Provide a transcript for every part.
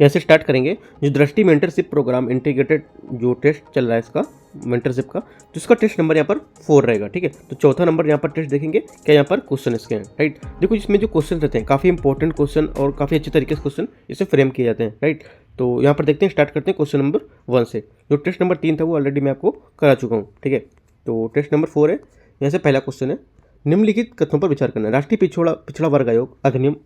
यहाँ से स्टार्ट करेंगे। जो दृष्टि मेंटरशिप प्रोग्राम इंटीग्रेटेड जो टेस्ट चल रहा है इसका मेंटरशिप का, तो इसका टेस्ट नंबर यहाँ पर 4 रहेगा। ठीक है, तो चौथा नंबर यहाँ पर टेस्ट देखेंगे क्या यहाँ पर क्वेश्चन इसके हैं। राइट, देखो इसमें जो क्वेश्चन रहते हैं काफ़ी इंपॉर्टेंट क्वेश्चन और काफ़ी अच्छे तरीके से क्वेश्चन इसे फ्रेम किए जाते हैं। राइट, तो यहाँ पर देखते हैं, स्टार्ट करते हैं क्वेश्चन नंबर 1 से। जो टेस्ट नंबर 3 था वो ऑलरेडी मैं आपको करा चुका हूँ। ठीक है, तो टेस्ट नंबर 4 है। यहाँ से पहला क्वेश्चन है, निम्नलिखित कथनों पर विचार करना है। राष्ट्रीय पिछड़ा वर्ग आयोग अधिनियम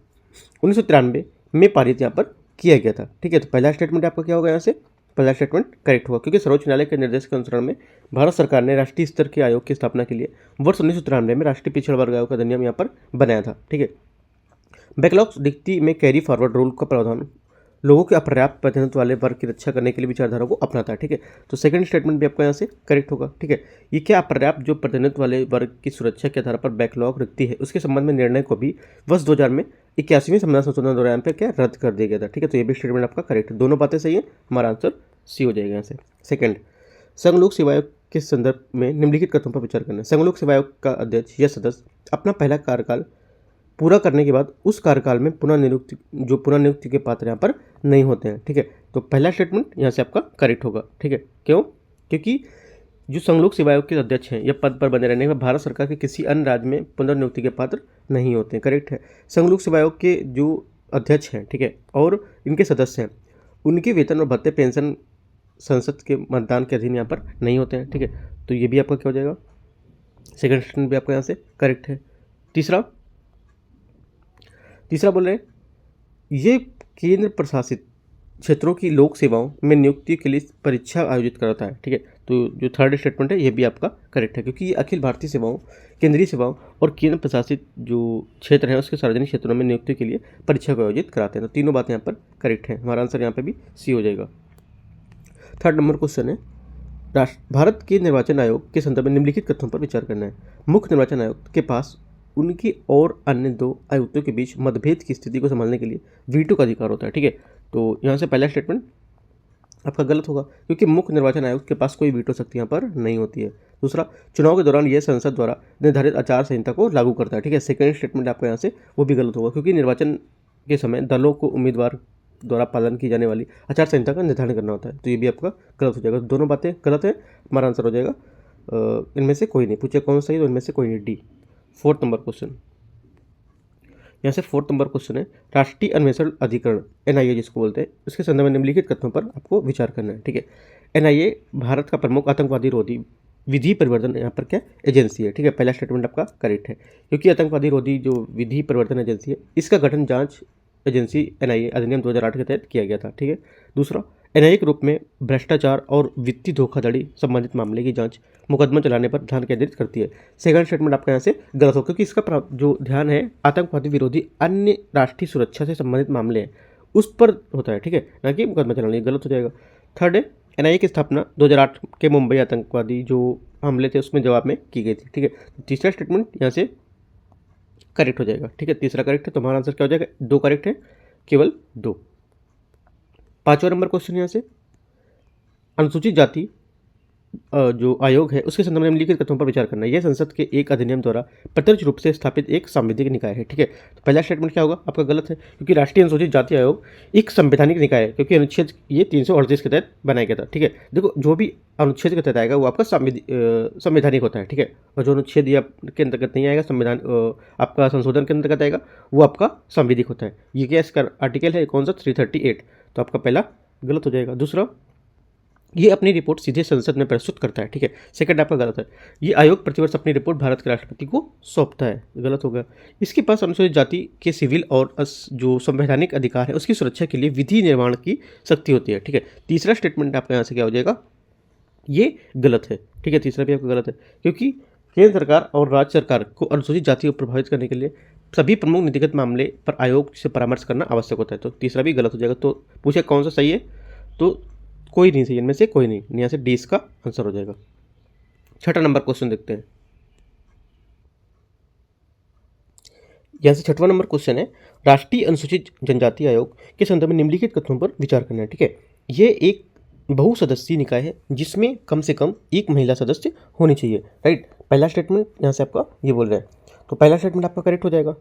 1993 में पारित यहाँ पर किया गया था। ठीक है, तो पहला स्टेटमेंट आपका क्या होगा, यहाँ से पहला स्टेटमेंट करेक्ट होगा, क्योंकि सर्वोच्च न्यायालय के निर्देश के अनुसरण में भारत सरकार ने राष्ट्रीय स्तर के आयोग की स्थापना के लिए वर्ष 1993 में राष्ट्रीय पिछड़ा वर्ग आयोग का अधिनियम यहाँ पर बनाया था। ठीक है, बैकलॉग रिक्ति में कैरी फॉरवर्ड रूल का प्रावधान लोगों के अपर्याप्त प्रतिनिधित्व वाले वर्ग की रक्षा करने के लिए विचारधारा को अपनाता है। ठीक है, तो सेकंड स्टेटमेंट भी आपका यहाँ से करेक्ट होगा। ठीक है, ये क्या अपर्याप्त जो प्रतिनिधित्व वाले वर्ग की सुरक्षा के आधार पर बैकलॉग रिक्ति है उसके संबंध में निर्णय को भी वर्ष 2000 में 81वें संविधान संशोधन दौरान पर क्या रद्द कर दिया गया था। ठीक है, तो ये भी स्टेटमेंट आपका करेक्ट है, दोनों बातें सही है, हमारा आंसर सी हो जाएगा यहाँ से। सेकंड, संघ लोक सेवा आयोग के संदर्भ में निम्नलिखित कथनों पर विचार करना है। संघ लोक सेवा आयोग का अध्यक्ष या सदस्य अपना पहला कार्यकाल पूरा करने के बाद उस कार्यकाल में पुनर्नियुक्ति के पात्र यहाँ पर नहीं होते हैं। ठीक है, तो पहला स्टेटमेंट यहाँ से आपका करेक्ट होगा। ठीक है, क्यों? क्योंकि जो संघ लोक सेवा आयोग के अध्यक्ष हैं या पद पर बने रहने के बाद भारत सरकार के किसी अन्य राज्य में पुनर्नियुक्ति के पात्र नहीं होते हैं। करेक्ट है, संघ लोक सेवा आयोग के जो अध्यक्ष हैं, ठीक है, और इनके सदस्य हैं, उनके वेतन और भत्ते पेंशन संसद के मतदान के अधीन यहाँ पर नहीं होते हैं। ठीक है, तो ये भी आपका क्या हो जाएगा, सेकंड स्टेटमेंट भी आपका यहाँ से करेक्ट है। तीसरा बोल रहे हैं, ये केंद्र प्रशासित क्षेत्रों की लोक सेवाओं में नियुक्ति के लिए परीक्षा आयोजित कराता है। ठीक है, तो जो थर्ड स्टेटमेंट है ये भी आपका करेक्ट है, क्योंकि ये अखिल भारतीय सेवाओं, केंद्रीय सेवाओं और केंद्र प्रशासित जो क्षेत्र हैं उसके सार्वजनिक क्षेत्रों में नियुक्ति के लिए परीक्षा को आयोजित कराते हैं। तो तीनों बातें यहाँ पर करेक्ट है, हमारा आंसर यहाँ पर भी सी हो जाएगा। थर्ड नंबर क्वेश्चन है, भारत के निर्वाचन आयोग के संदर्भ में निम्नलिखित कथनों पर विचार करना है। मुख्य निर्वाचन आयोग के पास उनकी और अन्य 2 आयुक्तों के बीच मतभेद की स्थिति को संभालने के लिए वीटो का अधिकार होता है। ठीक है, तो यहाँ से पहला स्टेटमेंट आपका गलत होगा, क्योंकि मुख्य निर्वाचन आयुक्त के पास कोई वीटो शक्ति यहाँ पर नहीं होती है। दूसरा, चुनाव के दौरान यह संसद द्वारा निर्धारित आचार संहिता को लागू करता है। ठीक है, सेकंड स्टेटमेंट आपका यहाँ से वो भी गलत होगा, क्योंकि निर्वाचन के समय दलों को उम्मीदवार द्वारा पालन की जाने वाली आचार संहिता का निर्धारण करना होता है। तो ये भी आपका गलत हो जाएगा, दोनों बातें गलत है, हमारा आंसर हो जाएगा इनमें से कोई नहीं। पूछे कौन सही, तो इनमें से कोई नहीं, डी। फोर्थ नंबर क्वेश्चन, यहाँ से फोर्थ नंबर क्वेश्चन है, राष्ट्रीय अन्वेषण अधिकरण NIA जिसको बोलते हैं, उसके संदर्भ में निम्नलिखित कथनों पर आपको विचार करना है। ठीक है, NIA भारत का प्रमुख आतंकवादी रोधी विधि परिवर्तन यहाँ पर क्या एजेंसी है। ठीक है, पहला स्टेटमेंट आपका करेक्ट है, क्योंकि आतंकवादी रोधी जो विधि परिवर्तन एजेंसी है इसका गठन जांच एजेंसी NIA अधिनियम 2008 के तहत किया गया था। ठीक है, दूसरा, NIA के रूप में भ्रष्टाचार और वित्तीय धोखाधड़ी संबंधित मामले की जांच मुकदमा चलाने पर ध्यान केंद्रित करती है। सेकंड स्टेटमेंट आपका यहाँ से गलत हो, क्योंकि इसका जो ध्यान है आतंकवादी विरोधी अन्य राष्ट्रीय सुरक्षा से संबंधित मामले हैं उस पर होता है। ठीक है, ना कि मुकदमा चलाने, गलत हो जाएगा। थर्ड है, NIA की स्थापना 2008 के मुंबई आतंकवादी जो हमले थे उसमें जवाब में की गई थी। ठीक है, तो तीसरा स्टेटमेंट यहाँ से करेक्ट हो जाएगा। ठीक है, तीसरा करेक्ट है, तो हमारा आंसर क्या हो जाएगा, 2 करेक्ट है, केवल 2। पांचवा नंबर क्वेश्चन यहाँ से, अनुसूचित जाति जो आयोग है उसके संदर्भ में निम्नलिखित कथनों पर विचार करना है। यह संसद के एक अधिनियम द्वारा प्रत्यक्ष रूप से स्थापित एक संवैधानिक निकाय है। ठीक है, तो पहला स्टेटमेंट क्या होगा, आपका गलत है, क्योंकि राष्ट्रीय अनुसूचित जाति आयोग एक संवैधानिक निकाय है, क्योंकि अनुच्छेद ये 338 के तहत बनाया गया था। ठीक है, देखो जो भी अनुच्छेद के तहत आएगा वो आपका संवैधानिक होता है। ठीक है, और जो अनुच्छेद ये के अंतर्गत नहीं आएगा, संविधान आपका संशोधन के अंतर्गत आएगा, वो आपका संवैधानिक होता है। ये क्या इसका आर्टिकल है, कौन सा, 338, तो आपका पहला गलत हो जाएगा। दूसरा, ये अपनी रिपोर्ट सीधे संसद में प्रस्तुत करता है। ठीक है, सेकंड आपका गलत है, ये आयोग प्रतिवर्ष अपनी रिपोर्ट भारत के राष्ट्रपति को सौंपता है, गलत होगा। इसके पास अनुसूचित जाति के सिविल और जो संवैधानिक अधिकार है उसकी सुरक्षा के लिए विधि निर्माण की शक्ति होती है। ठीक है, तीसरा स्टेटमेंट आपका यहाँ से क्या हो जाएगा, ये गलत है। ठीक है, तीसरा भी आपका गलत है, क्योंकि केंद्र सरकार और राज्य सरकार को अनुसूचित जाति को प्रभावित करने के लिए सभी प्रमुख नीतिगत मामले पर आयोग से परामर्श करना आवश्यक होता है। तो तीसरा भी गलत हो जाएगा। तो पूछे कौन सा सही है, तो कोई नहीं सही, इनमें से कोई नहीं, यहाँ से डी इसका आंसर हो जाएगा। छठा नंबर क्वेश्चन देखते हैं, यहाँ से छठवां नंबर क्वेश्चन है, राष्ट्रीय अनुसूचित जनजाति आयोग के संदर्भ में निम्नलिखित कथनों पर विचार करना है। ठीक है, ये एक बहुसदस्यीय निकाय है जिसमें कम से कम एक महिला सदस्य होनी चाहिए। राइट, पहला स्टेटमेंट यहाँ से आपका ये बोल रहा है, तो पहला स्टेटमेंट आपका करेक्ट हो जाएगा।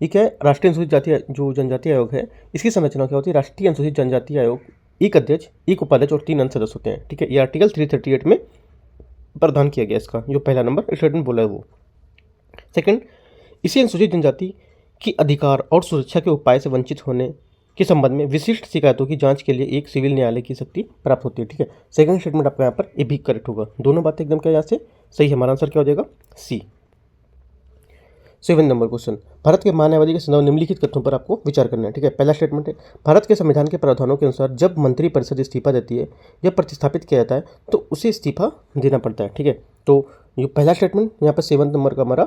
ये क्या है, राष्ट्रीय अनुसूचित जाति जो जनजाति आयोग है, इसकी संरचना क्या होती है, राष्ट्रीय अनुसूचित जनजाति आयोग एक अध्यक्ष, एक उपाध्यक्ष और 3 अन्य सदस्य होते हैं। ठीक है, ये आर्टिकल 338 में प्रावधान किया गया इसका, जो पहला नंबर स्टेटमेंट बोला है वो। सेकंड, इसी अनुसूचित जनजाति की अधिकार और सुरक्षा के उपाय से वंचित होने के संबंध में विशिष्ट शिकायतों की जांच के लिए एक सिविल न्यायालय की शक्ति प्राप्त होती है। ठीक है, सेकंड स्टेटमेंट आपका यहाँ पर ये भी करेक्ट होगा, दोनों बातें एकदम क्या यहाँ से सही है। हमारा आंसर क्या हो जाएगा, सी। 7 नंबर क्वेश्चन, भारत के मानवाधिकार के संदर्भ निम्नलिखित तथ्यों पर आपको विचार करना है। ठीक है, पहला स्टेटमेंट है, भारत के संविधान के प्रावधानों के अनुसार जब मंत्रिपरिषद इस्तीफा देती है या प्रतिस्थापित किया जाता है तो उसे इस्तीफा देना पड़ता है। ठीक है, तो ये पहला स्टेटमेंट यहाँ पर 7 नंबर का हमारा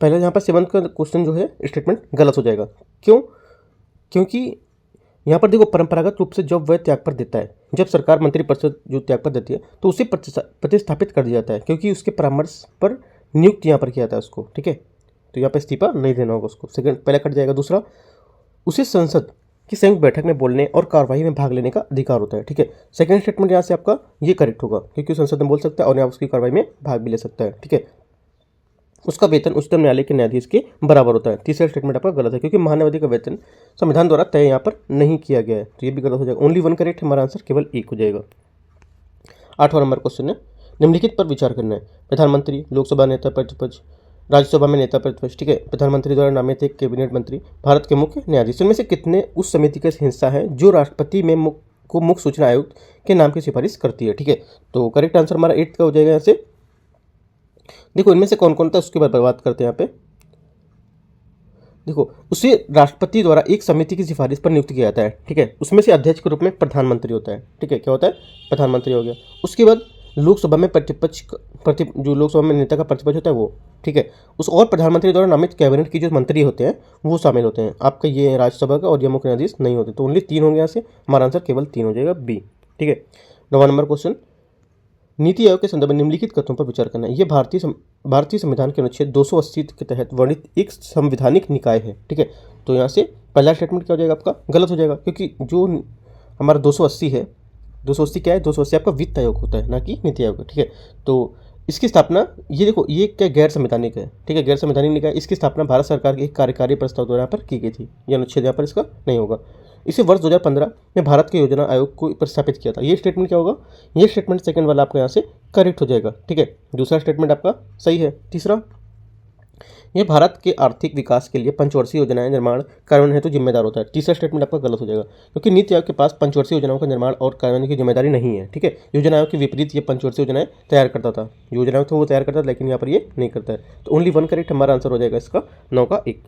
पहले यहाँ पर 7 का क्वेश्चन जो है स्टेटमेंट गलत हो जाएगा। क्यों? क्योंकि यहाँ पर देखो, परंपरागत रूप से जब वह त्यागपत्र देता है, जब सरकार मंत्रिपरिषद जो त्यागपत्र देती है तो उसे प्रतिस्थापित कर दिया जाता है, क्योंकि उसके परामर्श पर नियुक्त यहाँ पर किया जाता है उसको। ठीक है, तो यहाँ पर इस्तीफा नहीं देना होगा उसको, सेकंड पहला कट जाएगा। दूसरा, उसे संसद की संयुक्त बैठक में बोलने और कार्यवाही में भाग लेने का अधिकार होता है। ठीक है, सेकंड स्टेटमेंट यहाँ से आपका ये करेक्ट होगा, क्योंकि संसद में बोल सकता है और यहाँ उसकी कार्रवाई में भाग भी ले सकता है। ठीक है, उसका वेतन उच्चतम न्यायालय के न्यायाधीश के बराबर होता है। तीसरा स्टेटमेंट आपका गलत है, क्योंकि महान्यायाधीश का वेतन संविधान द्वारा तय यहाँ पर नहीं किया गया है, तो ये भी गलत हो जाएगा। ओनली 1 करेक्ट, हमारा आंसर केवल 1 हो जाएगा। 8वां नंबर क्वेश्चन है, निम्नलिखित पर विचार करना है। प्रधानमंत्री, लोकसभा नेता प्रतिपक्ष, राज्यसभा में नेता प्रतिपक्ष। ठीक है, प्रधानमंत्री द्वारा नामित एक कैबिनेट मंत्री, भारत के मुख्य न्यायाधीश। इनमें से कितने उस समिति का हिस्सा है जो राष्ट्रपति में को मुख्य सूचना आयुक्त के नाम की सिफारिश करती है। ठीक है, तो करेक्ट आंसर हमारा 8 का हो जाएगा। यहाँ से देखो इनमें से कौन कौन था उसके बाद बात करते हैं। यहाँ पे देखो, उसे राष्ट्रपति द्वारा एक समिति की सिफारिश पर नियुक्त किया जाता है। ठीक है, उसमें से अध्यक्ष के रूप में प्रधानमंत्री होता है। ठीक है, क्या होता है, प्रधानमंत्री हो गया। उसके बाद लोकसभा में जो लोकसभा में नेता का प्रतिपक्ष होता है वो। ठीक है, उस और प्रधानमंत्री द्वारा नामित कैबिनेट की जो मंत्री होते हैं वो शामिल होते हैं। आपका ये राज्यसभा का और ये मुख्य न्यायाधीश नहीं होते, तो ओनली 3 होंगे यहाँ से, हमारा आंसर केवल 3 हो जाएगा, बी। ठीक है, 9वां नंबर क्वेश्चन, नीति आयोग के संदर्भ में निम्नलिखित कथनों पर विचार करना है। ये भारतीय संविधान के अनुच्छेद 280 के तहत वर्णित एक संवैधानिक निकाय है। ठीक है, तो यहाँ से पहला स्टेटमेंट क्या हो जाएगा आपका, गलत हो जाएगा, क्योंकि जो हमारा 280 है, 280 क्या है, 280 आपका वित्त आयोग होता है, ना कि नीति आयोग। ठीक है, तो इसकी स्थापना, ये देखो ये क्या गैर संवैधानिक है। ठीक है, गैर संवैधानिक निकाय, इसकी स्थापना भारत सरकार के एक कार्यकारी प्रस्ताव द्वारा यहाँ पर की गई थी। यह अनुच्छेद यहाँ पर इसका नहीं होगा। इसे वर्ष 2015 में भारत के योजना आयोग को प्रस्थापित किया था। ये स्टेटमेंट क्या होगा, ये स्टेटमेंट सेकंड वाला आपका यहाँ से करेक्ट हो जाएगा। ठीक है, दूसरा स्टेटमेंट आपका सही है। तीसरा, ये भारत के आर्थिक विकास के लिए पंचवर्षीय योजनाएं निर्माण कार्यान्वयन हेतु जिम्मेदार होता है। तीसरा स्टेटमेंट आपका गलत हो जाएगा, क्योंकि नीति आयोग के पास पंचवर्षीय योजनाओं का निर्माण और कार्यान्वयन की जिम्मेदारी नहीं है। ठीक है, योजना आयोग के विपरीत ये पंचवर्षीय योजनाएं तैयार करता था, योजनाओं तो वो तैयार करता था, लेकिन यहाँ पर ये नहीं करता है, तो ओनली 1 करेक्ट, हमारा आंसर हो जाएगा इसका 9 का 1।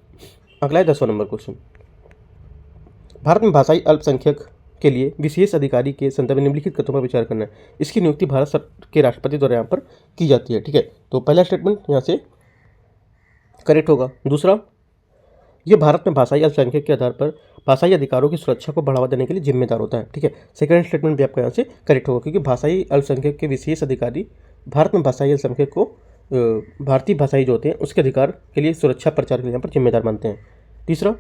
अगला है 10वां नंबर क्वेश्चन, भारत में भाषाई अल्पसंख्यक के लिए विशेष अधिकारी के संदर्भ में निम्नलिखित कथनों पर विचार करना है। इसकी नियुक्ति भारत के राष्ट्रपति द्वारा यहाँ पर की जाती है। ठीक है, तो पहला स्टेटमेंट यहाँ से करेक्ट होगा। दूसरा, ये भारत में भाषाई अल्पसंख्यक के आधार पर भाषाई अधिकारों की सुरक्षा को बढ़ावा देने के लिए जिम्मेदार होता है। ठीक है, सेकंड स्टेटमेंट भी आपका यहाँ से करेक्ट होगा, क्योंकि भाषाई अल्पसंख्यक के विशेष अधिकारी भारत में भाषाई अल्पसंख्यक को भारतीय भाषाई जो होते हैं उसके अधिकार के लिए सुरक्षा प्रचार के लिए यहाँ पर जिम्मेदार मानते हैं। तीसरा,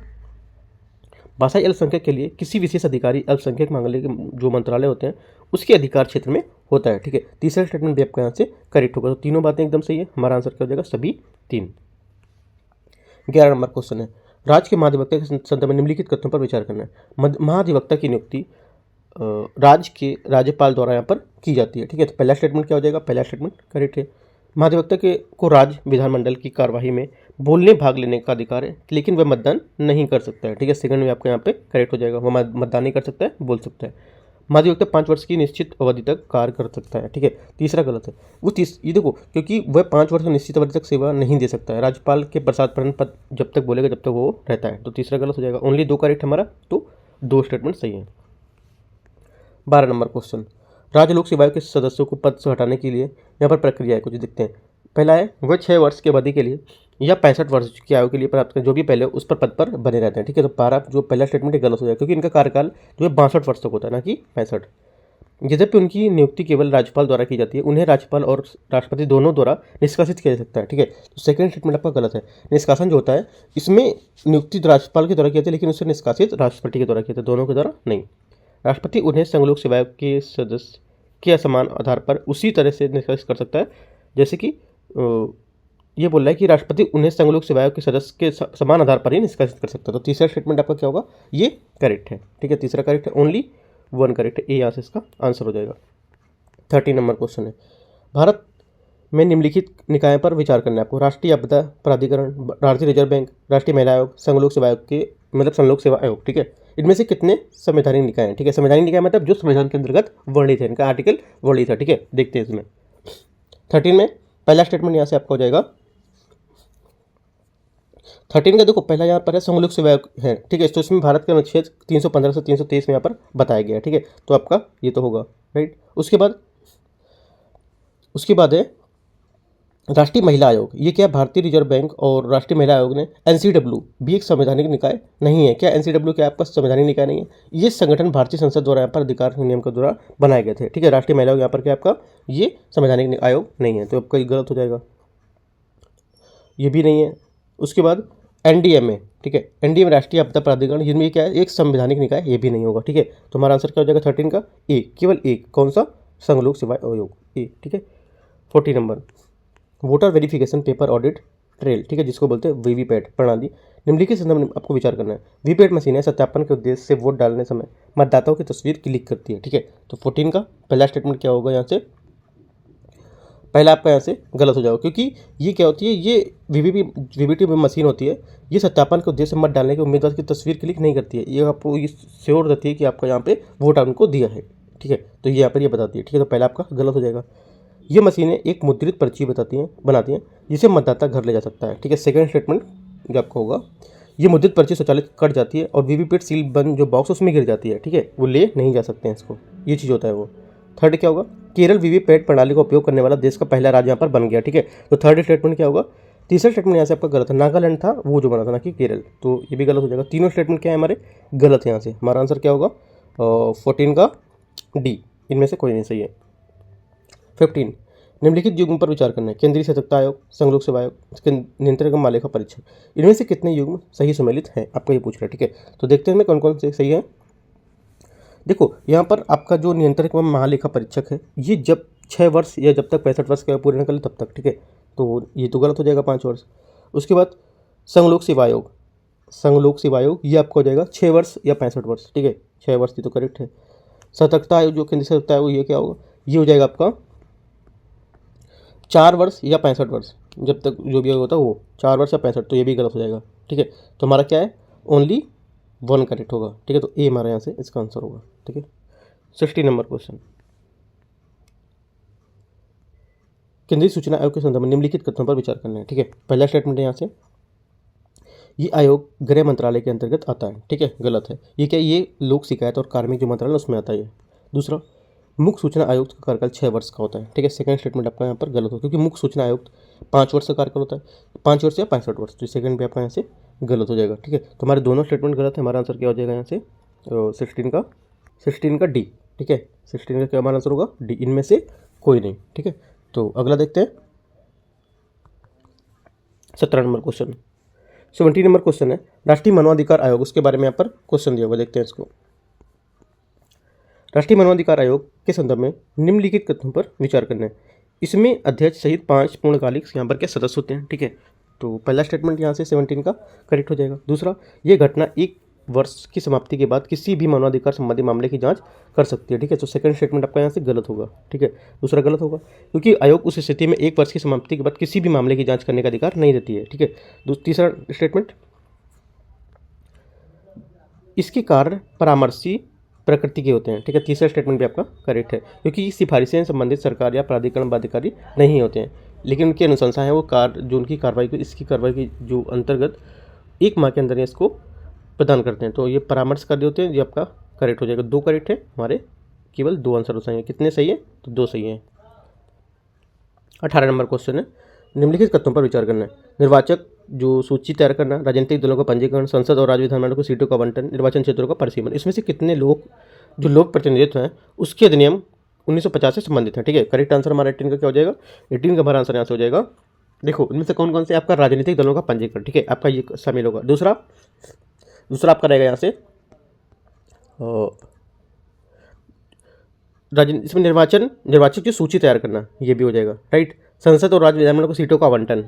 भाषाई अल्पसंख्यक के लिए किसी विशेष अधिकारी अल्पसंख्यक मामले के जो मंत्रालय होते हैं उसके अधिकार क्षेत्र में होता है। ठीक है, तीसरा स्टेटमेंट भी आपका यहाँ से करेक्ट होगा, तो तीनों बातें एकदम सही है, हमारा आंसर क्या हो जाएगा, सभी 3। 11 नंबर क्वेश्चन है, राज्य के महाधिवक्ता के संदर्भ में निम्नलिखित कथनों पर विचार करना है। महाधिवक्ता की नियुक्ति राज्य के राज्यपाल द्वारा यहाँ पर की जाती है। ठीक है, तो पहला स्टेटमेंट क्या हो जाएगा, पहला स्टेटमेंट करेक्ट है। महाधिवक्ता को राज्य विधानमंडल की कार्यवाही में बोलने भाग लेने का अधिकार है, लेकिन वह मतदान नहीं कर सकता है। ठीक है, सेकंड में आपका यहाँ पे करेक्ट हो जाएगा, वह मतदान नहीं कर सकता है, बोल सकता है। महाधिवक्ता 5 वर्ष की निश्चित अवधि तक कार्य कर सकता है। ठीक है, तीसरा गलत है, वो ये देखो, क्योंकि वह 5 वर्ष की निश्चित अवधि तक सेवा नहीं दे सकता है। राज्यपाल के प्रसाद पद जब तक बोलेगा जब तक वो रहता है, तो तीसरा गलत हो जाएगा। ओनली 2 करेक्ट हमारा, तो 2 स्टेटमेंट सही है। 12 नंबर क्वेश्चन, राज्य लोक सेवा के सदस्यों को पद से हटाने के लिए यहाँ पर प्रक्रिया है, कुछ देखते हैं। पहला है, वह 6 वर्ष की अवधि के लिए या 65 वर्ष की आयु के लिए प्राप्त करें, जो भी पहले उस पर पद पर बने रहते हैं। ठीक है, तो 12 जो पहला स्टेटमेंट है गलत हो जाएगा, क्योंकि इनका कार्यकाल जो है 62 वर्ष तक होता है, ना कि 65। यद्यपि उनकी नियुक्ति केवल राज्यपाल द्वारा की जाती है, उन्हें राज्यपाल और राष्ट्रपति दोनों द्वारा निष्कासित किया जा सकता है। ठीक है, तो सेकंड स्टेटमेंट आपका गलत है। निष्कासन जो होता है इसमें नियुक्ति राज्यपाल के द्वारा की जाती है, लेकिन उससे निष्कासित राष्ट्रपति के द्वारा किया जाता है, दोनों के द्वारा नहीं। राष्ट्रपति उन्हें संघ लोक सेवा के सदस्य के असमान आधार पर उसी तरह से निष्कासित कर सकता है जैसे कि ये बोल रहा है कि राष्ट्रपति उन्हें संघ लोक सेवा आयोग के सदस्य के समान आधार पर ही निष्कासित कर सकता है। तो तीसरा स्टेटमेंट आपका क्या होगा, ये करेक्ट है। ठीक है, तीसरा करेक्ट है, ओनली वन करेक्ट है, ए यहाँ से इसका आंसर हो जाएगा। 30 नंबर क्वेश्चन है, भारत में निम्नलिखित निकायों पर विचार करना है आपको, राष्ट्रीय आपदा प्राधिकरण, भारतीय रिजर्व बैंक, राष्ट्रीय महिला आयोग, संघ लोक सेवा आयोग के मतलब संघ लोक सेवा आयोग। ठीक है, इनमें से कितने संवैधानिक निकाय हैं? ठीक है, संवैधानिक निकाय मतलब जो संविधान के अंतर्गत वर्णित है, इनका आर्टिकल वर्णित है। ठीक है, देखते हैं इसमें 13 में पहला स्टेटमेंट यहाँ से आपका हो जाएगा 13 का। देखो पहला यहाँ पर है संघ लोक सेवा आयोग है। ठीक है, तो इसमें भारत के अनुच्छेद 315 से 323 में यहाँ पर बताया गया है। ठीक है, तो आपका ये तो होगा राइट। उसके बाद है राष्ट्रीय महिला आयोग। ये क्या, भारतीय रिजर्व बैंक और राष्ट्रीय महिला आयोग ने एनसीडब्ल्यू भी एक संवैधानिक निकाय नहीं है क्या? एनसीडब्ल्यू क्या आपका संवैधानिक निकाय नहीं है? ये संगठन भारतीय संसद द्वारा यहाँ पर अधिकार नियम के द्वारा बनाए गए थे। ठीक है, राष्ट्रीय महिला आयोग यहाँ पर क्या आपका ये संवैधानिक आयोग नहीं है, तो आपका ये गलत हो जाएगा, ये भी नहीं है। उसके बाद एनडीएमए। ठीक है, एनडीएमए राष्ट्रीय आपदा प्राधिकरण, जिनमें क्या है एक संवैधानिक निकाय, ये भी नहीं होगा। ठीक है, तो हमारा आंसर क्या हो जाएगा 13 का ए, केवल एक, कौन सा, संघ लोक सेवा आयोग, ए। ठीक है, 40 number voter verification paper audit trail. ठीक है, जिसको बोलते हैं वीवीपैट प्रणाली, निम्नलिखित संदर्भ में आपको विचार करना है। वीवीपैट मशीन है सत्यापन के उद्देश्य से वोट डालने समय मतदाताओं की तस्वीर क्लिक करती है। ठीक है, तो 14 का पहला स्टेटमेंट क्या होगा, यहाँ से पहला आपका यहाँ से गलत हो जाएगा, क्योंकि ये क्या होती है, ये वीवीपैट मशीन होती है, ये सत्यापन के उद्देश्य से मत डालने के उम्मीदवार की तस्वीर क्लिक नहीं करती है, ये आपको ये श्योर रहती है कि आपका यहाँ पे वोट उनको दिया है। ठीक है, तो ये यहाँ पर ये बताती है। ठीक है, तो पहला आपका गलत हो जाएगा। ये मशीनें एक मुद्रित पर्ची बनाती हैं जिसे मतदाता घर ले जा सकता है। ठीक है, सेकंड स्टेटमेंट जो आपका होगा, ये मुद्रित पर्ची स्वचालित कट जाती है और वीवीपैट सील बंद जो बॉक्स उसमें गिर जाती है। ठीक है, वो ले नहीं जा सकते हैं इसको, ये चीज़ होता है वो। थर्ड क्या होगा, केरल वीवीपैट प्रणाली का उपयोग करने वाला देश का पहला राज्य यहाँ पर बन गया। ठीक है, तो थर्ड स्टेटमेंट क्या होगा, तीसरा स्टेटमेंट यहाँ से आपका गलत है, नागालैंड था वो जो बना था, ना कि केरल, तो ये भी गलत हो जाएगा। तीनों स्टेटमेंट क्या है हमारे गलत है, यहाँ से हमारा आंसर क्या होगा 14 का डी, इनमें से कोई नहीं सही है। 15 निम्नलिखित युग्म पर विचार करना है, केंद्रीय सतर्कता आयोग, संघ लोक सेवा आयोग, इसके नियंत्रक महालेखा परीक्षक, इनमें से कितने युग्म सही सम्मिलित हैं, आपको ये पूछ रहा है। ठीक है, तो देखते हैं कौन कौन से सही है। देखो यहाँ पर आपका जो नियंत्रक एवं महालेखा परीक्षक है, ये जब 6 वर्ष या जब तक 65 वर्ष के पूरे न कर ले तब तक। ठीक है, तो ये तो गलत हो जाएगा 5 वर्ष। उसके बाद संघ लोक सेवा आयोग, ये आपका हो जाएगा 6 वर्ष या 65 वर्ष। ठीक है, 6 वर्ष, ये तो करेक्ट है। सतर्कता आयोग जो केंद्रीय सतर्कता आयोग, ये क्या होगा, ये हो जाएगा आपका 4 वर्ष या 65 वर्ष, जब तक जो भी होता है वो 4 वर्ष या 65, तो ये भी गलत हो जाएगा। ठीक है, तो हमारा क्या है, ओनली वन करेक्ट होगा। ठीक है, तो ए हमारे यहाँ से इसका आंसर होगा। ठीक है, 60 नंबर क्वेश्चन, केंद्रीय सूचना आयोग के संदर्भ में निम्नलिखित कथनों पर विचार करना है। ठीक है, पहला स्टेटमेंट है यहाँ से, ये आयोग गृह मंत्रालय के अंतर्गत आता है। ठीक है, गलत है, ये क्या, ये लोक शिकायत और कार्मिक जो मंत्रालय उसमें आता है। दूसरा, मुख्य सूचना आयुक्त का कार्यकाल 6 वर्ष का होता है। ठीक है, सेकंड स्टेटमेंट आपका यहाँ पर गलत हो, क्योंकि मुख्य सूचना आयुक्त 5 वर्ष का कार्यकाल होता है, 5 वर्ष या 65 वर्ष, तो सेकंड भी आपका यहाँ से गलत हो जाएगा। ठीक है, तो हमारे दोनों स्टेटमेंट गलत है, हमारा आंसर क्या हो जाएगा यहाँ से 16 का डी। ठीक है, 16 का क्या हमारा आंसर होगा डी, इनमें से कोई नहीं। ठीक है, तो अगला देखते हैं 17 नंबर क्वेश्चन। 17 नंबर क्वेश्चन है राष्ट्रीय मानवाधिकार आयोग, उसके बारे में यहाँ पर क्वेश्चन दिया हुआ, देखते हैं इसको। राष्ट्रीय मानवाधिकार आयोग के संदर्भ में निम्नलिखित कथनों पर विचार करना है। इसमें अध्यक्ष सहित 5 पूर्णकालिक यहाँ पर क्या सदस्य होते हैं। ठीक है, तो पहला स्टेटमेंट यहाँ से 17 का करेक्ट हो जाएगा। दूसरा, ये घटना 1 वर्ष की समाप्ति के बाद किसी भी मानवाधिकार संबंधी मामले की जांच कर सकती है। ठीक है, तो सेकंड स्टेटमेंट आपका यहाँ से गलत होगा। ठीक है, दूसरा गलत होगा, क्योंकि आयोग उस स्थिति में 1 वर्ष की समाप्ति के बाद किसी भी मामले की जांच करने का अधिकार नहीं देती है। ठीक है, तीसरा स्टेटमेंट, इसके कार्य परामर्शी प्रकृति के होते हैं। ठीक है, तीसरा स्टेटमेंट भी आपका करेक्ट है, क्योंकि सिफारिशें संबंधित सरकार या प्राधिकरण बाध्यकारी नहीं होते हैं, लेकिन उनकी अनुशंसा है वो जो उनकी कार्रवाई को, इसकी कार्रवाई की जो अंतर्गत 1 माह के अंदर इसको प्रदान करते हैं, तो ये परामर्श कार्य होते हैं। ये आपका करेक्ट हो जाएगा, 2 करेक्ट है हमारे, केवल 2 आंसर सही है। कितने सही है, तो 2 सही है। 18 नंबर क्वेश्चन है, निम्नलिखित कथनों पर विचार करना है। निर्वाचक जो सूची तैयार करना, राजनीतिक दलों का पंजीकरण, संसद और राज्य विधानमंडल को सीटों का आवंटन, निर्वाचन क्षेत्रों का परिसीमन, इसमें से कितने जो लोक प्रतिनिधित्व हैं उसके अधिनियम 1950 से संबंधित है। ठीक है, करेक्ट आंसर हमारा 18 का क्या हो जाएगा, 18 का हमारा आंसर यहाँ से हो जाएगा। देखो इनमें से कौन कौन से आपका राजनीतिक दलों का पंजीकरण, ठीक है, आपका ये शामिल होगा। दूसरा आपका रहेगा यहाँ से इसमें निर्वाचक की सूची तैयार करना, ये भी हो जाएगा। राइट, संसद और राज्य विधानमंडल को सीटों का आवंटन,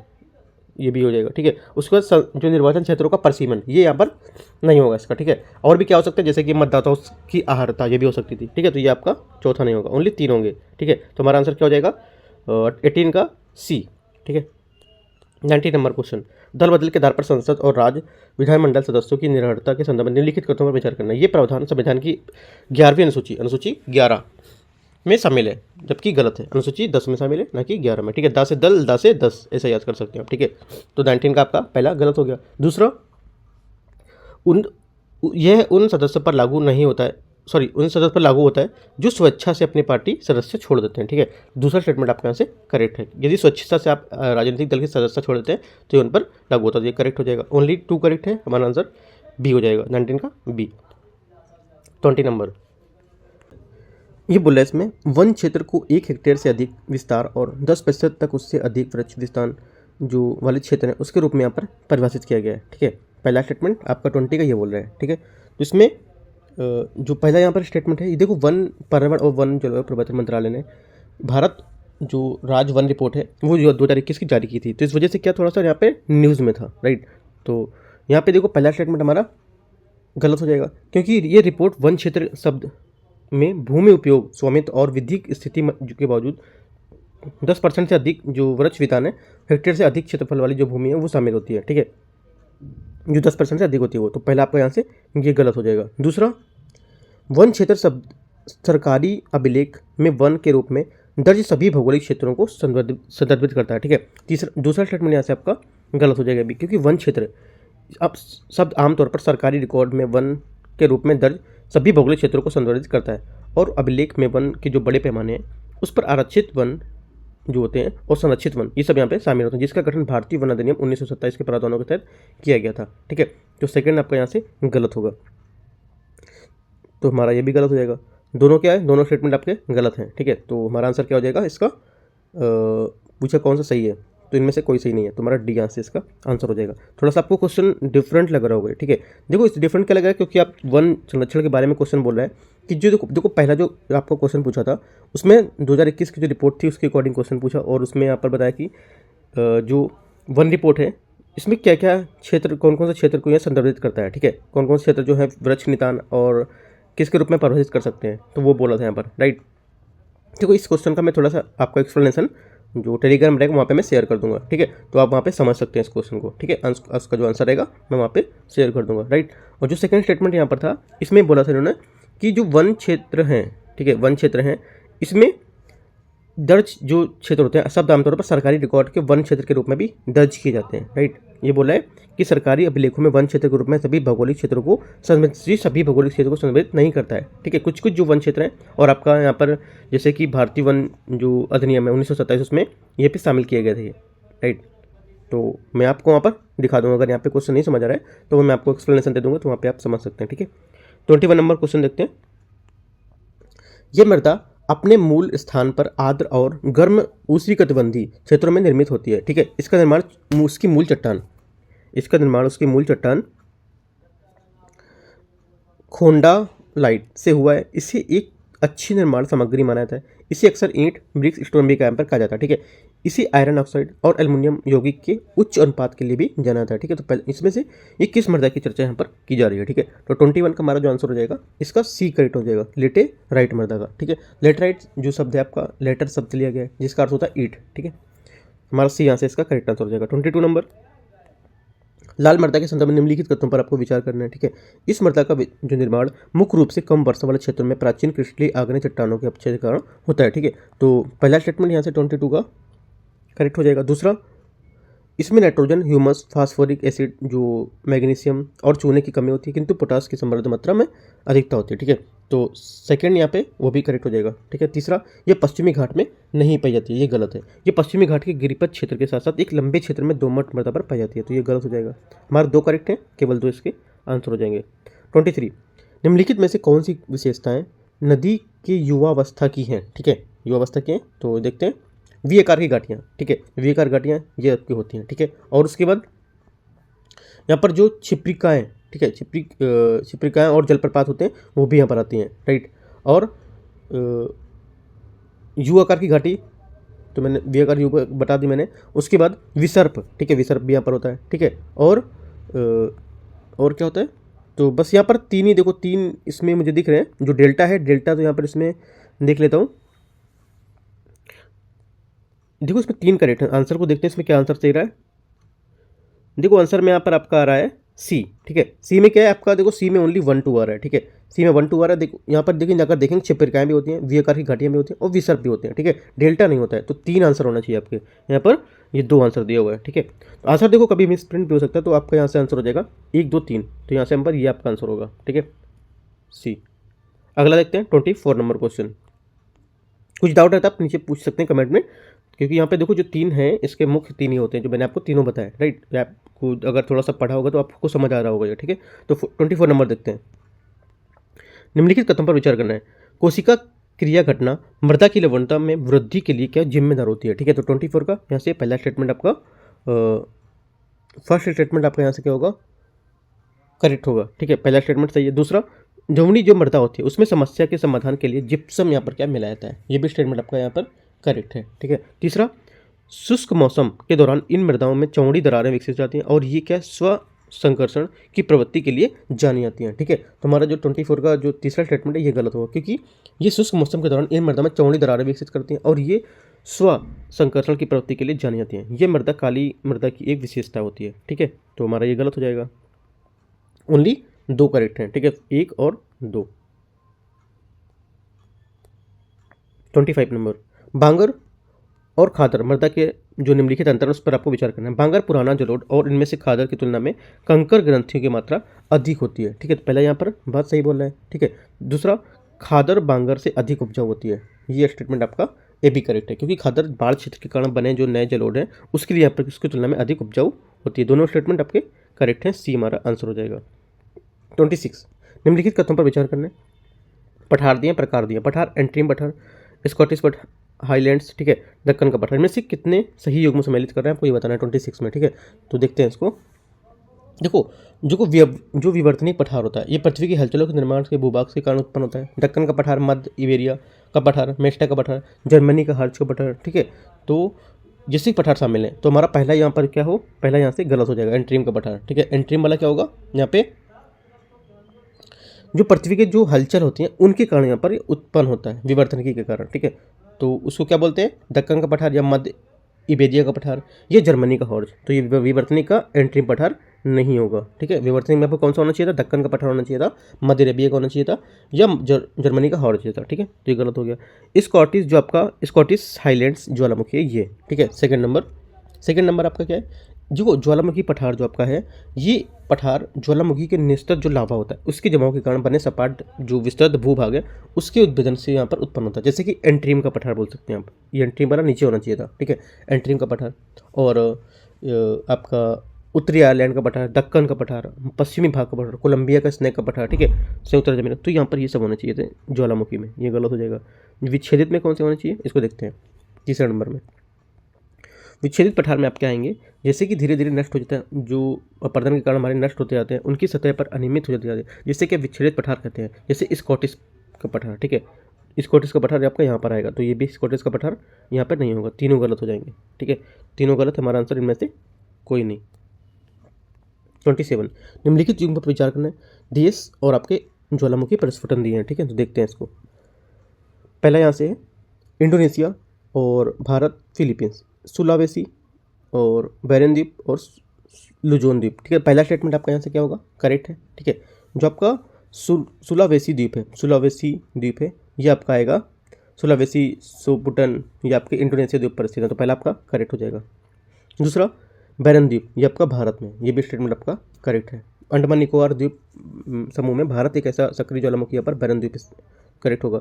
ये भी हो जाएगा, ठीक है। उसके बाद जो निर्वाचन क्षेत्रों का परिसीमन, ये यहाँ पर नहीं होगा इसका, ठीक है। और भी क्या हो सकता है, जैसे कि मतदाताओं की आहारता, ये भी हो सकती थी, ठीक है। तो ये आपका चौथा नहीं होगा, ओनली 3 होंगे, ठीक है। तो हमारा आंसर क्या हो जाएगा, 18 का सी, ठीक है। 90 नंबर क्वेश्चन, दल बदल के आधार पर संसद और राज्य विधानमंडल सदस्यों की निर्भरता के संदर्भ में निम्नलिखित कथनों पर विचार करना। ये प्रावधान संविधान की 11वीं अनुसूची 11 में शामिल है, जबकि गलत है। अनुसूची 10 में शामिल है, ना कि 11 में, ठीक है। 10 से दल, 10 से 10, ऐसा याद कर सकते हैं आप, ठीक है। तो 19 का आपका पहला गलत हो गया। दूसरा, यह उन सदस्यों पर लागू नहीं होता है, उन सदस्य पर लागू होता है जो स्वेच्छा से अपनी पार्टी सदस्य छोड़ देते हैं, ठीक है। दूसरा स्टेटमेंट आपके यहाँ से करेक्ट है। यदि स्वेच्छा से आप राजनीतिक दल के सदस्य छोड़ देते हैं तो ये उन पर लागू होता है, ये करेक्ट हो जाएगा। ओनली 2 करेक्ट है, हमारा आंसर बी हो जाएगा, 19 का बी। 20 नंबर, ये बोला है इसमें, वन क्षेत्र को 1 हेक्टेयर से अधिक विस्तार और 10% तक उससे अधिक वृक्ष विस्तार जो वाले क्षेत्र हैं उसके रूप में यहाँ पर परिभाषित किया गया है, ठीक है। पहला स्टेटमेंट आपका 20 का ये बोल रहा है, ठीक है। तो इसमें जो पहला यहाँ पर स्टेटमेंट है, ये देखो, वन पर्यावरण और वन जलवायु परिवर्तन मंत्रालय ने भारत जो राज्य वन रिपोर्ट है वो जो 2021 की जारी की थी, तो इस वजह से क्या थोड़ा सा यहाँ पे न्यूज़ में था, राइट। तो यहाँ पे देखो पहला स्टेटमेंट हमारा गलत हो जाएगा, क्योंकि ये रिपोर्ट वन क्षेत्र शब्द में भूमि उपयोग, स्वामित्व और विधिक स्थिति के बावजूद 10% से अधिक जो वृक्ष वितान है, हेक्टेयर से अधिक क्षेत्रफल वाली जो भूमि है वो शामिल होती है, ठीक है। जो 10% से अधिक होती है वो, तो पहला आपका यहाँ से ये गलत हो जाएगा। दूसरा, वन क्षेत्र शब्द सरकारी अभिलेख में वन के रूप में दर्ज सभी भौगोलिक क्षेत्रों को संदर्भित करता है, ठीक है। दूसरा स्टेटमेंट यहाँ से आपका गलत हो जाएगा भी, क्योंकि वन क्षेत्र अब शब्द आमतौर पर सरकारी रिकॉर्ड में वन के रूप में दर्ज सभी भौगोलिक क्षेत्रों को संदर्भित करता है, और अभिलेख में वन के जो बड़े पैमाने हैं उस पर आरक्षित वन जो होते हैं और संरक्षित वन, ये सब यहाँ पे शामिल होते हैं, जिसका गठन भारतीय वन अधिनियम 1927 के प्रावधानों के तहत किया गया था, ठीक है। तो सेकंड आपका यहाँ से गलत होगा, तो हमारा ये भी गलत हो जाएगा। दोनों क्या है, दोनों स्टेटमेंट आपके गलत हैं, ठीक है। तो हमारा आंसर क्या हो जाएगा इसका, पूछा कौन सा सही है, तो इनमें से कोई सही नहीं है, तो हमारा डी यहाँ से इसका आंसर हो जाएगा। थोड़ा सा आपको क्वेश्चन डिफरेंट लग रहा होगा, ठीक है। देखो इस डिफरेंट क्या लग रहा है, क्योंकि आप वन संरक्षण के बारे में क्वेश्चन बोल रहे हैं कि जो देखो पहला जो आपको क्वेश्चन पूछा था उसमें 2021 की जो रिपोर्ट थी उसके अकॉर्डिंग क्वेश्चन पूछा, और उसमें यहाँ पर बताया कि जो वन रिपोर्ट है इसमें क्या क्या क्षेत्र, कौन कौन से क्षेत्र को यह संदर्भित करता है, ठीक है। कौन कौन से क्षेत्र जो है वृक्ष नितान और किसके रूप में परिभाषित कर सकते हैं, तो वो बोला था यहाँ पर, राइट। देखो इस क्वेश्चन का मैं थोड़ा सा आपका एक्सप्लेनेशन जो टेलीग्राम रहेगा वहाँ पे मैं शेयर कर दूंगा, ठीक है। तो आप वहाँ पे समझ सकते हैं इस क्वेश्चन को, ठीक है। उसका जो आंसर रहेगा मैं वहाँ पे शेयर कर दूंगा, राइट। और जो सेकंड स्टेटमेंट यहाँ पर था, इसमें बोला था इन्होंने कि जो वन क्षेत्र हैं, ठीक है, वन क्षेत्र हैं, इसमें दर्ज जो क्षेत्र होते हैं शब्द आमतौर पर सरकारी रिकॉर्ड के वन क्षेत्र के रूप में भी दर्ज किए जाते हैं, राइट। ये बोला है कि सरकारी अभिलेखों में वन क्षेत्र के रूप में सभी भौगोलिक क्षेत्रों को संदर्भित नहीं करता है, ठीक है। कुछ कुछ जो वन क्षेत्र हैं, और आपका यहाँ पर जैसे कि भारतीय वन जो अधिनियम है 1927 उसमें ये भी शामिल किए गए थे, राइट। तो मैं आपको वहाँ पर दिखा दूंगा, अगर यहाँ पे क्वेश्चन नहीं समझ आ रहा है तो मैं आपको एक्सप्लेनेशन दे दूंगा, तो वहाँ पे आप समझ सकते हैं, ठीक है। 21 नंबर क्वेश्चन देखते हैं। ये मृदा अपने मूल स्थान पर आर्द्र और गर्म उष्णकटिबंधीय क्षेत्रों में निर्मित होती है, ठीक है। इसका निर्माण उसकी मूल चट्टान खोंडालाइट से हुआ है। इसे एक अच्छी निर्माण सामग्री माना जाता है। इसे अक्सर ईंट, ब्रिक्स, स्टोन भी कैंप पर कहा जाता है, ठीक है। इसे आयरन ऑक्साइड और एल्युमिनियम यौगिक के उच्च अनुपात के लिए भी जाना जाता है, ठीक है। तो पहले इसमें से ये किस मृदा की चर्चा यहाँ पर की जा रही है, ठीक है। तो 21 का हमारा जो आंसर हो जाएगा इसका सी करेक्ट हो जाएगा, लेटेराइट मृदा का, ठीक है। लेटेराइट जो शब्द है आपका लेटर शब्द लिया गया है जिसका अर्थ होता है ईंट, ठीक है। हमारा सी यहाँ से इसका करेक्ट आंसर हो जाएगा। 22 नंबर, लाल मृदा के संदर्भ में निम्नलिखित तथ्यों पर आपको विचार करना है, ठीक है। इस मृदा का जो निर्माण मुख्य रूप से कम वर्षा वाले क्षेत्रों में प्राचीन क्रिस्टलीय आग्नेय चट्टानों के अपक्षय के कारण होता है, ठीक है। तो पहला स्टेटमेंट यहाँ से 22 का करेक्ट हो जाएगा। दूसरा, इसमें नाइट्रोजन, ह्यूमस, फास्फोरिक एसिड, जो मैग्नीशियम और चूने की कमी होती है, किंतु पोटास की समृद्ध मात्रा में अधिकता होती है, ठीक है। तो सेकंड यहाँ पे वो भी करेक्ट हो जाएगा, ठीक है। तीसरा, ये पश्चिमी घाट में नहीं पाई जाती है, ये गलत है। ये पश्चिमी घाट के गिरिपथ क्षेत्र के साथ साथ एक लंबे क्षेत्र में दोमट मृदा पर पाई जाती है, तो ये गलत हो जाएगा। हमारे 2 करेक्ट हैं, केवल 2 इसके आंसर हो जाएंगे। 23, निम्नलिखित में से कौन सी विशेषताएं नदी की युवावस्था की हैं, ठीक है। युवावस्था की हैं तो देखते हैं। वी आकार की घाटियाँ, ठीक है, वी आकार घाटियाँ ये आपकी होती हैं, ठीक है। और उसके बाद यहाँ पर जो छिप्रिकाएँ, ठीक है, छिप्रिकाएँ और जलप्रपात होते हैं वो भी यहाँ पर आती हैं, राइट। और यू आकार की घाटी, तो मैंने वी आकार यू बता दी मैंने। उसके बाद विसर्प, ठीक है, विसर्प भी यहाँ पर होता है, ठीक है। और क्या होता है, तो बस यहाँ पर तीन ही देखो, तीन इसमें मुझे दिख रहे हैं। जो डेल्टा है, डेल्टा तो यहाँ पर इसमें देख लेता हूँ। देखो इसमें तीन करेक्ट है, आंसर को देखते हैं इसमें क्या आंसर सही रहा है। देखो आंसर में यहाँ पर आपका आ रहा है सी, ठीक है। सी में क्या है आपका, देखो सी में ओनली 1 2 आ रहा है, ठीक है। सी में 1 2 आ रहा है। देखो यहाँ पर देखिए, अगर देखेंगे छिपरिकाएँ भी होती हैं, वी आकार की घाटियाँ भी होती हैं और विसर्प भी होते हैं, ठीक है। डेल्टा नहीं होता है, तो 3 आंसर होना चाहिए आपके। यहाँ पर ये 2 आंसर दिया हुआ है, ठीक है। तो आंसर देखो कभी मिस प्रिंट भी हो सकता है, तो आपका यहाँ से आंसर हो जाएगा 1 2 3। तो यहाँ से हम पर ये आपका आंसर होगा, ठीक है, सी। अगला देखते हैं 24 नंबर क्वेश्चन। कुछ डाउट है तो आप नीचे पूछ सकते हैं कमेंट में, क्योंकि यहाँ पे देखो जो 3 हैं इसके मुख्य 3 ही होते हैं, जो मैंने आपको तीनों बताया, राइट। आपको अगर थोड़ा सा पढ़ा होगा तो आपको समझ आ रहा होगा ये, ठीक है। तो 24 नंबर देखते हैं। निम्नलिखित कथन पर विचार करना है। कोशिका क्रिया घटना मृदा की लवणता में वृद्धि के लिए क्या जिम्मेदार होती है, ठीक है। तो 24 का यहाँ से पहला स्टेटमेंट आपका, फर्स्ट स्टेटमेंट आपका यहाँ से क्या होगा, करेक्ट होगा, ठीक है। पहला स्टेटमेंट सही है। दूसरा, जमुनी जो मृदा होती है उसमें समस्या के समाधान के लिए जिप्सम यहाँ पर क्या मिलाया जाता है, ये भी स्टेटमेंट आपका यहाँ पर करेक्ट है, ठीक है। तीसरा, शुष्क मौसम के दौरान इन मृदाओं में चौड़ी दरारें विकसित जाती हैं और ये क्या स्व संकर्षण की प्रवृत्ति के लिए जानी जाती हैं, ठीक है। तो हमारा जो 24 का जो तीसरा स्टेटमेंट है ये गलत होगा, क्योंकि ये शुष्क मौसम के दौरान इन मृदा में चौड़ी दरारें विकसित करती हैं और ये स्व संकर्षण की प्रवृत्ति के लिए जानी जाती हैं। ये मृदा काली मृदा की एक विशेषता होती है, ठीक है। तो हमारा ये गलत हो जाएगा। ओनली 2 करेक्ट हैं, ठीक है, 1 और 2। 25 नंबर, बांगर और खादर मृदा के जो निम्नलिखित अंतर है उस पर आपको विचार करना है। बांगर पुराना जलोढ़ और इनमें से खादर की तुलना में कंकर ग्रंथियों की मात्रा अधिक होती है, ठीक है। तो पहला यहाँ पर बात सही बोल रहा है, ठीक है। दूसरा, खादर बांगर से अधिक उपजाऊ होती है, ये स्टेटमेंट आपका ए भी करेक्ट है, क्योंकि खादर बाढ़ क्षेत्र के कारण बने जो नए जलोढ़ हैं उसके लिए यहाँ पर उसकी तुलना में अधिक उपजाऊ होती है। दोनों स्टेटमेंट आपके करेक्ट हैं, सी हमारा आंसर हो जाएगा। 26, निम्नलिखित कथनों पर विचार करना है। पठार दिए, प्रकार दिए। पठार, एंट्रीम पठार, स्कॉटिश पठार, हाईलैंड्स, ठीक है, दक्कन का पठार, इनमें से कितने सही युग्म सम्मिलित कर रहे हैं आपको ये बताना है 26 में, ठीक है। तो देखते हैं इसको। देखो जो विवर्तनिक पठार होता है ये पृथ्वी की हलचलों के निर्माण के भूभाग के कारण उत्पन्न होता है। दक्कन का पठार, मध्य इबेरिया का पठार, मेस्टा का पठार, जर्मनी का हर्च का पठार, ठीक है। तो जिससे पठार शामिल है, तो हमारा पहला यहाँ पर क्या हो, पहला यहाँ से गलत हो जाएगा, एंट्रीम का पठार, ठीक है। एंट्रीम वाला क्या होगा, यहाँ पे जो पृथ्वी के जो हलचल होती हैं उनके कारण यहाँ पर उत्पन्न होता है, विवर्तनिकी के कारण, ठीक है। तो उसको क्या बोलते हैं, दक्कन का पठार या मध्य इबेरिया का पठार या जर्मनी का हॉर्ज। तो ये विवर्तनिक का एंट्रीम पठार नहीं होगा, ठीक है। विवर्तनिक में आपको कौन सा होना चाहिए था, दक्कन का पठार होना चाहिए था, मध्य अरेबिया का होना चाहिए था या जर्मनी का हॉर्ज था, ठीक है। तो ये गलत हो गया। स्कॉटिश जो आपका स्कॉटिश हाईलैंड्स ज्वालामुखी है ये, ठीक है। सेकंड नंबर आपका क्या है, जो ज्वालामुखी पठार जो आपका है, ये पठार ज्वालामुखी के निस्तृत जो लावा होता है उसके जमाव के कारण बने सपाट जो विस्तृत भूभाग है उसके उद्भेदन से यहाँ पर उत्पन्न होता है। जैसे कि एंट्रीम का पठार बोल सकते हैं आप, ये एंट्रीम वाला नीचे होना चाहिए था, ठीक है, एंट्रीम का पठार। और आपका उत्तरी आयरलैंड का पठार, दक्कन का पठार, पश्चिमी भाग का पठार, कोलंबिया का स्नेक का पठार, ठीक है, संयुक्त राज्य अमेरिका। तो यहाँ पर ये सब होने चाहिए थे ज्वालामुखी में, ये गलत हो जाएगा। विच्छेदित में कौन से होने चाहिए, इसको देखते हैं तीसरे नंबर में। विच्छेदित पठार में आप क्या आएंगे, जैसे कि धीरे धीरे नष्ट हो जाता है, जो अपर्दन के कारण हमारे नष्ट होते जाते हैं, उनकी सतह पर अनियमित हो जाते हैं, जिससे कि विच्छेदित पठार कहते हैं। जैसे स्कॉटिश का पठार, ठीक है, स्कॉटिश का पठार आपका यहाँ पर आएगा, तो ये भी स्कॉटिश का पठार यहाँ पर नहीं होगा, तीनों गलत हो जाएंगे, ठीक है, तीनों गलत, हमारा आंसर इनमें से कोई नहीं। 27, निम्नलिखित युग्म पर विचार करना है। देश और आपके ज्वालामुखी प्रस्फुटन दिए हैं, ठीक है। तो देखते हैं इसको। पहला यहाँ से है इंडोनेशिया और भारत, फिलीपींस, सुलावेसी और बैरन द्वीप और लुजोन द्वीप, ठीक है। पहला स्टेटमेंट आपका यहाँ से क्या होगा, करेक्ट है, ठीक है। जो आपका सुलावेसी द्वीप है ये आपका आएगा सुलावेसी सोपुटन, ये आपके इंडोनेशिया द्वीप पर स्थित है, तो पहला आपका करेक्ट हो जाएगा। दूसरा, बैरन द्वीप, ये आपका भारत में, ये भी स्टेटमेंट आपका करेक्ट है। अंडमान निकोबार द्वीप समूह में भारत एक ऐसा सक्रिय ज्वालामुखी, यहाँ पर बैरन द्वीप करेक्ट होगा।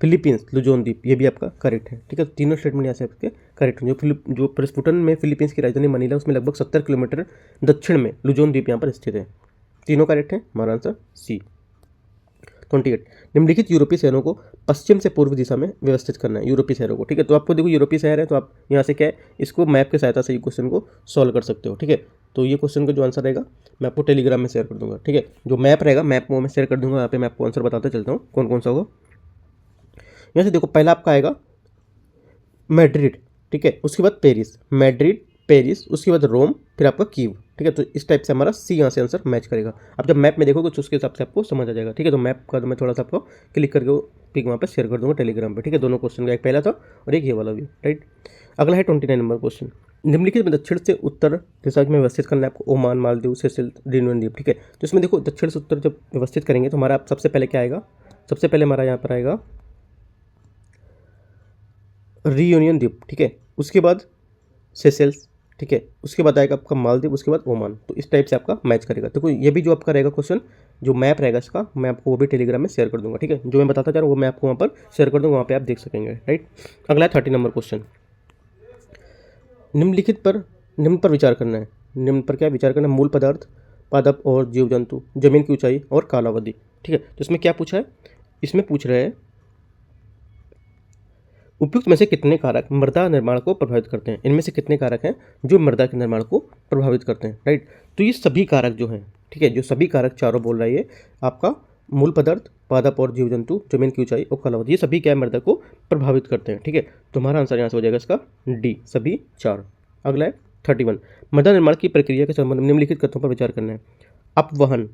फिलीपींस, लुजोन द्वीप, ये भी आपका करेक्ट है, ठीक है। तीनों स्टेटमेंट यहाँ से आपके करेक्ट हैं। जो प्रस्फुटन में फिलीपींस की राजधानी मनीला उसमें लगभग 70 किलोमीटर दक्षिण में लुजोन द्वीप यहाँ पर स्थित है, तीनों करेक्ट है, हमारा आंसर सी। 28, निम्नलिखित यूरोपीय शहरों को पश्चिम से पूर्व दिशा में व्यवस्थित करना है, यूरोपीय शहरों को, ठीक है। तो आपको देखो यूरोपीय शहर है, तो आप यहाँ से क्या है, इसको मैप की सहायता से ये क्वेश्चन को सॉल्व कर सकते हो, ठीक है। तो ये क्वेश्चन का जो आंसर रहेगा मैं आपको टेलीग्राम में शेयर कर दूंगा, ठीक है। जो मैप रहेगा मैप वो मैं शेयर कर दूंगा, यहाँ पे मैं आपको आंसर बताते चलता हूँ कौन कौन सा होगा। यहाँ से देखो पहला आपका आएगा मैड्रिड, ठीक है। उसके बाद पेरिस, मैड्रिड, पेरिस, उसके बाद रोम, फिर आपका कीव, ठीक है। तो इस टाइप से हमारा सी यहाँ से आंसर मैच करेगा। अब जब मैप में देखोगे तो उसके हिसाब से आपको समझ आ जाएगा, ठीक है। तो मैप का तो मैं थोड़ा सा आपको क्लिक करके पिक वहाँ पे शेयर कर दूंगा टेलीग्राम पे, ठीक है। दोनों क्वेश्चन का, एक पहला था और एक ये वाला भी, राइट। अगला है 29 नंबर क्वेश्चन। निम्नलिखित में दक्षिण से उत्तर दिशा में व्यवस्थित करना है आपको, ओमान, मालदीव, सेशेल्स, रियूनियन द्वीप, ठीक है। तो इसमें देखो दक्षिण से उत्तर जब व्यवस्थित करेंगे तो हमारा सबसे पहले क्या आएगा, सबसे पहले हमारा यहाँ पर आएगा रियूनियन द्वीप, ठीक है। उसके बाद सेशेल्स, ठीक है। उसके बाद आएगा आपका मालदीव, उसके बाद ओमान। तो इस टाइप से आपका मैच करेगा। तो ये भी जो आपका रहेगा क्वेश्चन, जो मैप रहेगा इसका, मैं आपको वो भी टेलीग्राम में शेयर कर दूंगा, ठीक है। जो मैं बताता जा रहा हूँ वो मैं आपको वहाँ पर शेयर कर दूँगा, वहाँ पे आप देख सकेंगे, राइट। अगला है 30 नंबर क्वेश्चन। निम्न पर विचार करना है। निम्न पर क्या विचार करना है? मूल पदार्थ, पादप और जीव जंतु, जमीन की ऊंचाई और कालावधि, ठीक है। तो इसमें क्या पूछा है? इसमें पूछ रहे हैं उपयुक्त में से कितने कारक मृदा निर्माण को प्रभावित करते हैं। इनमें से कितने कारक हैं जो मृदा के निर्माण को प्रभावित करते हैं, राइट। तो ये सभी कारक जो हैं, ठीक है, जो सभी कारक चारों बोल रही है आपका, मूल पदार्थ, पादप और जीव जंतु, जमीन की ऊंचाई और कालावधि, ये सभी क्या मृदा को प्रभावित करते हैं, ठीक है। तो हमारा आंसर यहाँ से हो जाएगा इसका डी, सभी चार। अगला है 31। मृदा निर्माण की प्रक्रिया के संबंध में निम्नलिखित तथ्यों पर विचार करना है। अपवहन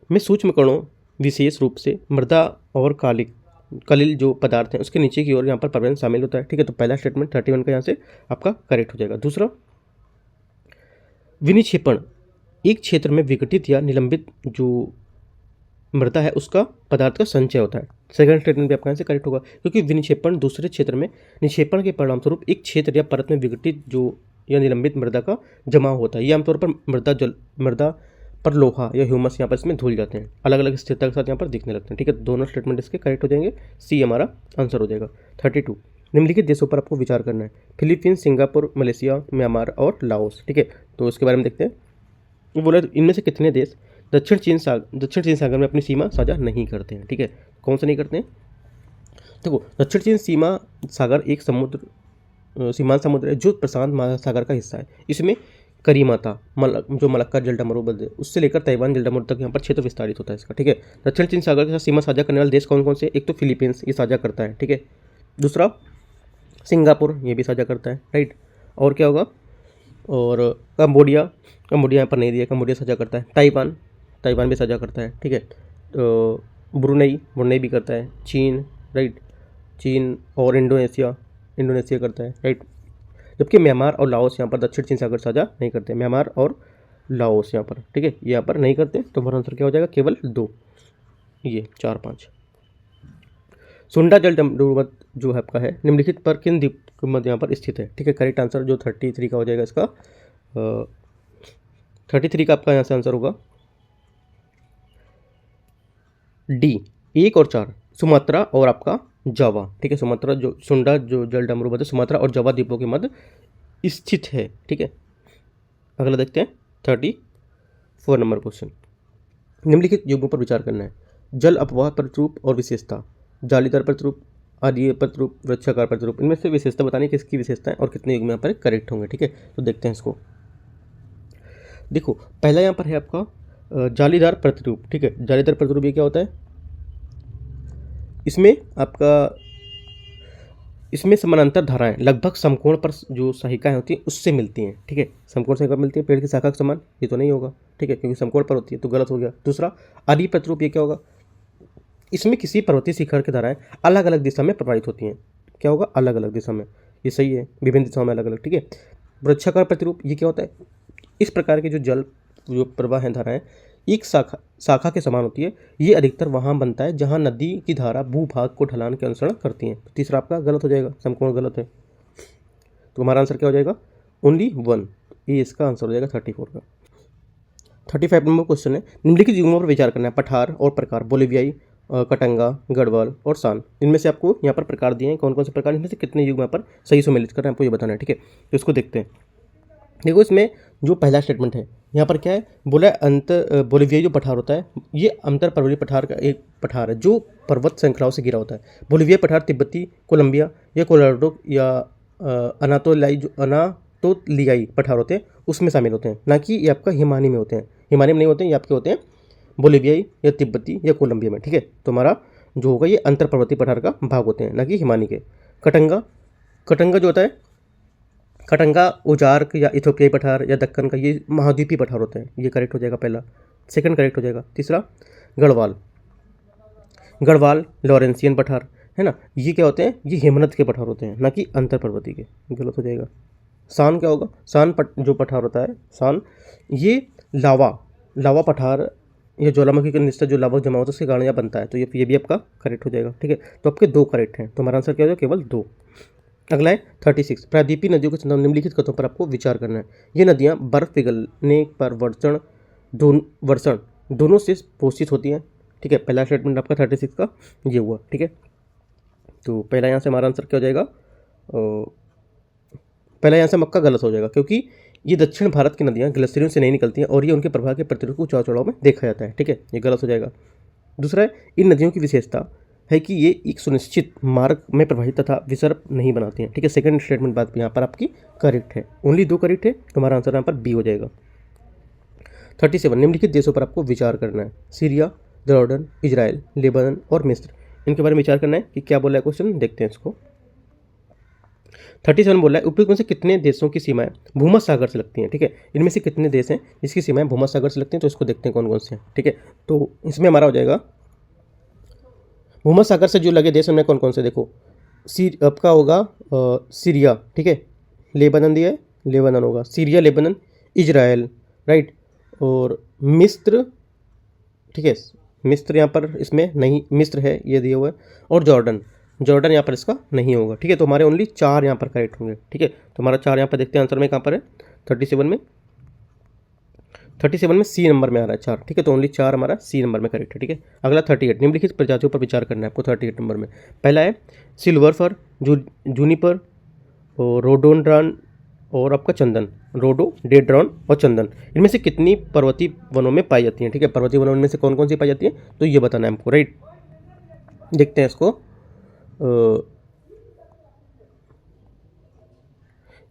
में सूक्ष्म कणों, विशेष रूप से मृदा और कलिल जो पदार्थ हैं उसके नीचे की ओर यहाँ पर पर्यावरण शामिल होता है, ठीक है। तो पहला स्टेटमेंट 31 का यहाँ से आपका करेक्ट हो जाएगा। दूसरा, विनिक्षेपण, एक क्षेत्र में विघटित या निलंबित जो मृदा है उसका पदार्थ का संचय होता है। सेकंड स्टेटमेंट भी आपका यहाँ से करेक्ट होगा, क्योंकि विनिक्षेपण दूसरे क्षेत्र में निक्षेपण के परिणामस्वरूप एक क्षेत्र या परत में विघटित जो या निलंबित मृदा का जमाव होता है। ये आमतौर पर मृदा पर लोहा या ह्यूमस यहाँ पर इसमें धुल जाते हैं, अलग अलग स्थिरता के साथ यहाँ पर दिखने लगते हैं, ठीक है। दोनों स्टेटमेंट इसके करेक्ट हो जाएंगे, सी हमारा आंसर हो जाएगा। 32। निम्नलिखित देशों पर आपको विचार करना है। फिलीपींस, सिंगापुर, मलेशिया, म्यांमार और लाओस, ठीक है। तो इसके बारे में देखते हैं। वो बोला इनमें से कितने देश दक्षिण चीन सागर में अपनी सीमा साझा नहीं करते हैं, ठीक है। कौन से नहीं करते हैं? देखो, दक्षिण चीन सीमा सागर एक सीमांत समुद्र है जो प्रशांत महासागर का हिस्सा है। इसमें करीमाता, जो मलक्का डेल्टा मरुभूमि उससे लेकर ताइवान डेल्टा मरुभूमि तक यहाँ पर क्षेत्र विस्तारित होता है इसका, ठीक है। दक्षिण चीन सागर के साथ सीमा साझा करने वाले देश कौन कौन से? एक तो फिलीपींस, ये साझा करता है, ठीक है। दूसरा सिंगापुर, ये भी साझा करता है, राइट। और क्या होगा? और कंबोडिया यहाँ पर नहीं दिया, कंबोडिया साझा करता है। ताइवान भी साझा करता है, ठीक है। तो ब्रुनई भी करता है। चीन, राइट, चीन और इंडोनेशिया करता है, राइट। जबकि म्यांमार और लाओस यहाँ पर दक्षिण चीन सागर साझा नहीं करते। म्यांमार और लाओस यहाँ पर, ठीक है, यहाँ पर नहीं करते। तो हमारा आंसर क्या हो जाएगा? केवल 2, ये 4, 5। सुंडा जल जो है आपका है, निम्नलिखित पर किन द्वीप के मध्य यहाँ पर स्थित है, ठीक है। करेक्ट आंसर जो 33 का हो जाएगा इसका, 33 का आपका यहाँ से आंसर होगा डी, 1 और 4, सुमात्रा और आपका जावा, ठीक है। सुंडा जो जल डमरूबंद सुमात्रा और जावा द्वीपों के मध्य स्थित है, ठीक है। अगला देखते हैं 34 नंबर क्वेश्चन। निम्नलिखित युग्मों पर विचार करना है। जल अपवाह प्रतिरूप और विशेषता, जालीदार प्रतिरूप, आदि प्रतिरूप, वृक्षाकार प्रतिरूप, इनमें से विशेषता बतानी किसकी विशेषता है और कितने युग्म यहाँ पर करेक्ट होंगे, ठीक है। तो देखते हैं इसको। देखो, पहला यहाँ पर है आपका जालीदार प्रतिरूप, ठीक है। जालीदार प्रतिरूप ये क्या होता है? इसमें समानांतर धाराएं लगभग समकोण पर जो सहायिकाएं होती हैं उससे मिलती हैं, ठीक है। समकोण सहायिका मिलती है पेड़ की शाखा के समान, ये तो नहीं होगा, ठीक है, क्योंकि समकोण पर होती है, तो गलत हो गया। दूसरा, आदि प्रतिरूप, ये क्या होगा? इसमें किसी पर्वतीय शिखर की धाराएं अलग अलग दिशा में प्रवाहित होती हैं, क्या होगा? अलग अलग दिशा में, ये सही है, विभिन्न दिशाओं में अलग अलग, ठीक है। वृक्षाकार प्रतिरूप, ये क्या होता है? इस प्रकार के जो प्रवाह हैं, धाराएं एक शाखा के समान होती है। ये अधिकतर वहाँ बनता है जहाँ नदी की धारा भूभाग को ढलान के अनुसरण करती हैं। तो तीसरा आपका गलत हो जाएगा, समकोण गलत है। तो हमारा आंसर क्या हो जाएगा? ओनली 1, ये इसका आंसर हो जाएगा 34 का। 35 नंबर क्वेश्चन है। निम्नलिखित युग्मों पर विचार करना है। पठार और प्रकार, बोलिवियाई, कटंगा, गढ़वाल और सान, इनमें से आपको यहाँ पर प्रकार दिए हैं, कौन कौन से प्रकार, इनमें से कितने युग्म यहाँ पर सही सम्मिलित कर रहे हैं आपको ये बताना है, ठीक है। तो इसको देखते हैं। देखो, इसमें जो पहला स्टेटमेंट है यहाँ पर क्या है? बोला बोलिवियाई जो पठार होता है ये अंतर पर्वतीय पठार का एक पठार है जो पर्वत श्रृंखलाओं से घिरा होता है। बोलिवियाई पठार तिब्बती, कोलंबिया या कोलोराडो या अनातोलियाई पठार होते हैं उसमें शामिल होते हैं, ना कि ये आपका हिमानी में होते हैं। हिमानी में नहीं होते हैं, ये आपके होते हैं बोलिवियाई या तिब्बती या कोलंबिया में, ठीक है। तो हमारा जो होगा ये अंतर पर्वतीय पठार का भाग होते हैं, ना कि हिमानी के। कटंगा जो होता है खटंगा, उजार्क या इथोपियाई पठार या दक्कन का, ये महाद्वीपीय पठार होते हैं। ये करेक्ट हो जाएगा पहला। सेकंड करेक्ट हो जाएगा। तीसरा गढ़वाल, गढ़वाल लॉरेंसियन पठार है ना, ये क्या होते हैं, ये हिमनद के पठार होते हैं, ना कि अंतर पर्वतीय के। गलत हो जाएगा। सान क्या होगा, सान जो पठार होता है सान, ये लावा पठार या ज्वालामुखी के नीचे जो लावा जमा होता है उसके कारण यह बनता है। तो ये भी आपका करेक्ट हो जाएगा। ठीक है, तो आपके 2 करेक्ट हैं, तो हमारा आंसर क्या हो जाएगा, केवल 2। अगला है 36, प्रायद्वीपीय नदियों के संदर्भ निम्नलिखित कथनों पर आपको विचार करना है। ये नदियाँ बर्फ पिघलने पर वर्षण दोनों से पोषित होती हैं। ठीक है, पहला स्टेटमेंट आपका 36 का ये हुआ। ठीक है, तो पहला यहाँ से हमारा आंसर क्या हो जाएगा, पहला यहाँ से मक्का गलत हो जाएगा, क्योंकि ये दक्षिण भारत की नदियाँ ग्लेशियरों से नहीं निकलती हैं और ये उनके प्रभाव के प्रतिरोध को उतार चढ़ाव में देखा जाता है। ठीक है, ये गलत हो जाएगा। दूसरा है, इन नदियों की विशेषता है कि ये एक सुनिश्चित मार्ग में प्रवाहित तथा विसर्प नहीं बनाती हैं। ठीक है, सेकंड स्टेटमेंट बात यहाँ पर आपकी करेक्ट है। ओनली 2 करेक्ट है, तो हमारा आंसर यहाँ पर बी हो जाएगा। 37, निम्नलिखित देशों पर आपको विचार करना है। सीरिया, जॉर्डन, इजराइल, लेबनान और मिस्र, इनके बारे में विचार करना है कि क्या बोला है क्वेश्चन, देखते हैं इसको। 37 बोला है, उपयुक्त में से कितने देशों की सीमाएं भूमध्य सागर से लगती हैं। ठीक है, इनमें से कितने देश हैं जिसकी सीमाएं भूमध्य सागर से लगती हैं, तो इसको देखते हैं कौन कौन से हैं। ठीक है, तो इसमें हमारा हो जाएगा भूमध्य सागर से जो लगे देश उनमें कौन कौन से, देखो आपका होगा सीरिया, ठीक है, लेबनान दिया है, लेबनान होगा, सीरिया, लेबनान, इजराइल, राइट, और मिस्र। ठीक है, मिस्र यहाँ पर इसमें नहीं, मिस्र है ये दिया हुआ है, और जॉर्डन यहाँ पर इसका नहीं होगा। ठीक है, तो हमारे ओनली 4 यहाँ पर करेक्ट होंगे। ठीक है, तो हमारा 4 यहाँ पर देखते हैं आंसर में कहाँ पर है, 37 में सी नंबर में आ रहा है 4। ठीक है, तो ओनली 4 हमारा सी नंबर में करेक्ट है। ठीक है, अगला 38, निम्नलिखित प्रजातियों पर विचार करना है आपको 38 नंबर में। पहला है सिल्वर फर, जूनिपर और रोडोडेंड्रॉन और आपका चंदन, रोडोडेंड्रॉन और चंदन, इनमें से कितनी पर्वतीय वनों में पाई जाती हैं। ठीक है, पर्वतीय वनों में से कौन कौन सी पाई जाती है, तो ये बताना है हमको, राइट। देखते हैं इसको,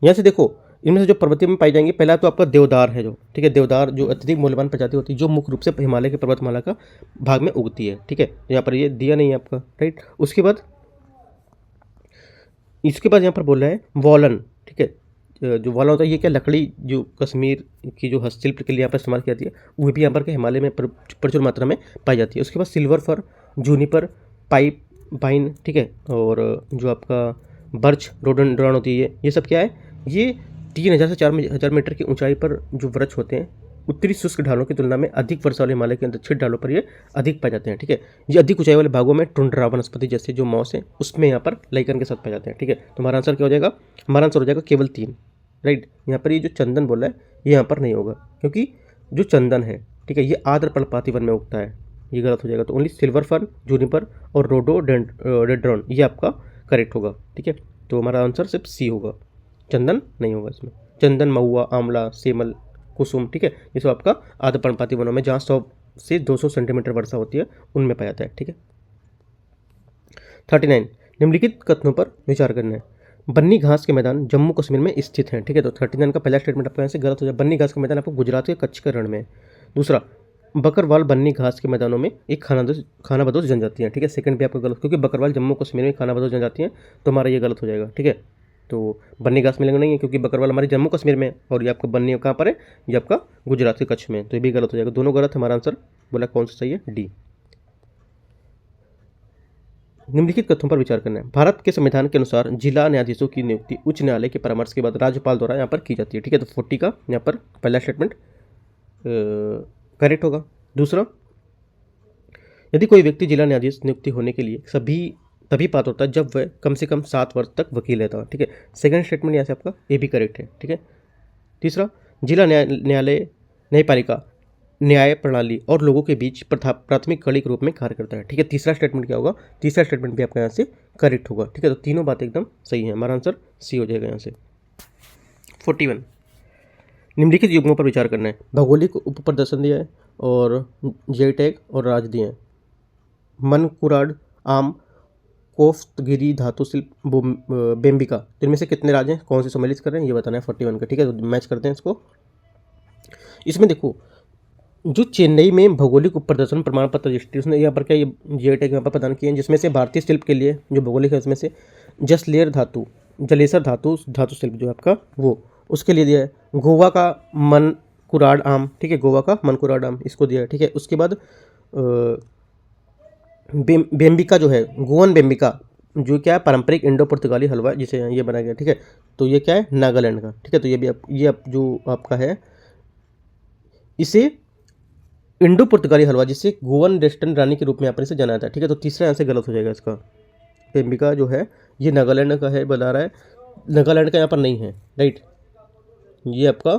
यहाँ से देखो, इनमें से जो पर्वतीय में पाई जाएंगी, पहला तो आपका देवदार है जो, ठीक है, देवदार जो अत्यधिक मूल्यवान प्रजाति होती है, जो मुख्य रूप से हिमालय के पर्वतमाला का भाग में उगती है। ठीक है, यहाँ पर ये दिया नहीं है आपका, राइट। उसके बाद यहाँ पर बोल रहा है वॉलन। ठीक है, जो वॉलन होता है ये क्या, लकड़ी जो कश्मीर की जो हस्तशिल्प के लिए यहाँ पर इस्तेमाल की जाती है, वो भी यहाँ पर के हिमालय में प्रचुर मात्रा में पाई जाती है। उसके बाद सिल्वर फर, जूनिपर, पाइन, ठीक है, और जो आपका बर्च, रोडोडेंड्रॉन होती है, ये सब क्या है, ये 3000 से 4000 मीटर की ऊंचाई पर जो वृक्ष होते हैं, उत्तरी शुष्क ढालों की तुलना में अधिक वर्षा वाले हिमालय के दक्षिण ढालों पर ये अधिक पाए जाते हैं। ठीक है, ये अधिक ऊंचाई वाले भागों में टुंड्रा वनस्पति जैसे जो मॉस है उसमें यहाँ पर लाइकन के साथ पाए जाते हैं। ठीक है, तो हमारा आंसर क्या हो जाएगा, हमारा आंसर हो जाएगा केवल 3, राइट। यहाँ पर ये जो चंदन बोला है ये यहाँ पर नहीं होगा, क्योंकि जो चंदन है, ठीक है, ये आर्द्र पर्णपाती वन में उगता है, ये गलत हो जाएगा। तो ओनली सिल्वर फर्न, जूनिपर और रोडोडेंड्रॉन ये आपका करेक्ट होगा। ठीक है, तो हमारा आंसर सिर्फ सी होगा, चंदन नहीं होगा इसमें। चंदन, महुआ, आंवला, सेमल, कुसुम, ठीक है, ये सब आपका आर्द्र पर्णपाती वनों में जहाँ 100 से 200 सेंटीमीटर वर्षा होती है उनमें पाया जाता है। ठीक है, 39, निम्नलिखित कथनों पर विचार करना है। बन्नी घास के मैदान जम्मू कश्मीर में स्थित हैं। ठीक है, तो 39 का पहला स्टेटमेंट आपका यहाँ से गलत हो जाए। बन्नी घास के मैदान आपको गुजरात के कच्छ के रण में है। दूसरा, बकरवाल बन्नी घास के मैदानों में एक खानाबदोश जनजाति है। ठीक है, सेकंड भी आपका गलत, क्योंकि बकरवाल जम्मू कश्मीर में खानाबदोश जनजाति है, तो हमारा ये गलत हो जाएगा। ठीक है, तो बन्नी घास मिलेंगे नहीं है, क्योंकि बकरवाल हमारे जम्मू कश्मीर में, और ये आपका बन्नी कहाँ पर है, ये आपका गुजरात के कच्छ में, तो ये भी गलत हो जाएगा। दोनों गलत, हमारा आंसर बोला कौन सा सही है, डी। निम्नलिखित कथनों पर विचार करना है। भारत के संविधान के अनुसार जिला न्यायाधीशों की नियुक्ति उच्च न्यायालय के परामर्श के बाद राज्यपाल द्वारा यहाँ पर की जाती है। ठीक है, तो 40 का यहाँ पर पहला स्टेटमेंट करेक्ट होगा। दूसरा, यदि कोई व्यक्ति जिला न्यायाधीश नियुक्ति होने के लिए तभी पात्र होता है जब वह कम से कम 7 वर्ष तक वकील रहता है। ठीक है, सेकंड स्टेटमेंट यहाँ से आपका ये भी करेक्ट है। ठीक है, तीसरा, जिला न्यायालय न्यायपालिका न्याय प्रणाली और लोगों के बीच प्राथमिक कड़ी के रूप में कार्य करता है। ठीक है, तीसरा स्टेटमेंट क्या होगा, तीसरा स्टेटमेंट भी आपका यहाँ से करेक्ट होगा। ठीक है, तो तीनों बातें एकदम सही है, हमारा आंसर सी हो जाएगा यहाँ से। 41, निम्नलिखित युग्मों पर विचार करना है। भौगोलिक उप प्रदर्शन दिया है और जीआई टैग और राज दिए हैं। मनकुराड, आम, कोफ्तगिरी, धातु शिल्प, बेम्बिका, तो इनमें से कितने राज्य हैं, कौन से सम्मिलित कर रहे हैं, ये बताना है 41 का। ठीक है, तो मैच करते हैं इसको। इसमें देखो, जो चेन्नई में भौगोलिक उप प्रदर्शन प्रमाण पत्र रजिस्ट्री, उसने यहाँ पर क्या ये जीआई टैग यहाँ पर प्रदान किए हैं, जिसमें से भारतीय शिल्प के लिए जो भौगोलिक है उसमें से जसलेर धातु, जलेसर धातु शिल्प जो है आपका वो, उसके लिए दिया है। गोवा का मनकुराड आम, ठीक है, गोवा का मनकुराड आम इसको दिया है, ठीक है। उसके बाद बेम्बिका जो है, गोवन बेम्बिका जो क्या है पारंपरिक इंडो पुर्तगाली हलवा जिसे ये बनाया गया, ठीक है। तो ये क्या है नागालैंड का, ठीक है। तो ये भी ये जो आपका है इसे इंडो पुर्तगाली हलवा जिसे गोवन वेस्टर्न रानी के रूप में अपन इसे जाना जाता है, ठीक है। तो तीसरा यहाँ से गलत हो जाएगा इसका। बेम्बिका जो है ये नागालैंड का है बता रहा है, नागालैंड का यहाँ पर नहीं है, राइट। ये आपका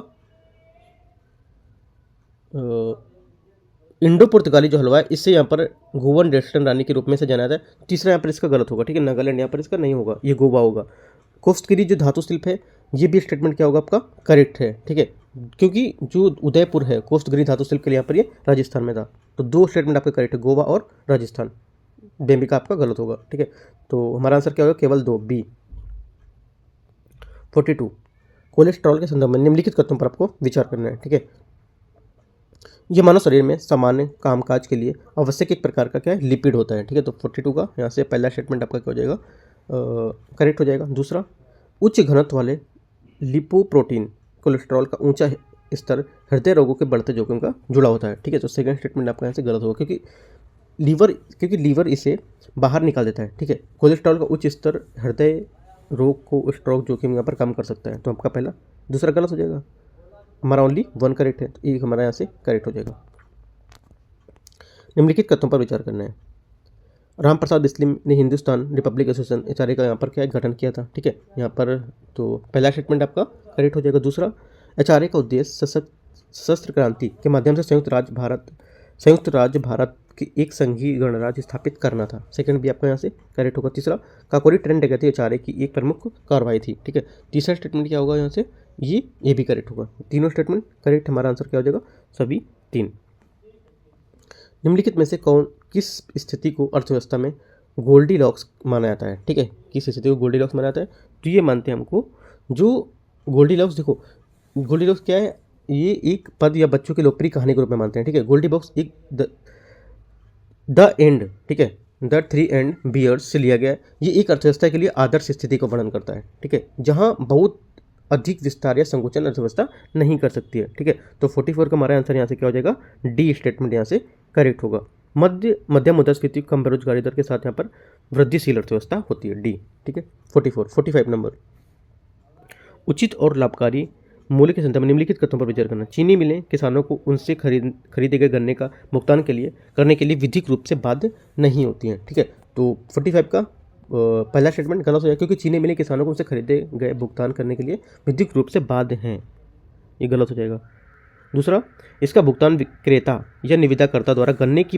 इंडो पुर्तगाली जो हलवा है इससे यहाँ पर गोवन वेस्टर्न रानी के रूप में से जाना जाता है। तीसरा यहाँ पर इसका गलत होगा, ठीक है। नागालैंड यहाँ पर इसका नहीं होगा, ये गोवा होगा। कोस्टगिरी जो धातु शिल्प है ये भी स्टेटमेंट क्या होगा आपका करेक्ट है, ठीक है, क्योंकि जो उदयपुर है कोस्टगिरी धातु शिल्प के लिए यहाँ पर ये राजस्थान में था। तो दो स्टेटमेंट आपके करेक्ट है, गोवा और राजस्थान। बेम्बिका आपका गलत होगा, ठीक है। तो हमारा आंसर क्या होगा, केवल दो, बी। 42 कोलेस्ट्रॉल के संदर्भ में निम्नलिखित तथ्यों पर आपको विचार करना है, ठीक है। ये मानव शरीर में सामान्य कामकाज के लिए आवश्यक एक प्रकार का क्या है लिपिड होता है, ठीक है। तो 42 का यहाँ से पहला स्टेटमेंट आपका क्या हो जाएगा, करेक्ट हो जाएगा। दूसरा, उच्च घनत्व वाले लिपोप्रोटीन कोलेस्ट्रॉल का ऊंचा स्तर हृदय रोगों के बढ़ते जोखिम का जुड़ा होता है, ठीक है। तो सेकंड स्टेटमेंट आपका यहाँ से गलत होगा, क्योंकि लीवर इसे बाहर निकाल देता है, ठीक है। कोलेस्ट्रॉल का उच्च स्तर हृदय रोग को स्ट्रोक जोखिम यहाँ पर कम कर सकता है। तो आपका पहला दूसरा गलत हो जाएगा, हमारा ओनली वन करेक्ट है, तो एक हमारा यहाँ से करेक्ट हो जाएगा। निम्नलिखित कथनों पर विचार करना है। राम प्रसाद बिस्ली ने हिंदुस्तान रिपब्लिक एसोसिएशन एचआरए का यहाँ पर क्या गठन किया था, ठीक है। यहाँ पर तो पहला स्टेटमेंट आपका करेक्ट हो जाएगा। दूसरा, एचआरए का उद्देश्य सशस्त्र क्रांति के माध्यम से संयुक्त राज्य भारत की एक संघीय गणराज्य स्थापित करना था। सेकंड भी आपका यहाँ से करेक्ट होगा। तीसरा, काकोरी ट्रेन डकैती एचआरए की एक प्रमुख कार्रवाई थी, ठीक है। तीसरा स्टेटमेंट क्या होगा यहाँ से, ये भी करेक्ट होगा। तीनों स्टेटमेंट करेक्ट, हमारा आंसर क्या हो जाएगा, सभी तीन। निम्नलिखित में से किस स्थिति को अर्थव्यवस्था में गोल्डीलॉक्स माना जाता है, ठीक है। किस स्थिति को गोल्डीलॉक्स माना जाता है, तो ये मानते हैं हमको जो गोल्डीलॉक्स, देखो गोल्डीलॉक्स क्या है, ये एक पद या बच्चों की लोकप्रिय कहानी के रूप में मानते हैं, ठीक है। गोल्डीलॉक्स एक द एंड, ठीक है, द थ्री एंड बियर्स से लिया गया है। ये एक अर्थव्यवस्था के लिए आदर्श स्थिति को वर्णन करता है, ठीक है, जहाँ बहुत अधिक विस्तार या संकुचन अर्थव्यवस्था नहीं कर सकती है, ठीक है। तो 44 का हमारा आंसर यहाँ से क्या हो जाएगा, डी स्टेटमेंट यहाँ से करेक्ट होगा। मध्यम मुद्रास्फीति कम बेरोजगारी दर के साथ यहाँ पर वृद्धिशील अर्थव्यवस्था होती है, डी, ठीक है। 45 नंबर, उचित और लाभकारी मूल्य के संदर्भ में निम्नलिखित कथनों पर विचार करना। चीनी मिलें किसानों को उनसे खरीदे गए गन्ने का भुगतान करने के लिए विधिक रूप से बाध्य नहीं होती हैं, ठीक है। तो 45 का पहला स्टेटमेंट गलत हो जाएगा, क्योंकि चीनी मिलें किसानों को उनसे खरीदे गए भुगतान करने के लिए विधिक रूप से बाध्य हैं, ये गलत हो जाएगा। दूसरा, इसका भुगतान विक्रेता या निविदाकर्ता द्वारा गन्ने की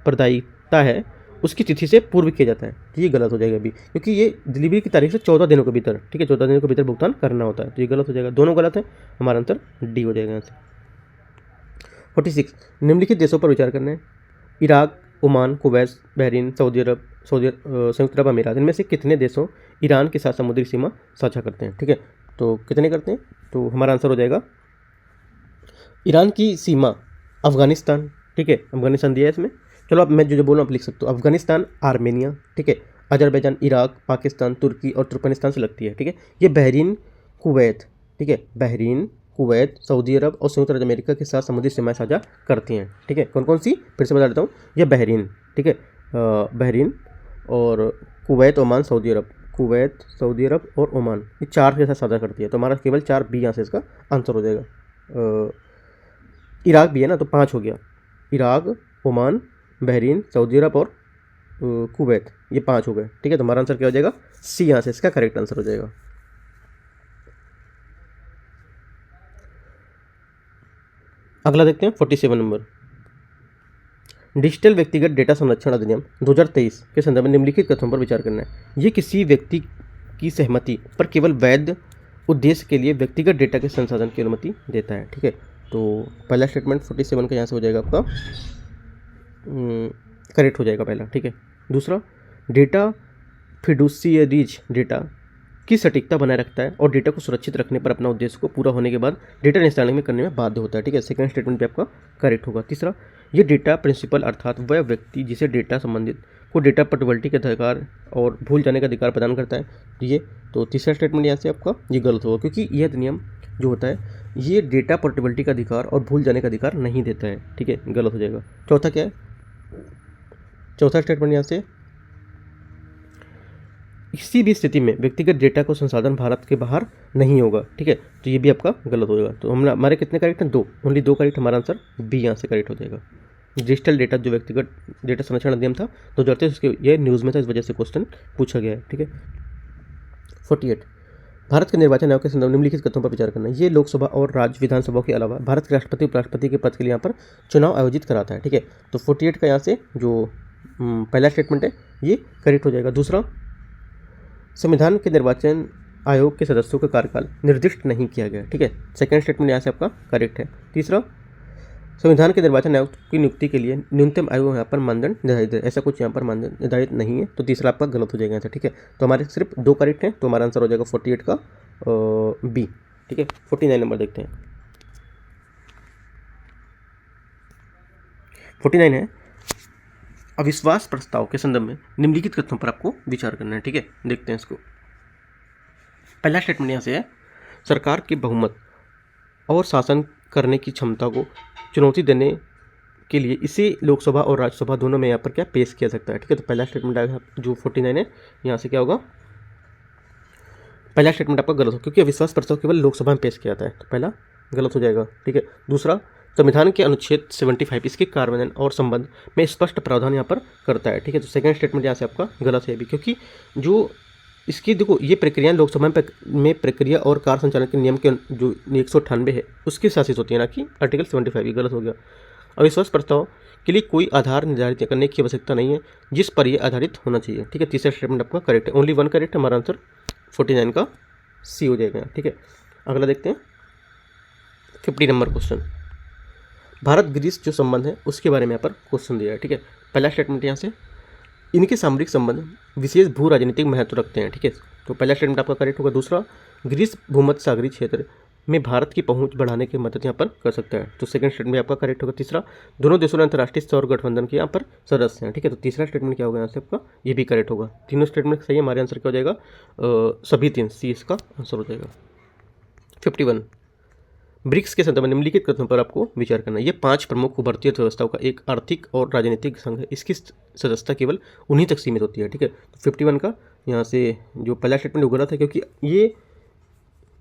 प्रदायिकता है उसकी तिथि से पूर्व किया जाता है, तो ये गलत हो जाएगा अभी, क्योंकि ये डिलीवरी की तारीख से 14 दिनों के भीतर, ठीक है, 14 दिनों के भीतर भुगतान करना होता है, तो ये गलत हो जाएगा। दोनों गलत है, हमारा आंसर डी हो जाएगा यहाँ से। 46 निम्नलिखित देशों पर विचार करना है। Iraq, Oman, Kuwait, Bahrain, Saudi Arab, संयुक्त अरब अमीरात, इनमें से कितने देशों ईरान के साथ समुद्री सीमा साझा करते हैं, ठीक है। तो कितने करते हैं, तो हमारा आंसर हो जाएगा ईरान की सीमा अफगानिस्तान, ठीक है, अफगानिस्तान दिया है इसमें। चलो अब मैं जो बोल रहा हूँ आप लिख सकते हो, अफगानिस्तान, आर्मेनिया, ठीक है, अजरबैजान, इराक, पाकिस्तान, तुर्की और तुर्कमेनिस्तान से लगती है, ठीक है। ये बहरीन, कुवैत, ठीक है, बहरीन, कुवैत, सऊदी अरब और संयुक्त अरब अमेरिका के साथ समुद्री सीमाएं साझा करती हैं, ठीक है। कौन कौन सी, फिर से बता देता हूँ, यह बहरीन, ठीक है, बहरीन और कुवैत, ओमान, सऊदी अरब, कुवैत, सऊदी अरब और ओमान, ये चार के साथ साझा करती है। तो हमारा केवल 4 बी यहाँ से इसका आंसर हो जाएगा। इराक भी है ना, तो 5 हो गया, इराक, ओमान, बहरीन, सऊदी अरब और कुवैत, ये 5 हो गए, ठीक है। तो हमारा आंसर क्या हो जाएगा, सी यहाँ से इसका करेक्ट आंसर हो जाएगा। अगला देखते हैं 47 नंबर, डिजिटल व्यक्तिगत डेटा संरक्षण अधिनियम 2023 के संदर्भ में निम्नलिखित कथनों पर विचार करना है। ये किसी व्यक्ति की सहमति पर केवल वैध उद्देश्य के लिए व्यक्तिगत डेटा के संसाधन की अनुमति देता है, ठीक है। तो पहला स्टेटमेंट 47 का यहाँ से हो जाएगा आपका करेक्ट हो जाएगा पहला, ठीक है। दूसरा, डेटा फिडुशियरीज डेटा की सटीकता बनाए रखता है और डेटा को सुरक्षित रखने पर अपना उद्देश्य को पूरा होने के बाद डेटा निस्तारण में करने में बाध्य होता है, ठीक है। सेकंड स्टेटमेंट भी आपका करेक्ट होगा। तीसरा, ये डेटा प्रिंसिपल अर्थात वह व्यक्ति जिसे डेटा संबंधित को डेटा पोर्टेबिलिटी के अधिकार और भूल जाने का अधिकार प्रदान करता है। तो तीसरा स्टेटमेंट यहाँ से आपका ये गलत होगा, क्योंकि यह अधिनियम जो होता है ये डेटा पोर्टेबिलिटी का अधिकार और भूल जाने का अधिकार नहीं देता है, ठीक है, गलत हो जाएगा। चौथा क्या है, चौथा स्टेटमेंट यहाँ से किसी भी स्थिति में व्यक्तिगत डेटा को संसाधन भारत के बाहर नहीं होगा, ठीक है, तो ये भी आपका गलत हो जाएगा। तो हमारे कितने करेक्ट हैं, 2, ओनली 2 करेक्ट, हमारा आंसर बी यहाँ से करेक्ट हो जाएगा। डिजिटल डेटा जो व्यक्तिगत डेटा संरक्षण अधिनियम था 2023, उसके ये न्यूज़ में था, इस वजह से क्वेश्चन पूछा गया है, ठीक है। 48, भारत के निर्वाचन आयोग के संदर्भ निम्नलिखित कथनों पर विचार करना। ये लोकसभा और राज्य विधानसभाओं के अलावा भारत के राष्ट्रपति उपराष्ट्रपति के पद के लिए यहाँ पर चुनाव आयोजित कराता है, ठीक है। तो 48 का यहाँ से जो पहला स्टेटमेंट है ये करेक्ट हो जाएगा। दूसरा, संविधान के निर्वाचन आयोग के सदस्यों का कार्यकाल निर्दिष्ट नहीं किया गया, ठीक है, सेकंड स्टेटमेंट यहाँ से आपका करेक्ट है। तीसरा, संविधान के निर्वाचन आयोग की नियुक्ति के लिए न्यूनतम आयु यहाँ पर मानदंड निर्धारित है, ऐसा कुछ यहाँ पर मानदंड निर्धारित नहीं है, तो तीसरा आपका गलत हो जाएगा यहाँ से, ठीक है। तो हमारे सिर्फ 2 करेक्ट हैं, तो हमारा आंसर हो जाएगा 48 का बी, ठीक है। 49 नंबर देखते हैं। 49 है, अविश्वास प्रस्ताव के संदर्भ में निम्नलिखित कथनों पर आपको विचार करना है, ठीक है, देखते हैं इसको। पहला स्टेटमेंट यहाँ से है, सरकार के बहुमत और शासन करने की क्षमता को चुनौती देने के लिए इसे लोकसभा और राज्यसभा दोनों में यहाँ पर क्या पेश किया सकता है, ठीक है। तो पहला स्टेटमेंट आएगा जो 49 है, यहाँ से क्या होगा, पहला स्टेटमेंट आपका गलत हो, क्योंकि अविश्वास प्रस्ताव केवल लोकसभा में पेश किया जाता है, तो पहला गलत हो जाएगा, ठीक है। दूसरा, संविधान के अनुच्छेद 75 इसके कार्यान्वयन और संबंध में स्पष्ट प्रावधान यहाँ पर करता है, ठीक है। तो सेकंड स्टेटमेंट यहाँ से आपका गलत है भी, क्योंकि जो इसकी देखो ये प्रक्रिया लोकसभा में प्रक्रिया और कार्य संचालन के नियम के जो 198 है उसके शासित होती है, ना कि आर्टिकल 75, ये गलत हो गया। अविश्वास प्रस्ताव के लिए कोई आधार निर्धारित करने की आवश्यकता नहीं है जिस पर यह आधारित होना चाहिए, ठीक है। तीसरा स्टेटमेंट आपका करेक्ट है, ओनली 1 करेक्ट, हमारा आंसर 49 का सी हो जाएगा, ठीक है। अगला देखते हैं 50 नंबर क्वेश्चन। भारत ग्रीस जो संबंध है उसके बारे में यहाँ पर क्वेश्चन दिया है, ठीक है। पहला स्टेटमेंट यहाँ से, इनके सामरिक संबंध विशेष भू राजनीतिक महत्व रखते हैं, ठीक है। तो पहला स्टेटमेंट आपका करेक्ट होगा। दूसरा, ग्रीस भूमध्य सागरीय क्षेत्र में भारत की पहुंच बढ़ाने की मदद यहाँ पर कर सकता है, तो सेकंड स्टेटमेंट आपका करेक्ट होगा। तीसरा, दोनों देशों ने अंतर्राष्ट्रीय सौर गठबंधन के यहाँ पर सदस्य हैं, ठीक है। तो तीसरा स्टेटमेंट क्या होगा यहाँ से आपका, ये भी करेक्ट होगा। तीनों स्टेटमेंट सही है, हमारे आंसर क्या हो जाएगा, सभी 3, सी इसका आंसर हो जाएगा। 51, ब्रिक्स के संदर्भ में निम्नलिखित कथनों पर आपको विचार करना है। ये 5 प्रमुख उभरती अर्थव्यवस्थाओं का एक आर्थिक और राजनीतिक संघ है, इसकी सदस्यता केवल उन्हीं तक सीमित होती है, ठीक है। तो 51 का यहाँ से जो पहला स्टेटमेंट गलत है, क्योंकि ये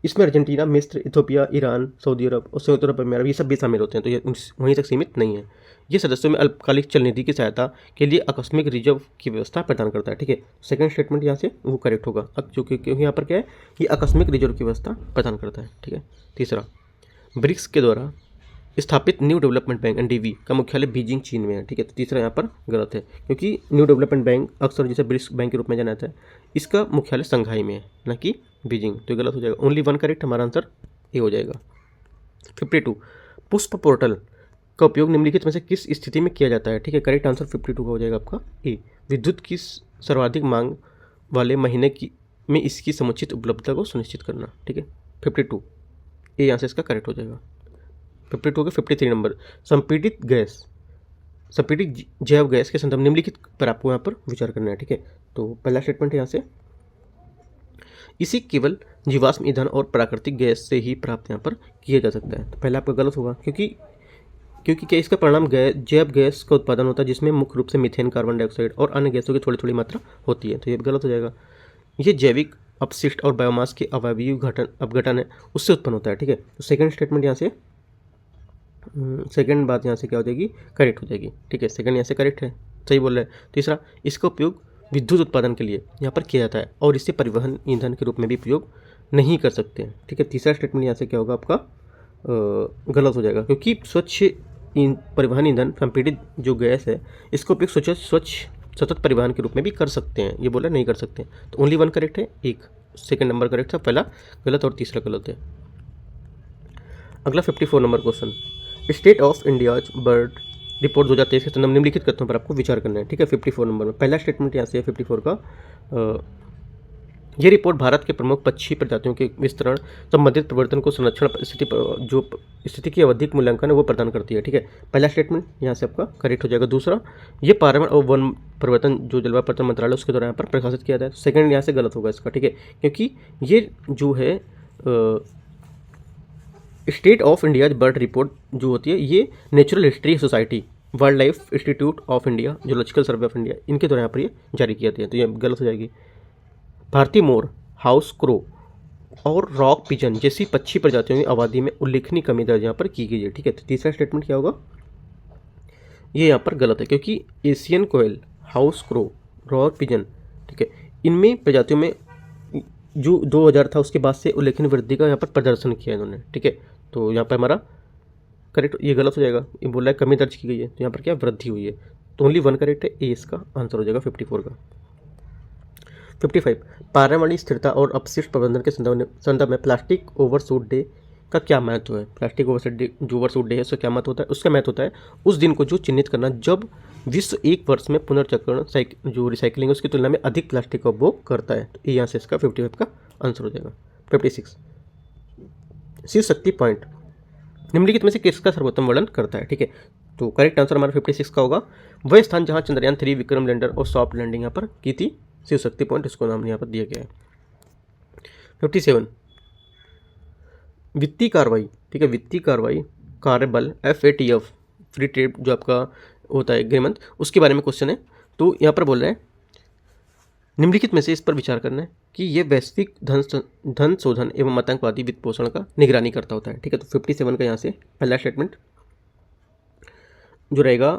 इसमें अर्जेंटीना, मिस्र, इथोपिया, ईरान, सऊदी अरब और संयुक्त अरब अमीरात ये सब भी शामिल होते हैं, तो ये वहीं तक सीमित नहीं है। ये सदस्यों में अल्पकालिक चल निधि की सहायता के लिए आकस्मिक रिजर्व की व्यवस्था प्रदान करता है, ठीक है। सेकंड स्टेटमेंट यहाँ से वो करेक्ट होगा, क्योंकि यहाँ पर क्या है, ये आकस्मिक रिजर्व की व्यवस्था प्रदान करता है, ठीक है। तीसरा, ब्रिक्स के द्वारा स्थापित न्यू डेवलपमेंट बैंक NDB का मुख्यालय बीजिंग चीन में है, ठीक है। तो तीसरा यहाँ पर गलत है, क्योंकि न्यू डेवलपमेंट बैंक अक्सर जिसे ब्रिक्स बैंक के रूप में जाना जाता है, इसका मुख्यालय संघाई में है, ना कि बीजिंग, तो गलत हो जाएगा। ओनली 1 करेक्ट, हमारा आंसर ए हो जाएगा। 52, पुष्प पोर्टल का उपयोग निम्नलिखित में से किस स्थिति में किया जाता है, ठीक है। करेक्ट आंसर 52 का हो जाएगा आपका ए, विद्युत की सर्वाधिक मांग वाले महीने की में इसकी समुचित उपलब्धता को सुनिश्चित करना, ठीक है। 52 ए यहाँ से इसका करेक्ट हो जाएगा। 52 के 53 नंबर, संपीड़ित जैव गैस के संदर्भ निम्नलिखित पर आपको यहाँ पर विचार करना है, ठीक है। तो पहला स्टेटमेंट है यहाँ से, इसे केवल जीवाश्म ईंधन और प्राकृतिक गैस से ही प्राप्त यहाँ पर किया जा सकता है, तो पहला आपका गलत होगा, क्योंकि क्या इसका परिणाम जैव गैस का उत्पादन होता है, जिसमें मुख्य रूप से मीथेन, कार्बन डाइऑक्साइड और अन्य गैसों की थोड़ी थोड़ी मात्रा होती है, तो ये गलत हो जाएगा। ये जैविक अपशिष्ट और बायोमास के अवयवीय अपघटन है, उससे उत्पन्न होता है, ठीक है। तो सेकंड स्टेटमेंट यहाँ से, सेकंड बात यहाँ से क्या हो जाएगी, करेक्ट हो जाएगी, ठीक है। सेकंड यहाँ से करेक्ट है, सही बोल रहे हैं। तीसरा, इसका उपयोग विद्युत उत्पादन के लिए यहाँ पर किया जाता है और इसे परिवहन ईंधन के रूप में भी उपयोग नहीं कर सकते हैं, ठीक है। तीसरा स्टेटमेंट यहाँ से क्या होगा आपका, गलत हो जाएगा, क्योंकि स्वच्छ परिवहन ईंधन संपीड़ित जो गैस है इसका उपयोग स्वच्छ सतत परिवहन के रूप में भी कर सकते हैं, ये बोला नहीं कर सकते हैं, तो ओनली 1 करेक्ट है, एक सेकंड नंबर करेक्ट था, पहला गलत और तीसरा गलत है। अगला 54 number question, state of India's bird report 2023 के संदर्भ निम्नलिखित कथनों पर आपको विचार करना है, ठीक है। 54 नंबर में पहला स्टेटमेंट यहाँ से 54 का ये रिपोर्ट भारत के प्रमुख पक्षी प्रजातियों के विस्तरण, संबंधित प्रवर्तन को संरक्षण जो स्थिति की अवधिक मूल्यांकन है वो प्रदान करती है। ठीक है, पहला स्टेटमेंट यहाँ से आपका करेक्ट हो जाएगा। दूसरा, ये पर्यावरण और वन परिवर्तन जो जलवायु परिवर्तन मंत्रालय उसके द्वारा यहाँ पर प्रकाशित किया जाए। सेकंड यहाँ से गलत होगा इसका। ठीक है, क्योंकि ये जो है state of India bird report जो होती है ये natural history society, wild life institute of India, zoological survey of India, इनके द्वारा यहाँ पर ये जारी किया जाती है, तो ये गलत हो जाएगी। भारतीय मोर, हाउस क्रो और रॉक पिजन जैसी पक्षी प्रजातियों की आबादी में उल्लेखनीय कमी दर्ज यहाँ पर की गई है। ठीक है, तो तीसरा स्टेटमेंट क्या होगा, ये यहाँ पर गलत है, क्योंकि एशियन कोयल, हाउस क्रो, रॉक पिजन, ठीक है, इनमें प्रजातियों में जो 2000 था उसके बाद से उल्लेखनीय वृद्धि का यहाँ पर प्रदर्शन किया इन्होंने। ठीक है, तो यहाँ पर हमारा करेक्ट, ये गलत हो जाएगा, ये बोल रहा है कमी दर्ज की गई है, तो यहाँ पर क्या वृद्धि हुई है, तो ओनली वन करेक्ट है, ए इसका आंसर हो जाएगा 54 का। 55, पर्यावरणीय स्थिरता और अपशिष्ट प्रबंधन के संदर्भ में प्लास्टिक ओवरशूट डे का क्या महत्व है। प्लास्टिक ओवरशूट डे है उसका क्या महत्व होता है, उसका महत्व होता है उस दिन को जो चिन्हित करना जब विश्व एक वर्ष में पुनर्चक्रण जो रिसाइकलिंग है उसकी तुलना में अधिक प्लास्टिक का उपभोग करता है, तो यहाँ से इसका 55 का आंसर हो जाएगा। 56, शिव शक्ति पॉइंट निम्नलिखित में से किसका सर्वोत्तम वर्णन करता है। ठीक है, तो करेक्ट आंसर हमारा 56 का होगा। वह स्थान जहाँ चंद्रयान 3 विक्रम लैंडर और सॉफ्ट लैंडिंग यहाँ पर की थी, शिव शक्ति पॉइंट, इसको नाम यहाँ पर दिया गया है। 57, वित्तीय कार्रवाई, ठीक है, वित्तीय कार्रवाई कार्यबल FATF फ्री ट्रेड जो आपका होता है गृह मंत्र, उसके बारे में क्वेश्चन है। तो यहाँ पर बोल रहे हैं निम्नलिखित में से इस पर विचार करना है कि ये वैश्विक धन शोधन एवं आतंकवादी वित्त पोषण का निगरानी करता होता है। ठीक है, तो 57 का यहाँ से पहला स्टेटमेंट जो रहेगा,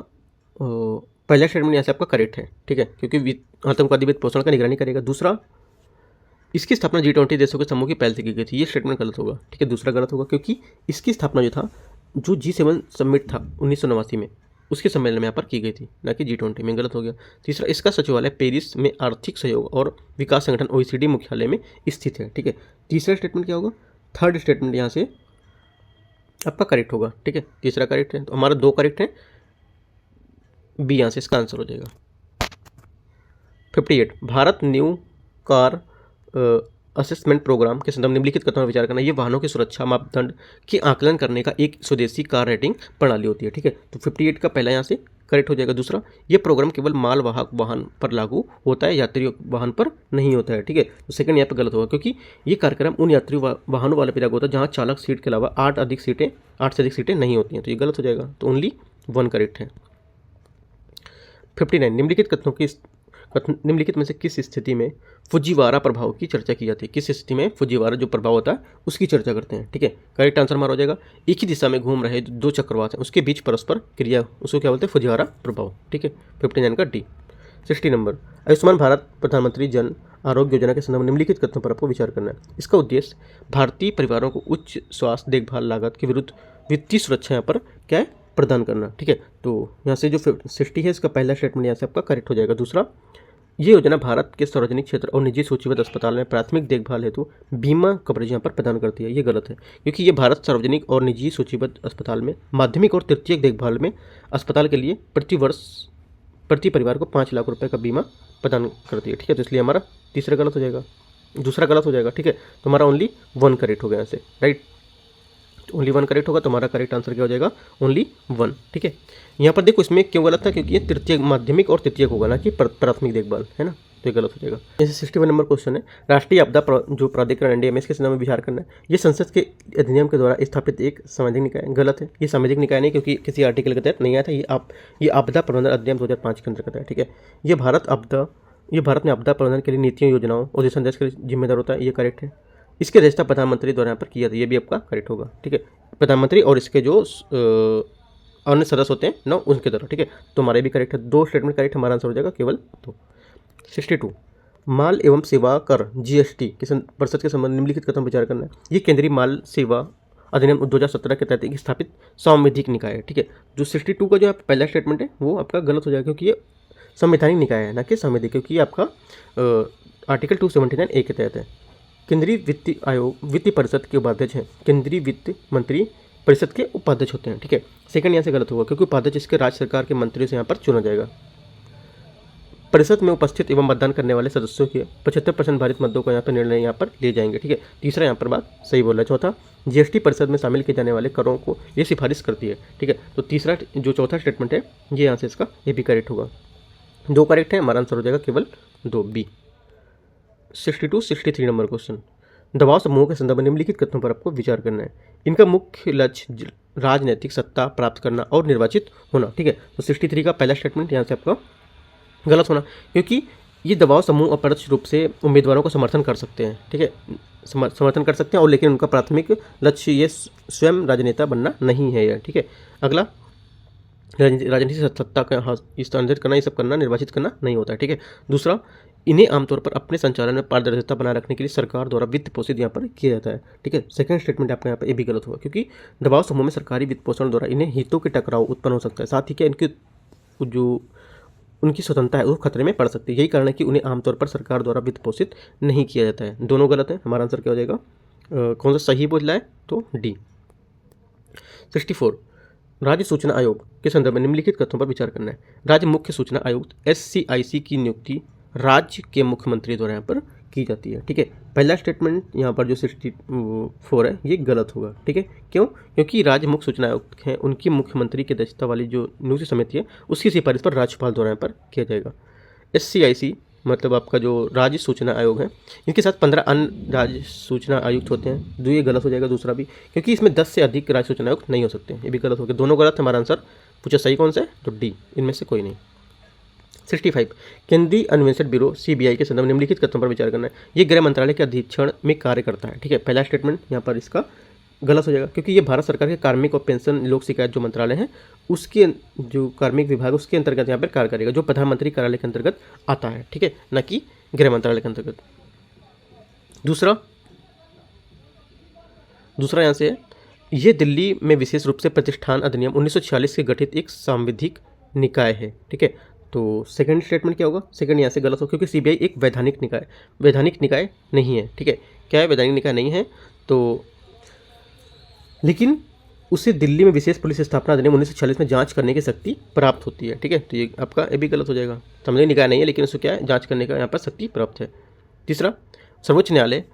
पहला स्टेटमेंट यहाँ से आपका करेक्ट है। ठीक है, क्योंकि आतंकवादी वित्त पोषण का निगरानी करेगा। दूसरा, इसकी स्थापना G20 देशों के समूह की पहल से की गई थी, ये स्टेटमेंट गलत होगा। ठीक है, दूसरा गलत होगा, क्योंकि इसकी स्थापना जो था जो G7 समिट था 1989 में उसके सम्मेलन में यहाँ पर की गई थी, ना कि G20 में, गलत हो गया। तीसरा, इसका सचिवालय पेरिस में आर्थिक सहयोग और विकास संगठन OECD मुख्यालय में स्थित है। ठीक है, तीसरा स्टेटमेंट क्या होगा, थर्ड स्टेटमेंट यहाँ से आपका करेक्ट होगा। ठीक है, तीसरा करेक्ट है, तो हमारा 2 करेक्ट है, बी यहाँ से इसका आंसर हो जाएगा। 58, Bharat new car assessment program के संदर्भ निम्नलिखित कथनों पर विचार करना। ये वाहनों की सुरक्षा मापदंड के आकलन करने का एक स्वदेशी कार रेटिंग प्रणाली होती है। ठीक है, तो 58 का पहला यहाँ से करेक्ट हो जाएगा। दूसरा, ये प्रोग्राम केवल मालवाहक वाहन पर लागू होता है, यात्री वाहन पर नहीं होता है। ठीक है, तो सेकंड यहाँ पर गलत होगा, क्योंकि ये कार्यक्रम उन यात्री वाहनों वाले पर लागू होता है जहाँ चालक सीट के अलावा 8 से अधिक सीटें नहीं होती हैं, तो ये गलत हो जाएगा, तो ओनली 1 करेक्ट है। 59, निम्नलिखित में से किस स्थिति में फुजीवारा प्रभाव की चर्चा की जाती है। किस स्थिति में फुजीवारा जो प्रभाव होता है उसकी चर्चा करते हैं। ठीक है, करेक्ट आंसर हमारा हो जाएगा, एक ही दिशा में घूम रहे 2 चक्रवात हैं उसके बीच परस्पर क्रिया, उसको क्या बोलते हैं, फुजीवारा प्रभाव। ठीक है, 59 का डी। 60 नंबर, आयुष्मान भारत प्रधानमंत्री जन आरोग्य योजना के संदर्भ में निम्नलिखित कथनों पर आपको विचार करना है। इसका उद्देश्य भारतीय परिवारों को उच्च स्वास्थ्य देखभाल लागत के विरुद्ध वित्तीय सुरक्षा यहाँ पर क्या है, प्रदान करना। ठीक है, तो यहाँ से जो 60 है इसका पहला स्टेटमेंट यहाँ से आपका करेक्ट हो जाएगा। दूसरा, ये योजना भारत के सार्वजनिक क्षेत्र और निजी सूचीबद्ध अस्पताल में प्राथमिक देखभाल हेतु बीमा कवरेज यहाँ पर प्रदान करती है, ये गलत है, क्योंकि ये भारत सार्वजनिक और निजी सूचीबद्ध अस्पताल में माध्यमिक और तृतीयक देखभाल में अस्पताल के लिए प्रति परिवार को 5 लाख रुपए का बीमा प्रदान करती है। ठीक है, तो इसलिए हमारा तीसरा गलत हो जाएगा, दूसरा गलत हो जाएगा। ठीक है, तो हमारा ओनली 1 करेक्ट हो गया यहाँ से, राइट, ओनली 1 करेक्ट होगा, तो हमारा करेक्ट आंसर क्या हो जाएगा, ओनली 1। ठीक है, यहाँ पर देखो इसमें क्यों गलत था, क्योंकि ये तृतीय माध्यमिक और तृतीयक होगा, ना कि प्राथमिक देखभाल, है ना, तो ये गलत हो जाएगा। जैसे 61 नंबर क्वेश्चन है, राष्ट्रीय आपदा जो प्राधिकरण NDMS के संदर्भ में विचार करना है। ये संसद के अधिनियम के द्वारा स्थापित एक सामाजिक निकाय, गलत है, ये सामाजिक निकाय नहीं, क्योंकि किसी आर्टिकल के तहत नहीं आया था, ये आपदा प्रबंधन अधिनियम 2005 के अंतर्गत है। ठीक है, ये भारत में आपदा प्रबंधन के लिए नीतियों, योजनाओं और दिशा निर्देश के लिए जिम्मेदार होता है, ये करेक्ट है। इसकी अध्यक्षता प्रधानमंत्री द्वारा यहाँ पर किया था, ये भी आपका करेक्ट होगा। ठीक है, प्रधानमंत्री और इसके जो अन्य सदस्य होते हैं ना उनके द्वारा। ठीक है, तो हमारे भी करेक्ट है, 2 स्टेटमेंट करेक्ट, हमारा आंसर हो जाएगा केवल 2। 62, माल एवं सेवा कर GST के परिषद के संबंध निम्नलिखित कथन विचार करना है। ये केंद्रीय माल सेवा अधिनियम 2017 के तहत एक स्थापित संवैधानिक निकाय है। ठीक है, जो 62 का जो पहला स्टेटमेंट है वो आपका गलत हो जाएगा, क्योंकि ये संवैधानिक निकाय है, ना कि संवैधानिक, क्योंकि ये आपका आर्टिकल 279A के तहत है। केंद्रीय वित्तीय परिषद के उपाध्यक्ष हैं, केंद्रीय वित्त मंत्री परिषद के उपाध्यक्ष होते हैं। ठीक है, सेकंड यहाँ से गलत होगा, क्योंकि उपाध्यक्ष इसके राज्य सरकार के मंत्रियों से यहाँ पर चुना जाएगा। परिषद में उपस्थित एवं मतदान करने वाले सदस्यों के 75% भारित मतों का यहाँ पर निर्णय यहाँ पर लिए जाएंगे, ठीक है। तीसरा यहाँ पर बात सही बोल रहा है। चौथा, जीएसटी परिषद में शामिल किए जाने वाले करों को ये सिफारिश करती है, ठीक है। तो तीसरा जो चौथा स्टेटमेंट है ये यहाँ से इसका ये भी करेक्ट होगा। 2 करेक्ट है, हमारा आंसर हो जाएगा केवल 2 बी। 63 नंबर क्वेश्चन, दबाव समूह के संदर्भ में निम्नलिखित कथनों पर आपको विचार करना है। इनका मुख्य लक्ष्य राजनीतिक सत्ता प्राप्त करना और निर्वाचित होना, ठीक है। तो 63 का पहला स्टेटमेंट यहाँ से आपका गलत होना, क्योंकि ये दबाव समूह अप्रत्यक्ष रूप से उम्मीदवारों को समर्थन कर सकते हैं, ठीक है, समर्थन कर सकते हैं, और लेकिन उनका प्राथमिक लक्ष्य ये स्वयं राजनेता बनना नहीं है, ठीक है। अगला, राजनीतिक सत्ता का हस्तांतरित करना, ये सब करना, निर्वाचित करना नहीं होता है, ठीक है। दूसरा, इन्हें आमतौर पर अपने संचालन में पारदर्शिता बनाए रखने के लिए सरकार द्वारा वित्त पोषित यहाँ पर किया जाता है, ठीक है। सेकंड स्टेटमेंट आपका यहाँ पर ये भी गलत होगा, क्योंकि दबाव समूह में सरकारी वित्त पोषण द्वारा इन्हें हितों के टकराव उत्पन्न हो सकता है, साथ ही क्या इनके जो उनकी स्वतंत्रता है वो खतरे में पड़ सकती है। यही कारण है कि उन्हें आमतौर पर सरकार द्वारा वित्त पोषित नहीं किया जाता है। दोनों गलत है, हमारा आंसर क्या हो जाएगा, कौन सा सही बोला है, तो डी। 64, राज्य सूचना आयोग के संदर्भ में निम्नलिखित कथनों पर विचार करना है। राज्य मुख्य सूचना आयुक्त SCIC की नियुक्ति राज्य के मुख्यमंत्री द्वारा यहाँ पर की जाती है, ठीक है। पहला स्टेटमेंट यहाँ पर जो 64 है ये गलत होगा, ठीक है। क्यों? क्योंकि राज्य मुख्य सूचना आयुक्त हैं, उनकी मुख्यमंत्री की अध्यक्षता वाली जो नियुक्ति समिति है उसकी सिफारिश पर राज्यपाल द्वारा यहाँ पर किया जाएगा। SCIC मतलब आपका जो राज्य सूचना आयोग है, इनके साथ 15 अन्य राज्य सूचना आयुक्त होते हैं। ये गलत हो जाएगा दूसरा भी, क्योंकि इसमें 10 से अधिक राज्य सूचना आयुक्त नहीं हो सकते, ये भी गलत हो गया। दोनों गलत है, हमारा आंसर पूछा सही कौन सा है, तो डी, इनमें से कोई नहीं। 65, केंद्रीय अन्वेषण ब्यूरो CBI के संदर्भ में निम्नलिखित कथनों पर विचार करना है। ये गृह मंत्रालय के अधीक्षण में कार्य करता है, ठीक है। पहला स्टेटमेंट यहाँ पर इसका गलत हो जाएगा, क्योंकि ये भारत सरकार के कार्मिक और पेंशन लोक शिकायत जो मंत्रालय है उसके जो कार्मिक विभाग उसके अंतर्गत यहाँ पर कार्य करेगा, जो प्रधानमंत्री कार्यालय के अंतर्गत आता है, ठीक है, न कि गृह मंत्रालय के अंतर्गत। दूसरा यहाँ से है, ये दिल्ली में विशेष रूप से प्रतिष्ठान अधिनियम 1946 से गठित एक सांविधिक निकाय है, ठीक है। तो सेकंड स्टेटमेंट क्या होगा, सेकंड यहाँ से गलत हो, क्योंकि CBI एक वैधानिक निकाय नहीं है, ठीक है। क्या है, वैधानिक निकाय नहीं है, तो लेकिन उसे दिल्ली में विशेष पुलिस स्थापना अधिनियम 1946 में जांच करने की शक्ति प्राप्त होती है, ठीक है। तो ये आपका ये भी गलत हो जाएगा, संवैधानिक निकाय नहीं है लेकिन उसको क्या है, जांच करने का यहाँ पर शक्ति प्राप्त है। तीसरा, सर्वोच्च न्यायालय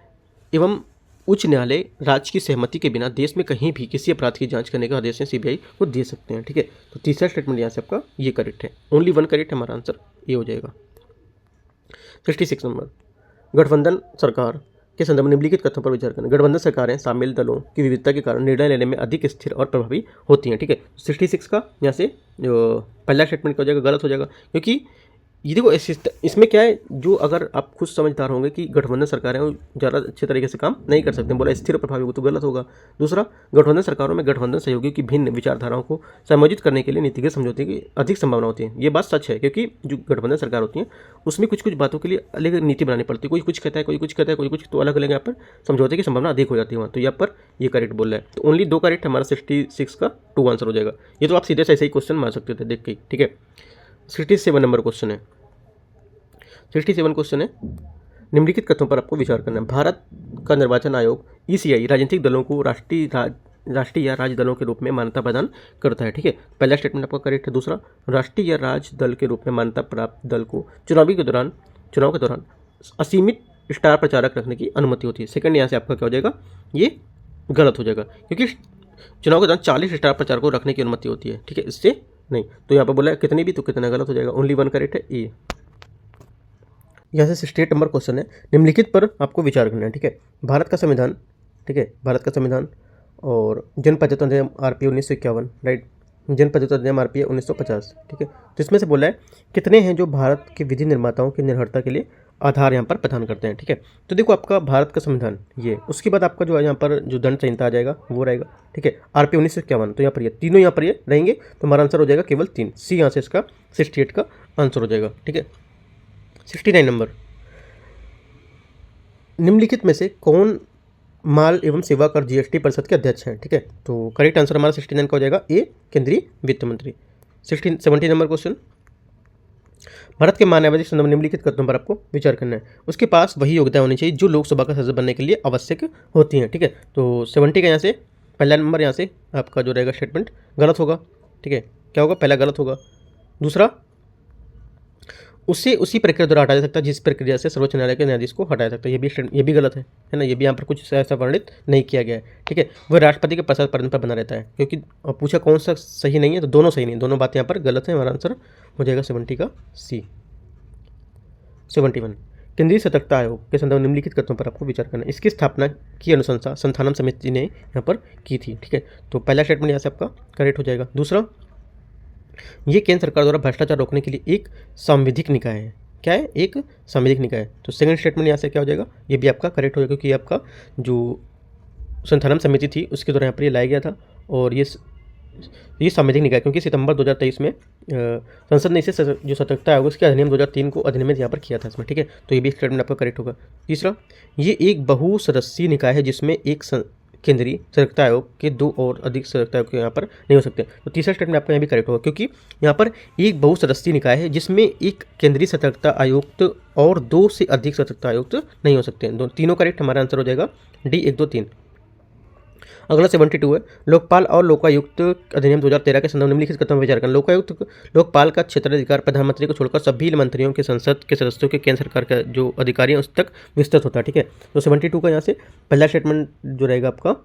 एवं उच्च न्यायालय राज्य की सहमति के बिना देश में कहीं भी किसी अपराध की जांच करने का आदेश CBI को दे सकते हैं, ठीक है। तो तीसरा स्टेटमेंट यहाँ से आपका ये करेक्ट है, ओनली 1 करेक्ट है, हमारा आंसर ये हो जाएगा। 66 नंबर, गठबंधन सरकार के संदर्भ में निम्नलिखित कथनों पर विचार करना। गठबंधन सरकारें शामिल दलों की विविधता के कारण निर्णय लेने में अधिक स्थिर और प्रभावी होती हैं, ठीक है। 66 का यहाँ से जो पहला स्टेटमेंट क्या हो जाएगा, गलत हो जाएगा, क्योंकि ये देखो इसमें क्या है, जो अगर आप खुद समझदार होंगे कि गठबंधन सरकारें ज़्यादा अच्छे तरीके से काम नहीं कर सकते, बोला स्थिर और प्रभावी होगा तो गलत होगा। दूसरा, गठबंधन सरकारों में गठबंधन सहयोगियों की भिन्न विचारधाराओं को समायोजित करने के लिए नीतिगत समझौते की अधिक संभावना होती है। ये बात सच है, क्योंकि जो गठबंधन सरकार होती है उसमें कुछ बातों के लिए अलग नीति बनानी पड़ती है, कोई कुछ कहता है, कोई कुछ कहता है, कोई कुछ, तो अलग अलग यहाँ पर समझौते की संभावना अधिक हो जाती है वहाँ, तो यहाँ पर ये करेक्ट बोल रहा है। तो ओनली 2 करेक्ट, हमारा 66 का 2 आंसर हो जाएगा। ये तो आप सीधे से ऐसे ही क्वेश्चन मार सकते थे देख के, ठीक है। 67 नंबर क्वेश्चन है, 67 क्वेश्चन है, निम्नलिखित कथनों पर आपको विचार करना है। भारत का निर्वाचन आयोग ECI राजनीतिक दलों को राष्ट्रीय या राज्य दलों के रूप में मान्यता प्रदान करता है, ठीक है। पहला स्टेटमेंट आपका करेक्ट है। दूसरा, राष्ट्रीय या राज्य दल के रूप में मान्यता प्राप्त दल को चुनाव के दौरान असीमित स्टार प्रचारक रखने की अनुमति होती है। सेकंड यहाँ से आपका क्या हो जाएगा, ये गलत हो जाएगा, क्योंकि चुनाव के दौरान 40 स्टार प्रचारकों को रखने की अनुमति होती है, ठीक है, इससे नहीं। तो यहाँ पर बोला है कितने भी, तो कितना गलत हो जाएगा, ओनली 1 करेक्ट है, ये। यहाँ से 68 नंबर क्वेश्चन है, निम्नलिखित पर आपको विचार करना है, ठीक है। भारत का संविधान, ठीक है, भारत का संविधान और जनप्रजातंत्र अधिनियम RPA 1951, राइट, जनप्रजातंत्र अधिनियम RPA 1950, ठीक है। तो इसमें से बोला है कितने हैं जो भारत के विधि निर्माताओं की निर्भरता के लिए आधार यहाँ पर प्रदान करते हैं, ठीक है। तो देखो आपका भारत का संविधान ये, उसके बाद आपका जो है यहाँ पर जो दंड संहिता आ जाएगा वो रहेगा, ठीक है, RPA 1951, तो यहाँ पर ये तीनों यहाँ पर ये रहेंगे, तो हमारा आंसर हो जाएगा केवल 3, सी यहाँ से इसका 68 का आंसर हो जाएगा, ठीक है। 69 नंबर, निम्नलिखित में से कौन माल एवं सेवा कर GST परिषद के अध्यक्ष हैं, ठीक है। तो करेक्ट आंसर हमारा 69 का हो जाएगा, ए, केंद्रीय वित्त मंत्री। 70 नंबर क्वेश्चन, भारत के मानवाधिकार संदर्भ में निम्नलिखित कथनों पर आपको विचार करना है। उसके पास वही योग्यता होनी चाहिए जो लोकसभा का सदस्य बनने के लिए आवश्यक होती हैं, ठीक है। तो 70 का यहाँ से पहला नंबर यहाँ से आपका जो रहेगा स्टेटमेंट गलत होगा, ठीक है। क्या होगा, पहला गलत होगा। दूसरा, उसे उसी प्रक्रिया द्वारा हटाया जा सकता है जिस प्रक्रिया से सर्वोच्च न्यायालय के न्यायाधीश को हटाया सकता है। ये भी गलत है ना, ये भी यहाँ पर कुछ ऐसा वर्णित नहीं किया गया है, ठीक है। वह राष्ट्रपति के प्रसाद पद पर बना रहता है, क्योंकि पूछा कौन सा सही नहीं है, तो दोनों सही नहीं, दोनों बातें यहाँ पर गलत है। हमारा आंसर हो जाएगा 70 का सी। 71 केंद्रीय सतर्कता आयोग के संदर्भ में निम्नलिखित कथनों पर आपको विचार करना है। इसकी स्थापना की अनुशंसा संथानम समिति ने यहाँ पर की थी, ठीक है। तो पहला स्टेटमेंट यहाँ से आपका करेक्ट हो जाएगा। दूसरा, ये केंद्र सरकार द्वारा भ्रष्टाचार रोकने के लिए एक सांविधिक निकाय है। क्या है? एक सांविधिक निकाय है। तो सेकंड स्टेटमेंट यहाँ से क्या हो जाएगा? ये भी आपका करेक्ट हो जाएगा, क्योंकि आपका जो संथानम समिति थी उसके द्वारा यहाँ पर ये लाया गया था, और ये सांविधिक निकाय, क्योंकि सितंबर 2023 में संसद ने इसे जो सतर्कता आयोग उसके अधिनियम 2003 को अधिनियमित यहाँ पर किया था इसमें, ठीक है। तो ये भी स्टेटमेंट आपका करेक्ट होगा। तीसरा, ये एक बहुसदस्यीय निकाय है जिसमें एक केंद्रीय सतर्कता आयोग के 2 और अधिक सतर्कता आयोग यहाँ पर नहीं हो सकते। तो तीसरा स्टेटमेंट आपका यहाँ भी करेक्ट होगा, क्योंकि यहाँ पर एक बहुसदस्यीय निकाय है जिसमें एक केंद्रीय सतर्कता आयुक्त और 2 से अधिक सतर्कता आयुक्त नहीं हो सकते हैं। तीनों करेक्ट, हमारा आंसर हो जाएगा डी 1, 2, 3। अगला 72 है, लोकपाल और लोकायुक्त अधिनियम 2013 के संदर्भ में निम्नलिखित कथनों पर विचार करना। लोकपाल का क्षेत्राधिकार प्रधानमंत्री को छोड़कर सभी मंत्रियों के संसद के सदस्यों के केंद्र सरकार का जो अधिकारी है उस तक विस्तृत होता है, ठीक है। तो 72 का यहाँ से पहला स्टेटमेंट जो रहेगा आपका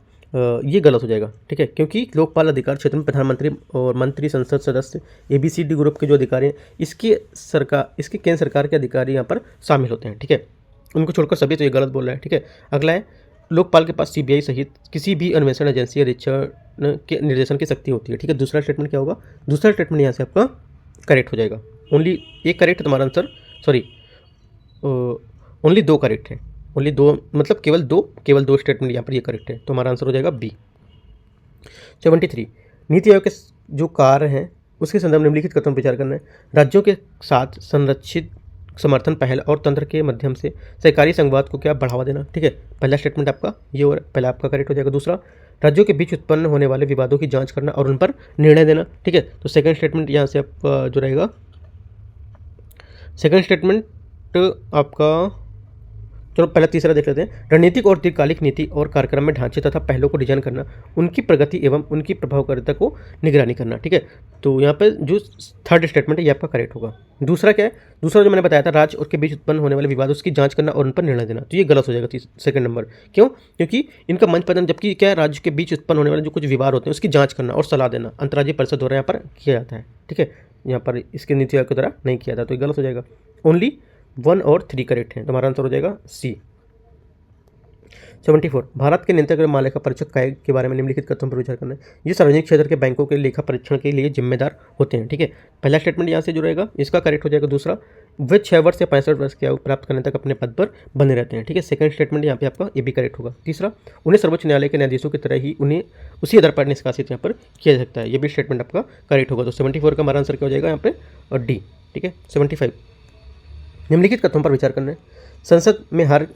ये गलत हो जाएगा, ठीक है, क्योंकि लोकपाल अधिकार क्षेत्र में प्रधानमंत्री और मंत्री, संसद सदस्य, ABCD ग्रुप के जो अधिकारी हैं इसके केंद्र सरकार के अधिकारी यहाँ पर शामिल होते हैं, ठीक है। उनको छोड़कर सभी, तो ये गलत बोल रहा है, ठीक है। अगला है, लोकपाल के पास CBI सहित किसी भी अन्वेषण एजेंसी या निरीक्षण के निर्देशन की शक्ति होती है, ठीक है। दूसरा स्टेटमेंट क्या होगा? दूसरा स्टेटमेंट यहाँ से आपका करेक्ट हो जाएगा। ओनली एक करेक्ट, तुम्हारा आंसर ओनली 2 करेक्ट है। ओनली 2 मतलब केवल दो स्टेटमेंट यहाँ पर ये करेक्ट है, तो हमारा आंसर हो जाएगा बी। 73 नीति आयोग के जो कार्य हैं उसके संदर्भ में निम्नलिखित कथनों पर विचार करना है। राज्यों के साथ संरक्षित समर्थन पहल और तंत्र के माध्यम से सहकारी संघवाद को क्या बढ़ावा देना, ठीक है। पहला स्टेटमेंट आपका ये और पहला आपका करेक्ट हो जाएगा। दूसरा, राज्यों के बीच उत्पन्न होने वाले विवादों की जांच करना और उन पर निर्णय देना, ठीक है। तो सेकंड स्टेटमेंट यहाँ से आपका जो रहेगा, सेकंड स्टेटमेंट आपका, चलो पहले तीसरा देख लेते हैं। रणनीतिक और दीर्घकालिक नीति और कार्यक्रम में ढांचे तथा पहलों को डिजाइन करना, उनकी प्रगति एवं उनकी प्रभावकारिता को निगरानी करना, ठीक है। तो यहाँ पर जो थर्ड स्टेटमेंट है ये आपका करेक्ट होगा। दूसरा क्या है? दूसरा जो मैंने बताया था, राज्य और के बीच उत्पन्न होने वाले विवाद उसकी जांच करना और उन पर निर्णय देना, तो ये गलत हो जाएगा सेकंड नंबर। क्यों? क्योंकि इनका मंच प्रदान, जबकि क्या है, राज्य के बीच उत्पन्न होने वाले जो कुछ विवाद होते हैं उसकी जांच करना और सलाह देना अंतर्राज्यीय परिषद द्वारा यहाँ पर किया जाता है, ठीक है। यहाँ पर इसके नीति आयोग के द्वारा नहीं किया था, तो ये गलत हो जाएगा। ओनली 1 और 3 करेक्ट है, हमारा आंसर हो जाएगा सी। 74 भारत के नियंत्रक महालेखा परीक्षक के बारे में निम्नलिखित कथनों पर विचार करना है। ये सार्वजनिक क्षेत्र के बैंकों के लेखा परीक्षण के लिए जिम्मेदार होते हैं, ठीक है। पहला स्टेटमेंट यहाँ से जो रहेगा इसका करेक्ट हो जाएगा। दूसरा, वे 6 वर्ष या 65 वर्ष की आयु प्राप्त करने तक अपने पद पर बने रहते हैं, ठीक है। सेकंड स्टेटमेंट यहाँ पे आपका ये भी करेक्ट होगा। तीसरा, उन्हें सर्वोच्च न्यायालय के न्यायाधीशों की तरह ही उन्हें उसी आधार पर निष्कासित यहाँ पर किया जा सकता है, ये भी स्टेटमेंट आपका करेक्ट होगा। तो 74 का हमारा आंसर क्या हो जाएगा यहाँ पे? और डी, ठीक है। 75 निम्नलिखित कथनों पर विचार करना है। संसद में हर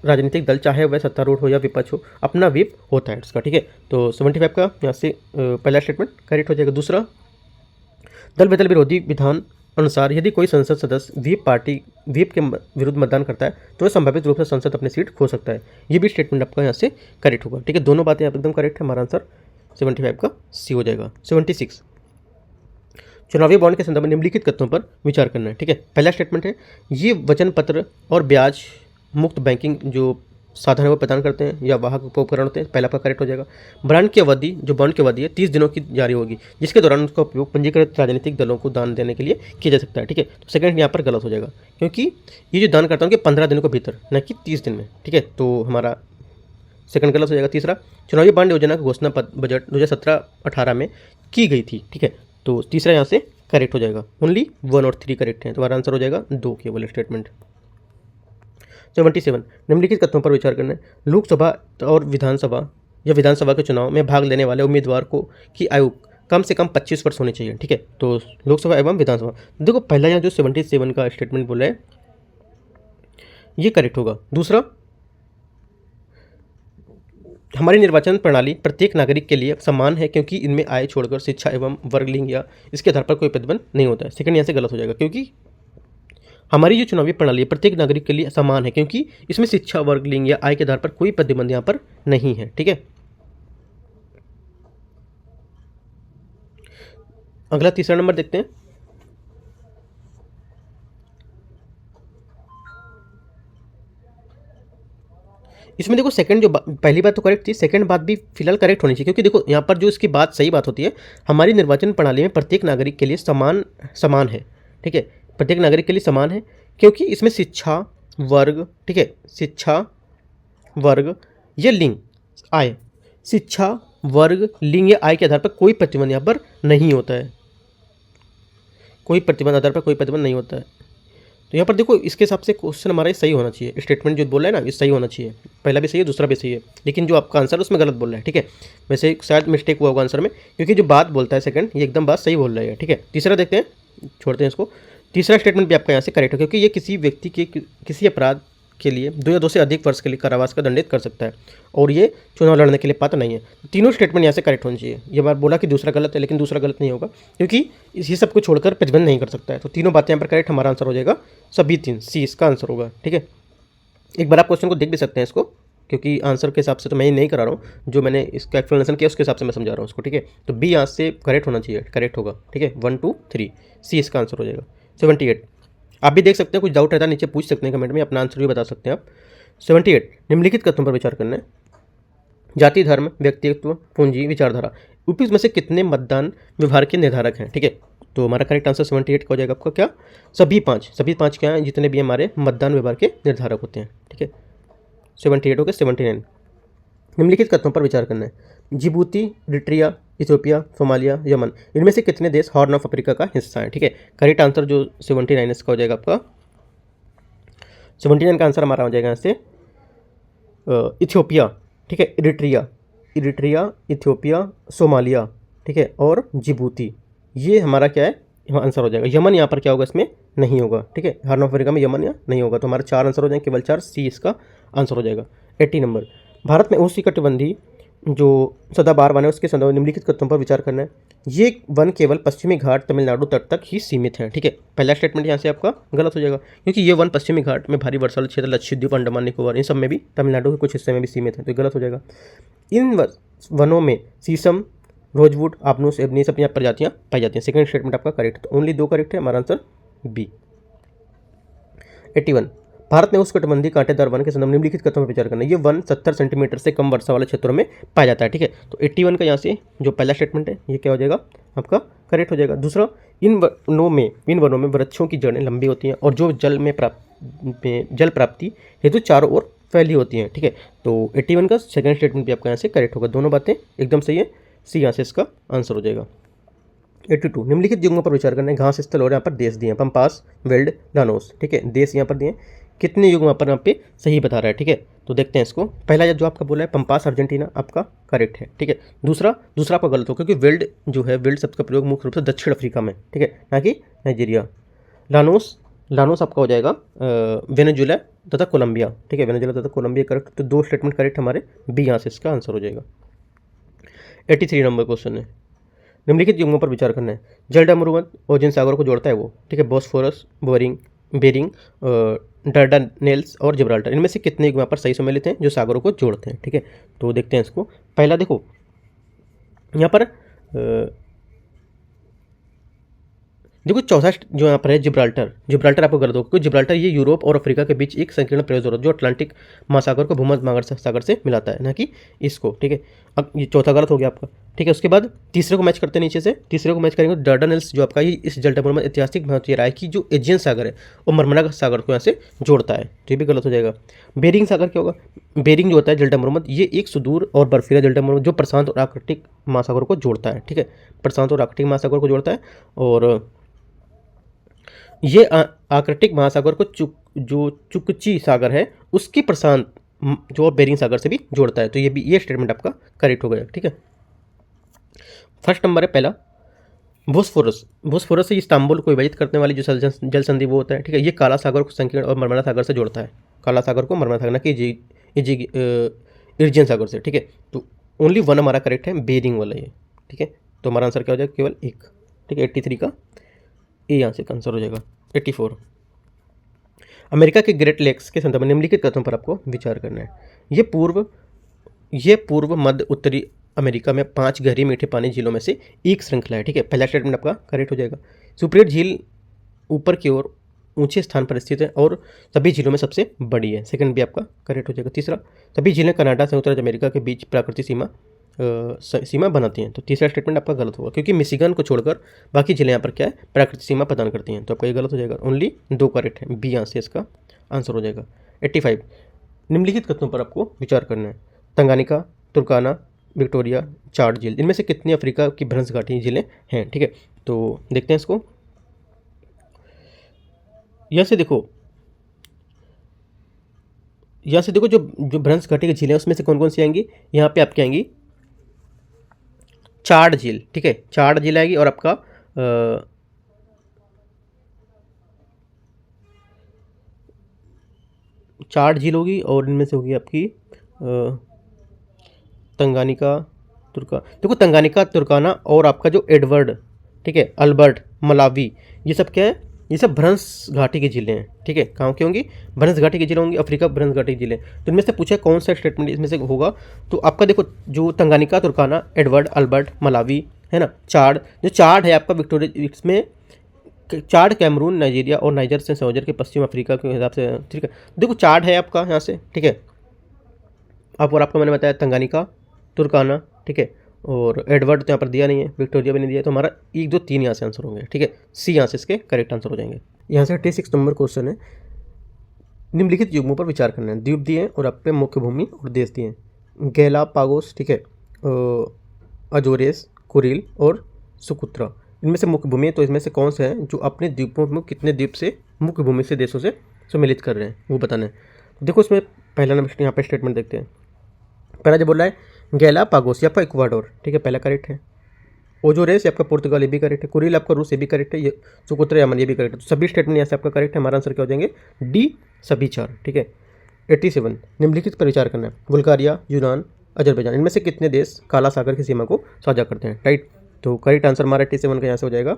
राजनीतिक दल, चाहे वह सत्तारूढ़ हो या विपक्ष हो, अपना व्हिप होता है उसका, ठीक है। तो 75 का यहाँ से पहला स्टेटमेंट करेक्ट हो जाएगा। दूसरा, दल बदल विरोधी विधान अनुसार यदि कोई संसद सदस्य व्हिप के विरुद्ध मतदान करता है तो वह संभावित रूप से संसद अपनी सीट खो सकता है, ये भी स्टेटमेंट आपका यहाँ से करेक्ट होगा, ठीक है। दोनों बातें आप एकदम करेक्ट है, हमारा आंसर 75 का सी हो जाएगा। 76 चुनावी बॉन्ड के संदर्भ में निम्नलिखित कथनों पर विचार करना है, ठीक है। पहला स्टेटमेंट है, ये वचन पत्र और ब्याज मुक्त बैंकिंग जो साधन है वो प्रदान करते हैं या वाहक उपकरण होते हैं, पहला आपका करेक्ट हो जाएगा। बॉन्ड की अवधि है 30 दिनों की जारी होगी, जिसके दौरान उसका उपयोग पंजीकृत राजनीतिक दलों को दान देने के लिए किया जा सकता है, ठीक है। तो सेकंड यहाँ पर गलत हो जाएगा, क्योंकि ये जो दान करता हूँ कि 15 दिनों के भीतर, न कि 30 दिन में, ठीक है। तो हमारा सेकंड गलत हो जाएगा। तीसरा, चुनावी बॉन्ड योजना की घोषणा बजट 2017-18 में की गई थी, ठीक है। तो तीसरा यहाँ से करेक्ट हो जाएगा। ओनली 1 और 3 करेक्ट हैं, तो हमारा आंसर हो जाएगा 2 केवल स्टेटमेंट। 77 निम्नलिखित कथनों पर विचार करना है। लोकसभा और विधानसभा के चुनाव में भाग लेने वाले उम्मीदवार की आयु कम से कम 25 वर्ष होनी चाहिए, ठीक है। तो लोकसभा एवं विधानसभा, देखो पहला यहाँ जो 77 का स्टेटमेंट बोला है ये करेक्ट होगा। दूसरा, हमारी निर्वाचन प्रणाली प्रत्येक नागरिक के लिए समान है क्योंकि इनमें आय छोड़कर शिक्षा एवं वर्ग, लिंग या इसके आधार पर कोई प्रतिबंध नहीं होता है, सेकंड यहाँ से गलत हो जाएगा। क्योंकि हमारी जो चुनावी प्रणाली है प्रत्येक नागरिक के लिए समान है क्योंकि इसमें शिक्षा, वर्ग, लिंग या आय के आधार पर कोई प्रतिबंध यहाँ पर नहीं है, ठीक है। अगला तीसरा नंबर देखते हैं। इसमें देखो सेकंड जो पहली बात तो करेक्ट थी, सेकंड बात भी फिलहाल करेक्ट होनी चाहिए, क्योंकि देखो यहाँ पर जो इसकी बात सही बात होती है, हमारी निर्वाचन प्रणाली में प्रत्येक नागरिक के लिए समान समान है, ठीक है, प्रत्येक नागरिक के लिए समान है, क्योंकि इसमें शिक्षा, वर्ग, ठीक है, शिक्षा, वर्ग या लिंग, आय, शिक्षा, वर्ग, लिंग या आय के आधार पर कोई प्रतिबंध यहाँ पर नहीं होता है, कोई प्रतिबंध आधार पर कोई प्रतिबंध नहीं होता है। तो यहाँ पर देखो इसके हिसाब से क्वेश्चन हमारा ये सही होना चाहिए, स्टेटमेंट जो बोल रहा है ना ये सही होना चाहिए, पहला भी सही है दूसरा भी सही है, लेकिन जो आपका आंसर है उसमें गलत बोल रहा है, ठीक है, वैसे शायद मिस्टेक हुआ होगा आंसर में, क्योंकि जो बात बोलता है सेकंड ये एकदम बात सही बोल रहा है, ठीक है। तीसरा देखते हैं, छोड़ते हैं इसको। तीसरा स्टेटमेंट भी आपका यहाँ से करेक्ट है, क्योंकि ये किसी व्यक्ति के किसी अपराध के लिए 2 या 2 से अधिक वर्ष के लिए कारावास का दंडित कर सकता है, और ये चुनाव लड़ने के लिए पात्र नहीं है। तीनों स्टेटमेंट यहाँ से करेक्ट होनी चाहिए। ये बात बोला कि दूसरा गलत है, लेकिन दूसरा गलत नहीं होगा, क्योंकि इसी सब को छोड़कर प्रतिबंध नहीं कर सकता है। तो तीनों बातें यहाँ पर करेक्ट, हमारा आंसर हो जाएगा सभी 3, सी इसका आंसर होगा, ठीक है। एक बार आप क्वेश्चन को देख भी सकते हैं इसको, क्योंकि आंसर के हिसाब से तो मैं ये नहीं करा रहा हूँ, जो मैंने इसका एक्सप्लेनेशन किया उसके हिसाब से मैं समझा रहा हूँ उसको, ठीक है। तो बी यहाँ से करेक्ट होना चाहिए, करेक्ट होगा, ठीक है, 1 2 3, सी इसका आंसर हो जाएगा। 78 आप भी देख सकते हैं, कुछ डाउट रहता है नीचे पूछ सकते हैं कमेंट में, अपना आंसर भी बता सकते हैं आप। 78 निम्नलिखित कथनों पर विचार करना है। जाति, धर्म, व्यक्तित्व, पूंजी, विचारधारा, उपयुक्त में से कितने मतदान व्यवहार के निर्धारक हैं, ठीक है। तो हमारा करेक्ट आंसर 78 का हो जाएगा आपका क्या, सभी पाँच क्या हैं, जितने भी हमारे मतदान व्यवहार के निर्धारक होते हैं, ठीक है। 78 हो गया। 79 निम्नलिखित कथनों पर विचार करना है। Djibouti, Eritrea, Ethiopia, Somalia, Yemen, इनमें से कितने देश हॉर्न ऑफ अफ्रीका का हिस्सा है, ठीक है। करेक्ट आंसर जो 79 इसका हो जाएगा आपका, 79 का आंसर हमारा हो जाएगा यहाँ से इथियोपिया, ठीक है, इरिट्रिया, इथियोपिया, सोमालिया, ठीक है, और जिबूती, ये हमारा क्या है आंसर हो जाएगा। यमन यहाँ पर क्या होगा, इसमें नहीं होगा, ठीक है, हॉर्न ऑफ अफ्रीका में यमन या नहीं होगा। तो हमारे 4 आंसर हो जाएंगे, केवल 4, सी इसका आंसर हो जाएगा। 80 नंबर, भारत में उष्णकटिबंधीय जो सदाबहार वन है उसके संदर्भ में निम्नलिखित कथनों पर विचार करना है। ये वन केवल पश्चिमी घाट तमिलनाडु तट तक ही सीमित है, ठीक है। पहला स्टेटमेंट यहाँ से आपका गलत हो जाएगा, क्योंकि ये वन पश्चिमी घाट में भारी वर्षा वाले क्षेत्र, लक्षद्वीप, अंडमान निकोबार, इन सब में भी तमिलनाडु के कुछ हिस्से में भी सीमित है, तो गलत हो जाएगा। इन वनों में शीशम, रोजवुड, आपनूस, एबनी सब यहाँ प्रजातियाँ पाई जाती हैं। सेकंड स्टेटमेंट आपका करेक्ट, तो ओनली 2 करेक्ट है, हमारा आंसर बी। 81 भारत में उष्णकटिबंधीय कांटेदार वन के संदर्भ में निम्नलिखित कथनों पर विचार करना है। ये वन 70 सेंटीमीटर से कम वर्षा वाले क्षेत्रों में पाया जाता है, ठीक है। तो 81 का यहाँ से जो पहला स्टेटमेंट है ये क्या हो जाएगा आपका करेक्ट हो जाएगा। दूसरा, इन वनों में वृक्षों की जड़ें लंबी होती हैं और जो जल प्राप्ति हेतु चारों ओर फैली होती हैं, ठीक है। तो 81 का सेकंड स्टेटमेंट भी आपका यहाँ से करेक्ट होगा, दोनों बातें एकदम सही है, सी यहाँ से इसका आंसर हो जाएगा। 82 निम्नलिखित युग्मों पर विचार करना है। घास स्थल और यहाँ पर देश दिए हैं, पंपास, वेल्ड, लानोस, ठीक है, देश यहाँ पर दिए, कितने युग्म पर यहाँ पे सही बता रहा है, ठीक है। तो देखते हैं इसको, पहला जो आपका बोला है पंपास अर्जेंटीना आपका करेक्ट है, ठीक है। दूसरा आपका गलत हो, क्योंकि वेल्ड जो है, वेल्ड शब्द का प्रयोग मुख्य रूप से दक्षिण अफ्रीका में, ठीक है, ना कि नाइजीरिया। लानोस आपका हो जाएगा वेनेजुएला तथा कोलंबिया, ठीक है, वेनेजुएला तथा कोलंबिया करेक्ट। तो 2 स्टेटमेंट करेक्ट हमारे, बी यहाँ से इसका आंसर हो जाएगा। 83 नंबर क्वेश्चन है, निम्नलिखित युग्मों पर विचार करना है। जलडा मरुमत और जिन सागरों को जोड़ता है वो, ठीक है, बॉस्फोरस, बेरिंग, डार्डानेल्स और जिब्राल्टर, इनमें से कितने युग्म पर सही सम्मिलित हैं जो सागरों को जोड़ते हैं, ठीक है। तो देखते हैं इसको, पहला देखो यहाँ पर देखो चौथा जो यहाँ पर है जिब्राल्टर आपको गलत होगा, क्योंकि जिब्राल्टर ये यूरोप और अफ्रीका के बीच एक संकीर्ण प्रदेश होता है जो अटलांटिक महासागर को भूमध्य सागर से मिलाता है, ना कि इसको, ठीक है। अब ये चौथा गलत हो गया आपका, ठीक है। उसके बाद तीसरे को मैच करते हैं नीचे से, तीसरे को मैच करेंगे डार्डानेल्स जो आपका ये इस जलडा में ऐतिहासिक महत्व ये रहा है कि जो एजियन सागर है वो मरमरा सागर को यहाँ से जोड़ता है, तो ये भी गलत हो जाएगा। बेरिंग सागर क्या होगा, बेरिंग जो होता है जलडा मरुमत, ये एक सुदूर और बर्फीला जलडा मरुमत जो प्रशांत और आर्कटिक महासागर को जोड़ता है, ठीक है, प्रशांत और आर्कटिक महासागर को जोड़ता है। और ये आर्कटिक महासागर को जो चुकची सागर है उसकी प्रशांत जो बेरिंग सागर से भी जोड़ता है, तो ये स्टेटमेंट आपका करेक्ट हो गया, ठीक है। फर्स्ट नंबर है पहला बोस्फोरस से इस्तांबुल को विभाजित करने वाली जो जल संधि वो होता है, ठीक है। ये काला सागर को संकीर्ण और मरमरा सागर से जोड़ता है, काला सागर को मरमरा सागर ना कि इर्जियन सागर से, ठीक है। तो ओनली 1 हमारा करेक्ट है, बेरिंग वाला ये, ठीक है। तो हमारा आंसर क्या हो जाएगा, केवल 1, ठीक है। 83 का ए यहाँ से आंसर हो जाएगा। 84 अमेरिका के ग्रेट लेक्स के संदर्भ में निम्नलिखित कथनों पर आपको विचार करना है। ये पूर्व मध्य उत्तरी अमेरिका में 5 गहरी मीठे पानी झीलों में से एक श्रृंखला है, ठीक है। पहला स्टेटमेंट आपका करेक्ट हो जाएगा। सुपीरियर झील ऊपर की ओर ऊंचे स्थान पर स्थित है और सभी झीलों में सबसे बड़ी है। सेकंड भी आपका करेक्ट हो जाएगा। तीसरा, सभी झीलें कनाडा से उत्तर अमेरिका के बीच प्राकृतिक सीमा बनाती हैं। तो तीसरा स्टेटमेंट आपका गलत होगा, क्योंकि मिशिगन को छोड़कर बाकी जिले यहाँ पर क्या है, प्राकृतिक सीमा प्रदान करती हैं। तो आपका ये गलत हो जाएगा। ओनली 2 करेक्ट है, बी यहाँ से इसका आंसर हो जाएगा। 85, निम्नलिखित कथनों पर आपको विचार करना है। तंगानिका, तुर्काना, विक्टोरिया, चाड झील, इनमें से कितनी अफ्रीका की भ्रंश घाटी झीलें हैं? ठीक है, तो देखते हैं इसको। यहाँ से देखो जो भ्रंश घाटी की झीलें हैं उसमें से कौन कौन सी आएंगी? यहाँ पे आपकी आएंगी चाड झील। ठीक है, चाड झील आएगी और आपका चाड झील होगी, और इनमें से होगी आपकी तंगानिका, देखो तंगानिका, तुर्काना और आपका जो एडवर्ड, ठीक है, अल्बर्ट, मलावी, ये सब क्या है? ये सब भ्रंश घाटी की झीलें हैं। ठीक है, कहाँ की होंगी? भ्रंश घाटी की झीलें होंगी, अफ्रीका भ्रंश घाटी की झीलें। तो इनमें से पूछा कौन सा स्टेटमेंट इसमें से होगा, तो आपका देखो जो तंगानिका, तुर्काना, एडवर्ड, अल्बर्ट, मलावी है ना, चाड, जो चाड है आपका विक्टोरिया, इसमें चाड कैमरून, नाइजीरिया और नाइजर से सौजर के पश्चिम अफ्रीका के हिसाब से। ठीक है, देखो चाड है आपका यहाँ से। ठीक है, और आपको मैंने बताया तंगानिका, तुर्काना, ठीक है, और एडवर्ड तो यहाँ पर दिया नहीं है, विक्टोरिया भी नहीं दिया, तो हमारा 1, 2, 3 यहाँ से आंसर होंगे। ठीक है, सी यहाँ से इसके करेक्ट आंसर हो जाएंगे। यहाँ से 86 नंबर क्वेश्चन है। निम्नलिखित युग्मों पर विचार करना है। द्वीप दिए हैं और आप पे मुख्य भूमि और देश दिए हैं। गैलापागोस, ठीक है, अजोरेस, कुरिल और सुकुत्रा, इनमें से मुख्य भूमि है, तो इसमें से कौन सा है जो अपने द्वीपों में कितने द्वीप से मुख्य भूमि से देशों से सम्मिलित कर रहे हैं, वो बताना है। देखो इसमें पहला नंबर यहाँ पे स्टेटमेंट देखते हैं। पहला जो बोल रहा है गैलापागोस, ये आपका इक्वाडोर, ठीक है, पहला करेक्ट है। ओजोरेस आपका पुर्तगाल, ये भी करेक्ट है। कुरिल आपका रूस, ये भी करेक्ट है। ये सुकुत्रा यमन, ये भी करेक्ट है। तो सभी स्टेटमेंट यहाँ से आपका करेक्ट है। हमारा आंसर क्या हो जाएंगे? डी, सभी 4। ठीक है, 87, निम्नलिखित पर विचार करना है। बुल्गारिया, यूनान, अजरबैजान, इनमें से कितने देश काला सागर की सीमा को साझा करते हैं? राइट, तो करेक्ट आंसर हमारा 87 का यहाँ से हो जाएगा।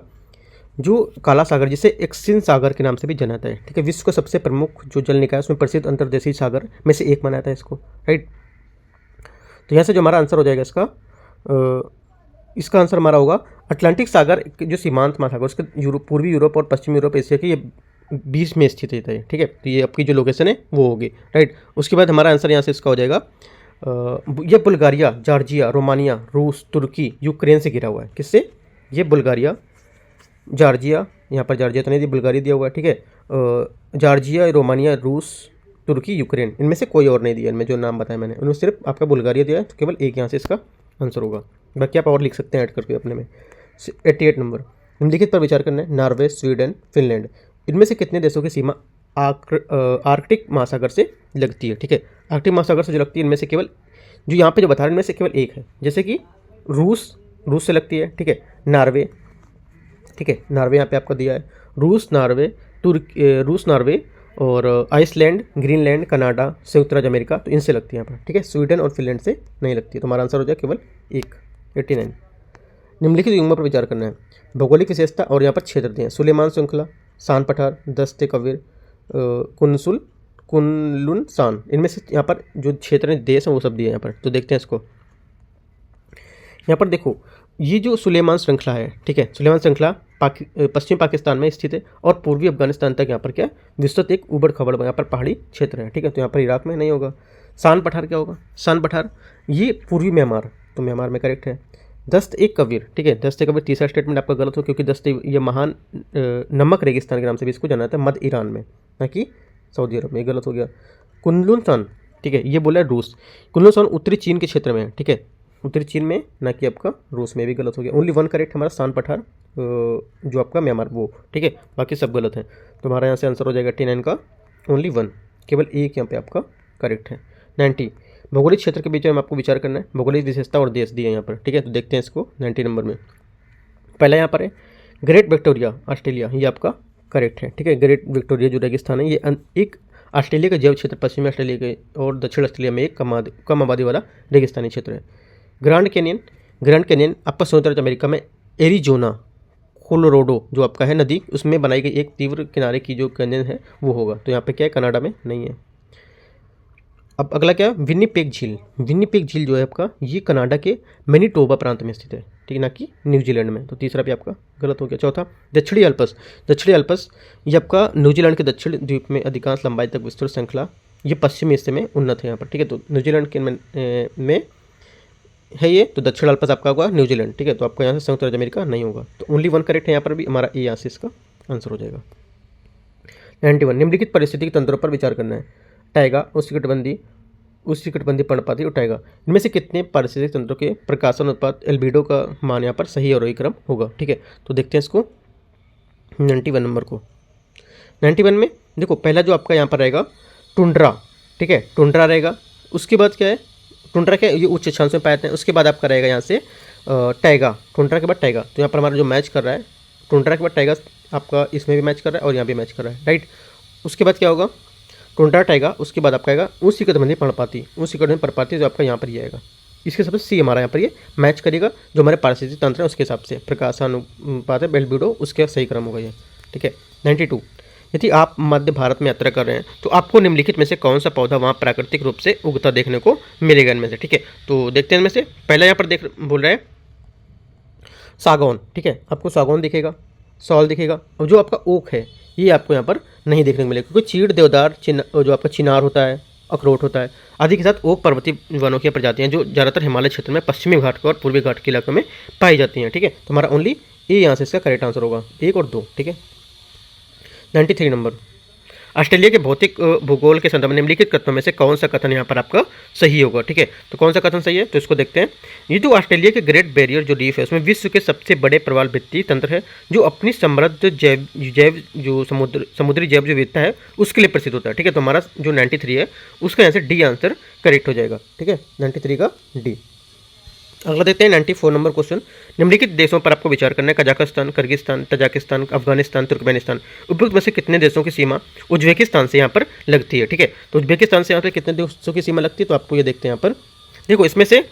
जो काला सागर, जिसे एक्सिन सागर के नाम से भी जाना जाता है, ठीक है, विश्व का सबसे प्रमुख जो जल निकाय है उसमें प्रसिद्ध अंतर्देशीय सागर में से एक माना जाता है इसको। राइट, तो यहाँ से जो हमारा आंसर हो जाएगा इसका आंसर हमारा होगा अटलांटिक सागर, जो सीमांत महासागर, उसके पूर्वी यूरोप और पश्चिमी यूरोप एशिया के ये बीच में स्थित है। ठीक है, तो ये आपकी जो लोकेशन है वो होगी। राइट, उसके बाद हमारा आंसर यहाँ से इसका हो जाएगा ये बुल्गारिया, जॉर्जिया, रोमानिया, रूस, तुर्की, यूक्रेन से घिरा हुआ है। किससे? ये बुल्गारिया, जॉर्जिया, यहाँ पर जॉर्जिया तो नहीं दी, बुल्गारिया दिया हुआ है। ठीक है, जॉर्जिया, रोमानिया, रूस, तुर्की, यूक्रेन, इनमें से कोई और नहीं दिया। इनमें जो नाम बताया मैंने उनमें सिर्फ आपका बुल्गारिया दिया है, तो केवल एक यहाँ से इसका आंसर होगा। बाकी आप और लिख सकते हैं ऐड करके अपने में। 88 नंबर, निम्नलिखित पर विचार करना है। नॉर्वे, स्वीडन, फिनलैंड, इनमें से कितने देशों की सीमा आर्कटिक महासागर से लगती है? ठीक है, आर्कटिक महासागर से जो लगती है, इनमें से केवल जो यहाँ पे जो बता रहे हैं इनमें से केवल एक है। जैसे कि रूस से लगती है। ठीक है, नॉर्वे, ठीक है, नॉर्वे यहाँ पे आपको दिया है। रूस, नॉर्वे और आइसलैंड, ग्रीनलैंड, कनाडा, संयुक्त राज्य अमेरिका, तो इनसे लगती है यहाँ पर। ठीक है, स्वीडन और फिनलैंड से नहीं लगती है। तो हमारा आंसर हो जाए केवल एक। 89, निम्नलिखित युग्मों पर विचार करना है। भौगोलिक विशेषता और यहाँ पर क्षेत्र दिए हैं। सुलेमान श्रृंखला, सान पठार, दस्ते कबीर, कुनलुन सान, इनमें से यहाँ पर जो क्षेत्र देश हैं वो सब दिए हैं यहाँ पर। तो देखते हैं इसको। यहाँ पर देखो ये जो सुलेमान श्रृंखला है, ठीक है, सुलेमान श्रृंखला पश्चिमी पाकिस्तान में स्थित है और पूर्वी अफगानिस्तान तक यहाँ पर क्या विस्तृत एक उबड़ खबड़ यहाँ पर पहाड़ी क्षेत्र है। ठीक है, तो यहाँ पर इराक में नहीं होगा। सान पठार क्या होगा? सान पठार ये पूर्वी म्यांमार, तो म्यांमार में करेक्ट है। दस्त एक कबीर, ठीक है, दस्त कबीर तीसरा स्टेटमेंट आपका गलत हो, क्योंकि दस्त ये महान नमक रेगिस्तान के नाम से भी इसको जाना जाता है, मध्य ईरान में, ना कि सऊदी अरब में। गलत हो गया। कुनलुन सान, ठीक है, ये बोला है रूस। कुनलुन सान उत्तरी चीन के क्षेत्र में है। ठीक है, उत्तरी चीन में, ना कि आपका रूस में। भी गलत हो गया। ओनली 1 करेक्ट हमारा सान पठार जो आपका म्यांमार वो। ठीक है, बाकी सब गलत है। तो हमारा यहाँ से आंसर हो जाएगा 89 का ओनली 1, केवल एक यहाँ पे आपका करेक्ट है। 90, भौगोलिक क्षेत्र के बीच में आपको विचार करना है। भौगोलिक विशेषता और देश दिए यहाँ पर। ठीक है, तो देखते हैं इसको 90 नंबर में। पहला यहाँ पर है ग्रेट विक्टोरिया, ऑस्ट्रेलिया, ये आपका करेक्ट है। ठीक है, ग्रेट विक्टोरिया जो रेगिस्तान है, ये एक ऑस्ट्रेलिया का जैव क्षेत्र, पश्चिमी ऑस्ट्रेलिया के और दक्षिण ऑस्ट्रेलिया में एक कम आबादी वाला रेगिस्तानी क्षेत्र है। ग्रैंड कैनियन आपका संयुक्त राज्य अमेरिका में एरिजोना, कोलोराडो जो आपका है नदी, उसमें बनाई गई एक तीव्र किनारे की जो कैनियन है वो होगा। तो यहाँ पे क्या है? कनाडा में नहीं है। अब अगला क्या है, विनिपेग झील। विनिपेग झील जो है आपका, ये कनाडा के मैनीटोबा प्रांत में स्थित है, ठीक है, ना कि न्यूजीलैंड में। तो तीसरा भी आपका गलत हो गया। चौथा, दक्षिणी अल्पस। दक्षिणी अल्पस ये आपका न्यूजीलैंड के दक्षिण द्वीप में अधिकांश लंबाई तक विस्तृत श्रृंखला, ये पश्चिमी हिस्से में उन्नत है यहाँ पर, ठीक है। तो न्यूजीलैंड के में है ये, तो दक्षिण अल्पस आपका होगा न्यूजीलैंड, ठीक है। तो आपका यहाँ से संयुक्त राज्य अमेरिका नहीं होगा। तो ओनली वन करेक्ट है यहाँ पर भी, हमारा ए यहाँ से इसका आंसर हो जाएगा। 91, निम्नलिखित पारिस्थितिक तंत्रों पर विचार करना है। टाइगा, उष्णकटिबंधीय पर्णपाती और टाइगा, इनमें से कितने पारिस्थितिक तंत्रों के प्रकाशन उत्पाद एल्बिडो का मान यहाँ पर सही और वही क्रम होगा, ठीक है। तो देखते हैं इसको 91 नंबर को। 91 में देखो, पहला जो आपका यहाँ पर रहेगा टुंड्रा, ठीक है, टुंड्रा रहेगा। उसके बाद क्या है, टुंड्रा क्या है, ये उच्च अक्षांश में पाए जाते हैं। उसके बाद आपका रहेगा यहाँ से टाइगा, टुंड्रा के बाद टाइगा। तो यहाँ पर हमारा जो मैच कर रहा है, टुंड्रा के बाद टाइगा आपका इसमें भी मैच कर रहा है और यहाँ भी मैच कर रहा है, राइट। उसके बाद क्या होगा, टुंड्रा टाइगा, उसके बाद आपका आएगा उष्णकटिबंधीय पर्णपाती। उष्णकटिबंधीय पर्णपाती जो आपका यहाँ पर ये आएगा, इसके हिसाब से सी हमारा यहाँ पर ये मैच करेगा, जो हमारे पारिस्थितिक तंत्र है उसके हिसाब से प्रकाशानुपात है एल्बिडो, उसके सही क्रम होगा ये, ठीक है। 92, यदि आप मध्य भारत में यात्रा कर रहे हैं तो आपको निम्नलिखित में से कौन सा पौधा वहाँ प्राकृतिक रूप से उगता देखने को मिलेगा इनमें से, ठीक है। तो देखते हैं इनमें से, पहला यहाँ पर बोल रहे हैं सागौन, ठीक है, आपको सागौन दिखेगा, सॉल दिखेगा, और जो आपका ओक है ये आपको यहाँ पर नहीं देखने को मिलेगा, क्योंकि चीड़, देवदार, जो आपका चिनार होता है, अखरोट होता है आदि के साथ ओक पर्वतीय वनों की प्रजातियाँ जो ज़्यादातर हिमालय क्षेत्र में पश्चिमी घाट और पूर्वी घाट के इलाकों में पाई जाती हैं, ठीक है। तो हमारा ओनली ए यहाँ से इसका करेक्ट आंसर होगा, 1 और 2, ठीक है। 93 नंबर, ऑस्ट्रेलिया के भौतिक भूगोल के संदर्भ में निम्नलिखित कथनों में से कौन सा कथन यहाँ पर आपका सही होगा, ठीक है। तो कौन सा कथन सही है, तो इसको देखते हैं। ये जो ऑस्ट्रेलिया के ग्रेट बैरियर जो रीफ है, उसमें विश्व के सबसे बड़े प्रवाल भित्ति तंत्र है, जो अपनी समृद्ध जैव जो समुद्री जैव विविधता है उसके लिए प्रसिद्ध होता है, ठीक है। तो हमारा जो 93 है उसका यहाँ से डी आंसर करेक्ट हो जाएगा, ठीक है, 93 का डी। अगला देखते हैं 94 नंबर क्वेश्चन। निम्नलिखित देशों पर आपको विचार करना है, Kazakhstan, Kyrgyzstan, Tajikistan, Afghanistan, Turkmenistan, उपयुक्त में से कितने देशों की सीमा उज्बेकिस्तान से यहाँ पर लगती है, ठीक है। तो उज्बेकिस्तान से यहाँ पर कितने देशों की सीमा लगती है, तो आपको ये देखते हैं यहाँ पर, देखो इसमें से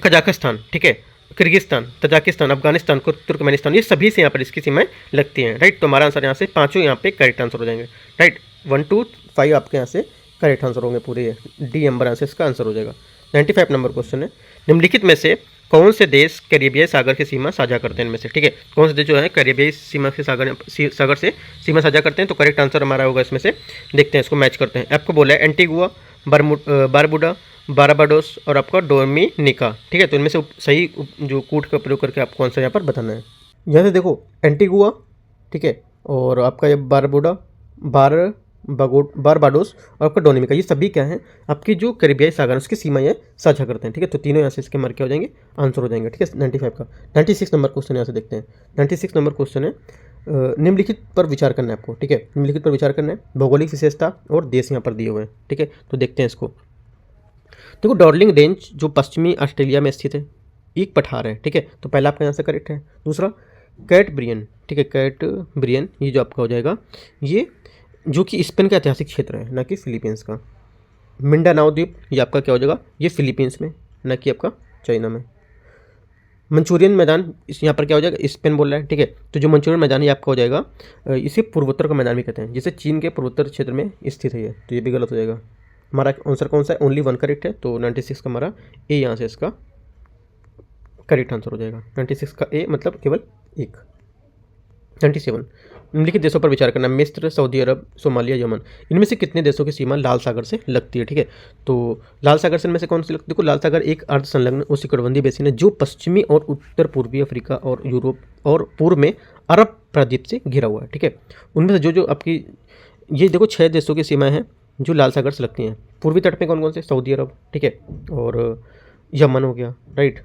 कजाकिस्तान, ठीक है, किर्गिस्तान, तजाकिस्तान, अफगानिस्तान, तुर्कमेनिस्तान, ये सभी से यहाँ पर इसकी सीमाएँ लगती हैं, राइट। तो हमारा आंसर यहाँ से पाँचों यहाँ पे करेक्ट आंसर हो जाएंगे, राइट। 1, 2, 5 आपके यहाँ से करेक्ट आंसर होंगे पूरे, डी नंबर यहाँ से इसका आंसर हो जाएगा। 95 नंबर क्वेश्चन है, निम्नलिखित में से कौन से देश कैरिबियाई सागर की सीमा साझा करते हैं इनमें से, ठीक है। कौन से देश जो है कैरिबियाई सीमा के सागर से सीमा साझा करते हैं, तो करेक्ट आंसर हमारा होगा इसमें से, देखते हैं इसको मैच करते हैं। आपको बोला है एंटीगुआ, बारबुडा, बारबाडोस और आपका डोमिनिका, ठीक है। तो इनमें से सही जो कूट का प्रयोग करके आपको आंसर यहाँ पर बताना है। यहाँ से देखो एंटीगुआ, ठीक है, और आपका ये बारबुडा, बारबाडोस और आपका डोमिनिका, ये सभी क्या हैं, आपकी जो कैरिबियाई सागर उसकी सीमाएं साझा करते हैं, ठीक है। तो तीनों यहाँ से इसके मार्क क्या हो जाएंगे, आंसर हो जाएंगे, ठीक है। 95 का 96 नंबर क्वेश्चन यहाँ से देखते हैं। 96 नंबर क्वेश्चन है, निम्नलिखित पर विचार करना है आपको, ठीक है। निम्नलिखित पर विचार करना है, भौगोलिक विशेषता और देश यहाँ पर दिए हुए हैं, ठीक है। तो देखते हैं इसको। देखो डार्लिंग रेंज जो पश्चिमी ऑस्ट्रेलिया में स्थित है, एक पठार है, ठीक है। तो पहला आपका यहाँ से करेक्ट है। दूसरा कैटब्रियन, ठीक है, कैटब्रियन ये जो आपका हो जाएगा, ये जो कि स्पेन का ऐतिहासिक क्षेत्र है, ना कि फिलीपींस का। मिंडानाओ द्वीप ये आपका क्या हो जाएगा, ये फिलीपींस में, ना कि आपका चाइना में। मंचूरियन मैदान इस यहाँ पर क्या हो जाएगा, स्पेन बोल रहा है, ठीक है। तो जो मंचूरियन मैदान ये आपका हो जाएगा, इसे पूर्वोत्तर का मैदान भी कहते हैं, जिसे चीन के पूर्वोत्तर क्षेत्र में स्थित है ये, तो ये भी गलत हो जाएगा। हमारा आंसर कौन सा है, ओनली 1 करेक्ट है, तो 96 का हमारा ए यहाँ से इसका करेक्ट आंसर हो जाएगा। 96 का ए मतलब केवल 1। 97, निम्नलिखित देशों पर विचार करना, मिस्र, सऊदी अरब, सोमालिया, यमन, इनमें से कितने देशों की सीमा लाल सागर से लगती है, ठीक है। तो लाल सागर से इनमें से कौन सी लगती है, देखो लाल सागर एक अर्ध संलग्न उष्णकटिबंधीय बेसिन है, जो पश्चिमी और उत्तर पूर्वी अफ्रीका और यूरोप और पूर्व में अरब प्रायद्वीप से घिरा हुआ है, ठीक है। उनमें से जो आपकी ये देखो 6 देशों की सीमाएँ हैं जो लाल सागर से लगती हैं। पूर्वी तट में कौन कौन से, सऊदी अरब, ठीक है, और यमन हो गया, राइट,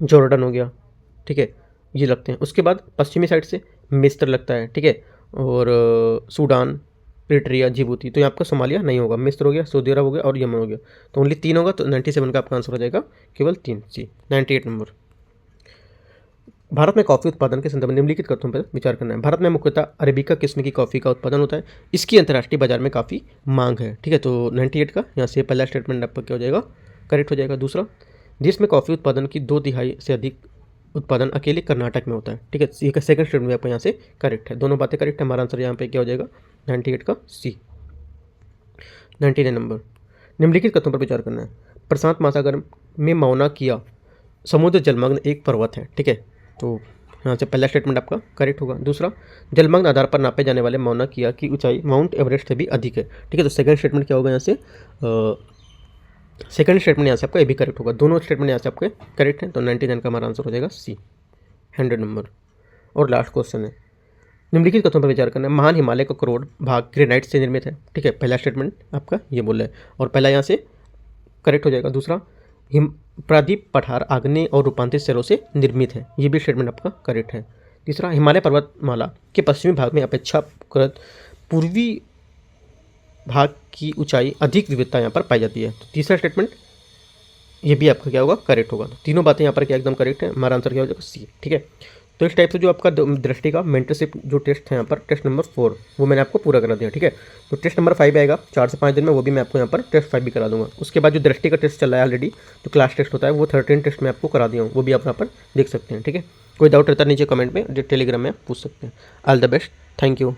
जॉर्डन हो गया, ठीक है, ये लगते हैं। उसके बाद पश्चिमी साइड से मिस्र लगता है, ठीक है, और सूडान, इरिट्रिया, जिबूती। तो यहाँ आपका सोमालिया नहीं होगा, मिस्र हो गया, सऊदी अरब हो गया और यमन हो गया। तो ओनली 3 होगा, तो 97 का आपका आंसर हो जाएगा केवल 3 सी। 98 नंबर, भारत में कॉफ़ी उत्पादन के संदर्भ में निम्नलिखित कथनों पर विचार करना है। भारत में मुख्यतः अरेबिका किस्म की कॉफ़ी का उत्पादन होता है, इसकी अंतर्राष्ट्रीय बाजार में काफ़ी मांग है, ठीक है। तो 98 का यहाँ से पहला स्टेटमेंट आपका क्या हो जाएगा, करेक्ट हो जाएगा। दूसरा, देश में कॉफ़ी उत्पादन की 2/3 से अधिक उत्पादन अकेले कर्नाटक में होता है, ठीक है। ये सेकंड स्टेटमेंट आपका यहाँ से करेक्ट है, दोनों बातें करेक्ट है। हमारा आंसर यहाँ पे क्या हो जाएगा, 98 का सी। 99 नंबर, निम्नलिखित कथनों पर विचार करना है। प्रशांत महासागर में मौना किया समुद्र जलमग्न एक पर्वत है, ठीक है। तो यहाँ से पहला स्टेटमेंट आपका करेक्ट होगा। दूसरा, जलमग्न आधार पर नापे जाने वाले मौना किया की ऊंचाई माउंट एवरेस्ट से भी अधिक है, ठीक है। तो सेकंड स्टेटमेंट क्या होगा यहाँ से, सेकंड स्टेटमेंट यहाँ से आपका ये भी करेक्ट होगा। दोनों स्टेटमेंट यहाँ से आपके करेक्ट हैं। तो 99 का हमारा आंसर हो जाएगा सी, 100 नंबर। और लास्ट क्वेश्चन है, निम्नलिखित कथनों पर विचार करना है। महान हिमालय का करोड़ भाग ग्रेनाइट से निर्मित है, ठीक है। पहला स्टेटमेंट आपका ये बोल रहा है और पहला यहाँ से करेक्ट हो जाएगा। दूसरा, प्रादीप पठार आग्नेय और रूपांतरित शैलों से निर्मित है, ये भी स्टेटमेंट आपका करेक्ट है। तीसरा, हिमालय पर्वतमाला के पश्चिमी भाग में अपेक्षाकृत पूर्वी भाग की ऊंचाई अधिक विविधता यहाँ पर पाई जाती है। तो तीसरा स्टेटमेंट ये भी आपका क्या होगा, करेक्ट होगा। तो तीनों बातें यहाँ पर क्या एकदम करेक्ट है, हमारा आंसर क्या हो जाएगा, सी, ठीक है। तो इस टाइप से जो आपका दृष्टि का मेंटरशिप जो टेस्ट है यहाँ पर, टेस्ट नंबर 4, वो मैंने आपको पूरा करा दिया, ठीक है। तो टेस्ट नंबर 5 आएगा 4 से 5 दिन में, वो भी मैं आपको यहाँ पर टेस्ट 5 भी करा दूंगा। उसके बाद जो दृष्टि का टेस्ट चल रहा है ऑलरेडी, जो क्लास टेस्ट होता है, वो 13 टेस्ट में आपको करा दिया हूँ, वो भी आप यहाँ पर देख सकते हैं, ठीक है। कोई डाउट रहता नीचे कमेंट में टेलीग्राम में आप पूछ सकते हैं। All the best, thank you.